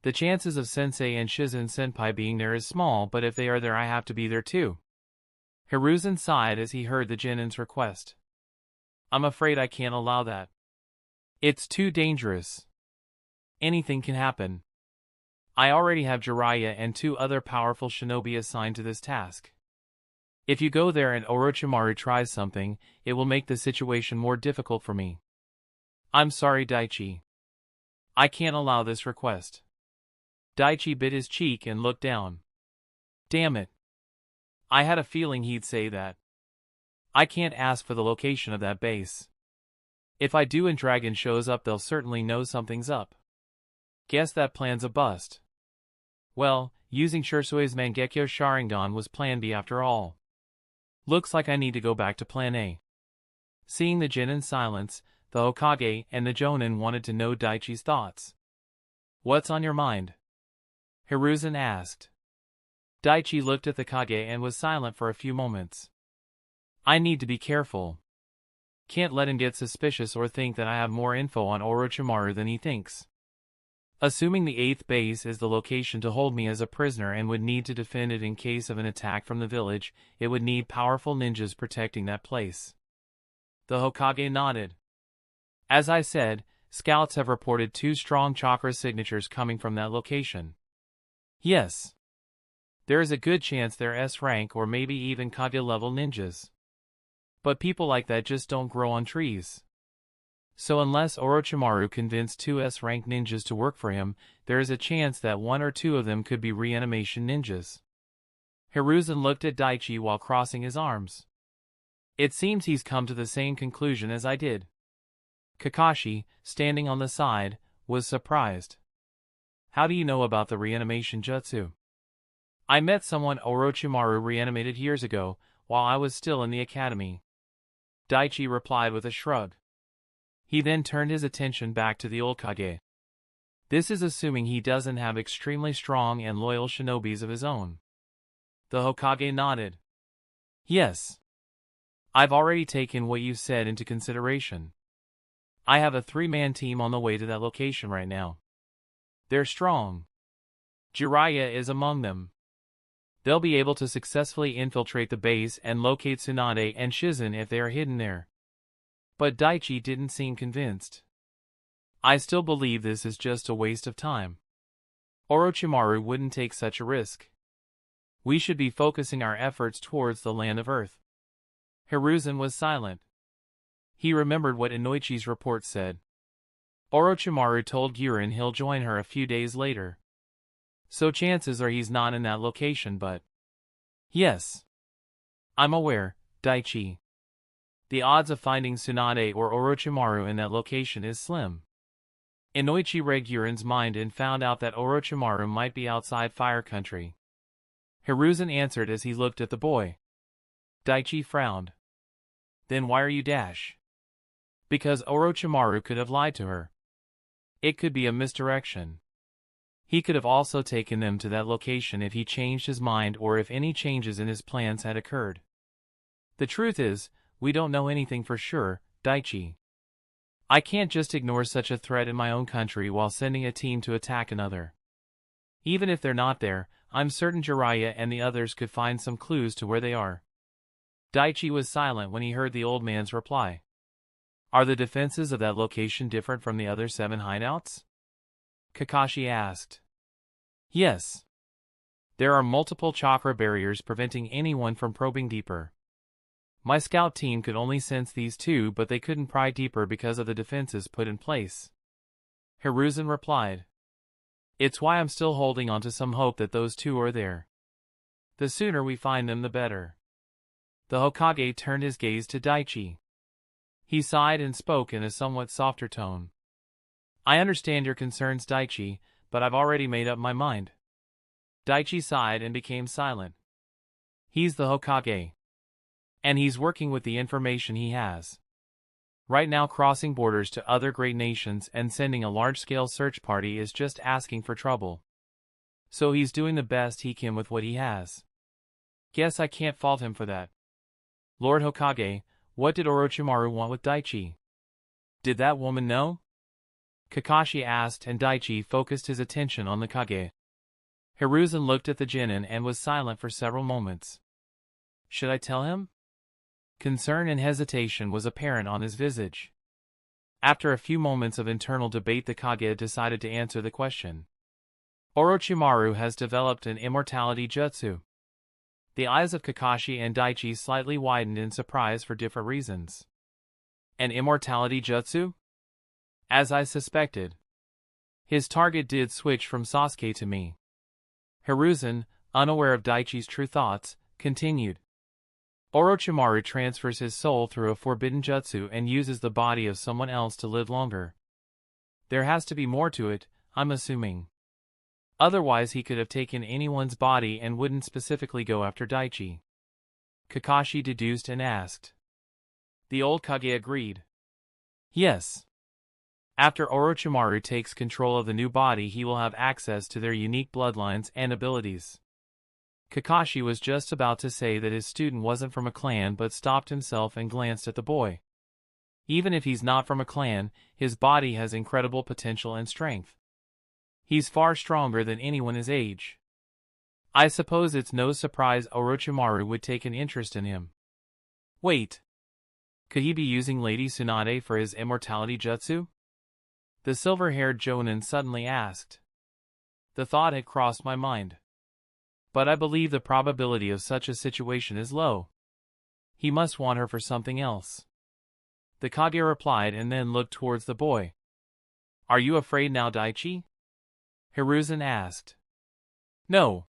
The chances of Sensei and Shizen Senpai being there is small, but if they are there, I have to be there too. Hiruzen sighed as he heard the Genin's request. I'm afraid I can't allow that. It's too dangerous. Anything can happen. I already have Jiraiya and 2 other powerful shinobi assigned to this task. If you go there and Orochimaru tries something, it will make the situation more difficult for me. I'm sorry, Daichi. I can't allow this request. Daichi bit his cheek and looked down. Damn it. I had a feeling he'd say that. I can't ask for the location of that base. If I do and Dragon shows up, they'll certainly know something's up. Guess that plan's a bust. Well, using Shinsui's Mangekyo Sharingan was plan B after all. Looks like I need to go back to plan A. Seeing the Genin's silence, the Hokage and the Jonin wanted to know Daichi's thoughts. What's on your mind? Hiruzen asked. Daichi looked at the Kage and was silent for a few moments. I need to be careful. Can't let him get suspicious or think that I have more info on Orochimaru than he thinks. Assuming the 8th base is the location to hold me as a prisoner and would need to defend it in case of an attack from the village, it would need powerful ninjas protecting that place. The Hokage nodded. As I said, scouts have reported 2 strong chakra signatures coming from that location. Yes. There is a good chance they're S-rank or maybe even Kage-level ninjas. But people like that just don't grow on trees. So unless Orochimaru convinced 2 S-rank ninjas to work for him, there is a chance that 1 or 2 of them could be reanimation ninjas. Hiruzen looked at Daichi while crossing his arms. It seems he's come to the same conclusion as I did. Kakashi, standing on the side, was surprised. How do you know about the reanimation jutsu? I met someone Orochimaru reanimated years ago, while I was still in the academy. Daichi replied with a shrug. He then turned his attention back to the old Kage. This is assuming he doesn't have extremely strong and loyal shinobis of his own. The Hokage nodded. Yes. I've already taken what you said into consideration. I have a 3-man team on the way to that location right now. They're strong. Jiraiya is among them. They'll be able to successfully infiltrate the base and locate Tsunade and Shizen if they are hidden there. But Daichi didn't seem convinced. I still believe this is just a waste of time. Orochimaru wouldn't take such a risk. We should be focusing our efforts towards the land of Earth. Hiruzen was silent. He remembered what Inoichi's report said. Orochimaru told Yurin he'll join her a few days later. So chances are he's not in that location, but... Yes. I'm aware, Daichi. The odds of finding Tsunade or Orochimaru in that location is slim. Inoichi read Yurin's mind and found out that Orochimaru might be outside Fire Country. Hiruzen answered as he looked at the boy. Daichi frowned. Then why are you dash? Because Orochimaru could have lied to her. It could be a misdirection. He could have also taken them to that location if he changed his mind or if any changes in his plans had occurred. The truth is, we don't know anything for sure, Daichi. I can't just ignore such a threat in my own country while sending a team to attack another. Even if they're not there, I'm certain Jiraiya and the others could find some clues to where they are. Daichi was silent when he heard the old man's reply. Are the defenses of that location different from the other 7 hideouts? Kakashi asked. Yes. There are multiple chakra barriers preventing anyone from probing deeper. My scout team could only sense these 2, but they couldn't pry deeper because of the defenses put in place. Hiruzen replied. It's why I'm still holding on to some hope that those two are there. The sooner we find them, the better. The Hokage turned his gaze to Daichi. He sighed and spoke in a somewhat softer tone. I understand your concerns, Daichi, but I've already made up my mind. Daichi sighed and became silent. He's the Hokage. And he's working with the information he has. Right now, crossing borders to other great nations and sending a large-scale search party is just asking for trouble. So he's doing the best he can with what he has. Guess I can't fault him for that. Lord Hokage, what did Orochimaru want with Daichi? Did that woman know? Kakashi asked, and Daichi focused his attention on the Kage. Hiruzen looked at the genin and was silent for several moments. Should I tell him? Concern and hesitation was apparent on his visage. After a few moments of internal debate, the Kage decided to answer the question. Orochimaru has developed an immortality jutsu. The eyes of Kakashi and Daichi slightly widened in surprise for different reasons. An immortality jutsu? As I suspected. His target did switch from Sasuke to me. Hiruzen, unaware of Daichi's true thoughts, continued. Orochimaru transfers his soul through a forbidden jutsu and uses the body of someone else to live longer. There has to be more to it, I'm assuming. Otherwise he could have taken anyone's body and wouldn't specifically go after Daichi. Kakashi deduced and asked. The old Kage agreed. Yes. After Orochimaru takes control of the new body, he will have access to their unique bloodlines and abilities. Kakashi was just about to say that his student wasn't from a clan, but stopped himself and glanced at the boy. Even if he's not from a clan, his body has incredible potential and strength. He's far stronger than anyone his age. I suppose it's no surprise Orochimaru would take an interest in him. Wait. Could he be using Lady Tsunade for his immortality jutsu? The silver-haired Jonin suddenly asked. The thought had crossed my mind. But I believe the probability of such a situation is low. He must want her for something else. The Kage replied and then looked towards the boy. Are you afraid now, Daichi? Hiruzen asked. No.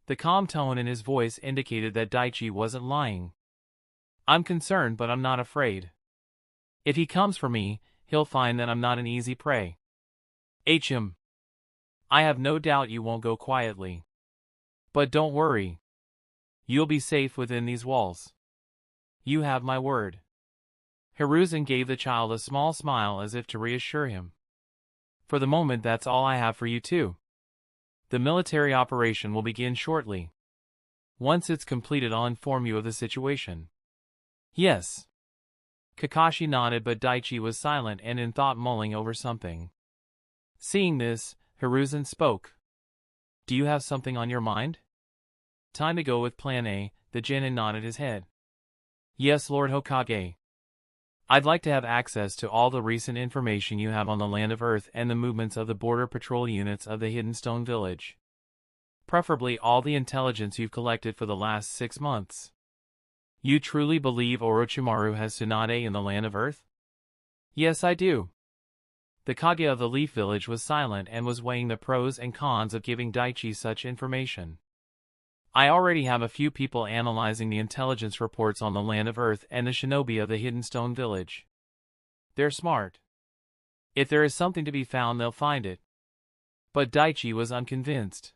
The calm tone in his voice indicated that Daichi wasn't lying. I'm concerned, but I'm not afraid. If he comes for me, he'll find that I'm not an easy prey. Him. I have no doubt you won't go quietly. But don't worry. You'll be safe within these walls. You have my word. Hiruzen gave the child a small smile as if to reassure him. For the moment, that's all I have for you too. The military operation will begin shortly. Once it's completed, I'll inform you of the situation. Yes. Kakashi nodded, but Daichi was silent and in thought, mulling over something. Seeing this, Hiruzen spoke. Do you have something on your mind? Time to go with Plan A, the genin nodded his head. Yes, Lord Hokage. I'd like to have access to all the recent information you have on the land of Earth and the movements of the border patrol units of the Hidden Stone Village. Preferably all the intelligence you've collected for the last 6 months. You truly believe Orochimaru has Tsunade in the land of Earth? Yes, I do. The Kage of the Leaf Village was silent and was weighing the pros and cons of giving Daichi such information. I already have a few people analyzing the intelligence reports on the land of Earth and the shinobi of the Hidden Stone Village. They're smart. If there is something to be found, they'll find it. But Daichi was unconvinced.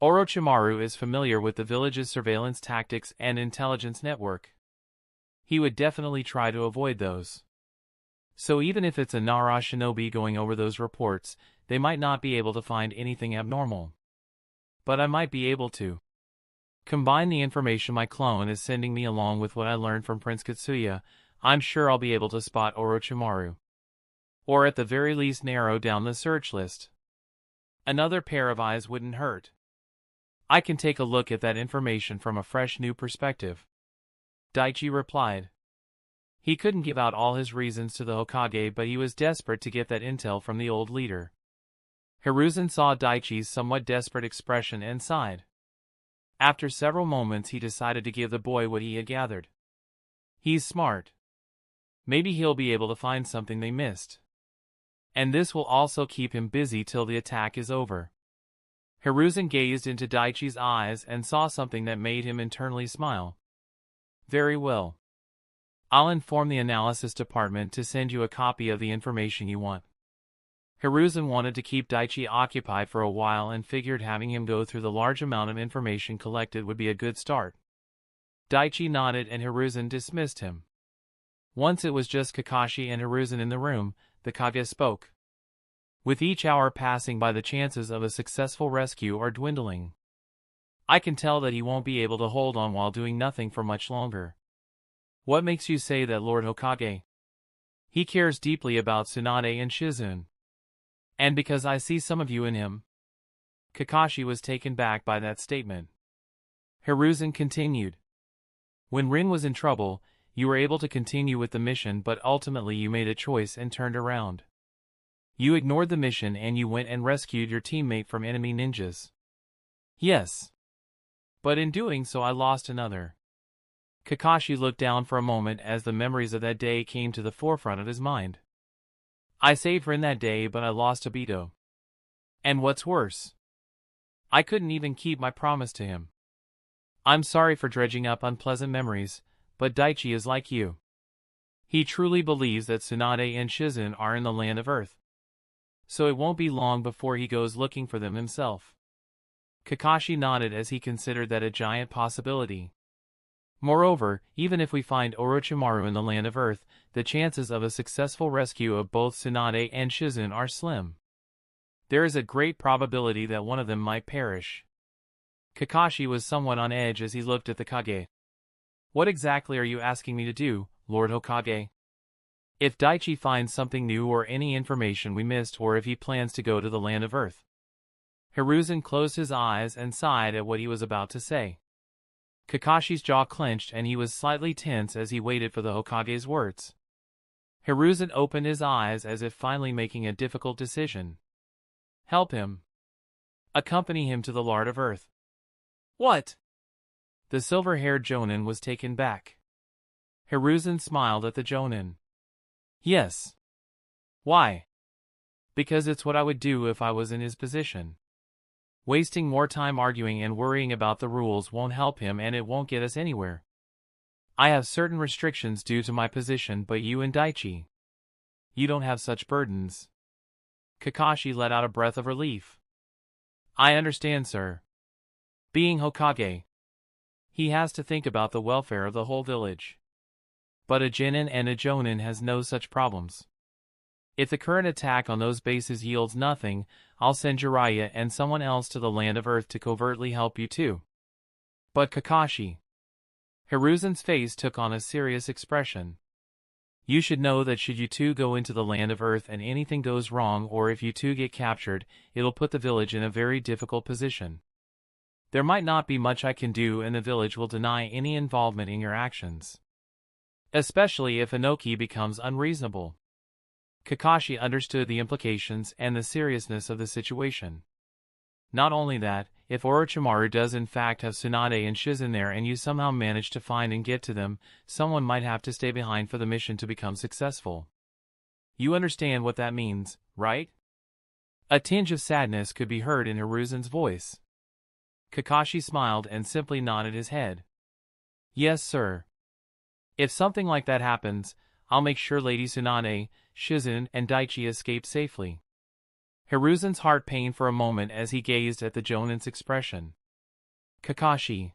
Orochimaru is familiar with the village's surveillance tactics and intelligence network. He would definitely try to avoid those. So even if it's a Nara shinobi going over those reports, they might not be able to find anything abnormal. But I might be able to. Combine the information my clone is sending me along with what I learned from Prince Katsuya, I'm sure I'll be able to spot Orochimaru. Or at the very least narrow down the search list. Another pair of eyes wouldn't hurt. I can take a look at that information from a fresh new perspective. Daichi replied. He couldn't give out all his reasons to the Hokage, but he was desperate to get that intel from the old leader. Hiruzen saw Daichi's somewhat desperate expression and sighed. After several moments, he decided to give the boy what he had gathered. He's smart. Maybe he'll be able to find something they missed. And this will also keep him busy till the attack is over. Hiruzen gazed into Daichi's eyes and saw something that made him internally smile. Very well. I'll inform the analysis department to send you a copy of the information you want. Hiruzen wanted to keep Daichi occupied for a while and figured having him go through the large amount of information collected would be a good start. Daichi nodded and Hiruzen dismissed him. Once it was just Kakashi and Hiruzen in the room, the Kage spoke. With each hour passing by, the chances of a successful rescue are dwindling. I can tell that he won't be able to hold on while doing nothing for much longer. What makes you say that, Lord Hokage? He cares deeply about Tsunade and Shizune. And because I see some of you in him. Kakashi was taken back by that statement. Hiruzen continued. When Rin was in trouble, you were able to continue with the mission, but ultimately you made a choice and turned around. You ignored the mission and you went and rescued your teammate from enemy ninjas. Yes. But in doing so I lost another. Kakashi looked down for a moment as the memories of that day came to the forefront of his mind. I saved Rin that day, but I lost Obito. And what's worse, I couldn't even keep my promise to him. I'm sorry for dredging up unpleasant memories, but Daichi is like you. He truly believes that Tsunade and Shizune are in the land of Earth. So it won't be long before he goes looking for them himself. Kakashi nodded as he considered that a giant possibility. Moreover, even if we find Orochimaru in the land of Earth, the chances of a successful rescue of both Tsunade and Shizune are slim. There is a great probability that one of them might perish. Kakashi was somewhat on edge as he looked at the Kage. What exactly are you asking me to do, Lord Hokage? If Daichi finds something new or any information we missed, or if he plans to go to the land of Earth. Hiruzen closed his eyes and sighed at what he was about to say. Kakashi's jaw clenched and he was slightly tense as he waited for the Hokage's words. Hiruzen opened his eyes as if finally making a difficult decision. Help him. Accompany him to the Lord of Earth. What? The silver-haired Jonin was taken back. Hiruzen smiled at the Jonin. Yes. Why? Because it's what I would do if I was in his position. Wasting more time arguing and worrying about the rules won't help him and it won't get us anywhere. I have certain restrictions due to my position, but you and Daichi, you don't have such burdens. Kakashi let out a breath of relief. I understand, sir. Being Hokage, he has to think about the welfare of the whole village. But a Genin and a Jonin has no such problems. If the current attack on those bases yields nothing, I'll send Jiraiya and someone else to the land of Earth to covertly help you too. But Kakashi. Hiruzen's face took on a serious expression. You should know that should you two go into the land of Earth and anything goes wrong, or if you two get captured, it'll put the village in a very difficult position. There might not be much I can do and the village will deny any involvement in your actions. Especially if Inoki becomes unreasonable. Kakashi understood the implications and the seriousness of the situation. Not only that, if Orochimaru does in fact have Tsunade and Shizune there and you somehow manage to find and get to them, someone might have to stay behind for the mission to become successful. You understand what that means, right? A tinge of sadness could be heard in Hiruzen's voice. Kakashi smiled and simply nodded his head. Yes, sir. If something like that happens, I'll make sure Lady Tsunade, Shizune, and Daichi escape safely. Hiruzen's heart pained for a moment as he gazed at the Jonin's expression. Kakashi.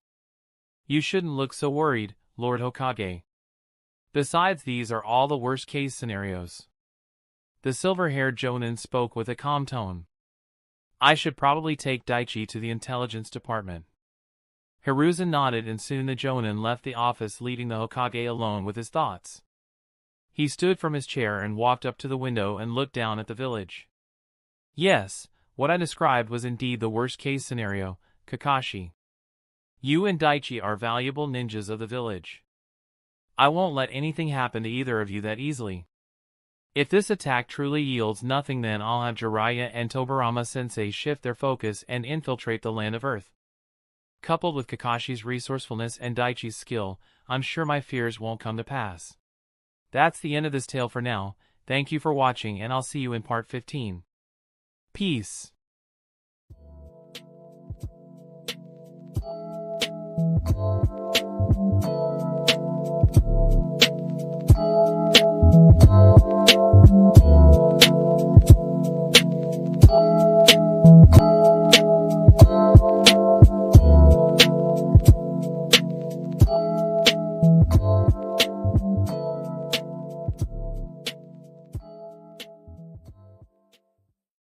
You shouldn't look so worried, Lord Hokage. Besides, these are all the worst-case scenarios. The silver-haired Jonin spoke with a calm tone. I should probably take Daichi to the intelligence department. Hiruzen nodded and soon the Jonin left the office, leaving the Hokage alone with his thoughts. He stood from his chair and walked up to the window and looked down at the village. Yes, what I described was indeed the worst-case scenario, Kakashi. You and Daichi are valuable ninjas of the village. I won't let anything happen to either of you that easily. If this attack truly yields nothing, then I'll have Jiraiya and Tobirama-sensei shift their focus and infiltrate the land of Earth. Coupled with Kakashi's resourcefulness and Daichi's skill, I'm sure my fears won't come to pass. That's the end of this tale for now. Thank you for watching, and I'll see you in part 15. Peace.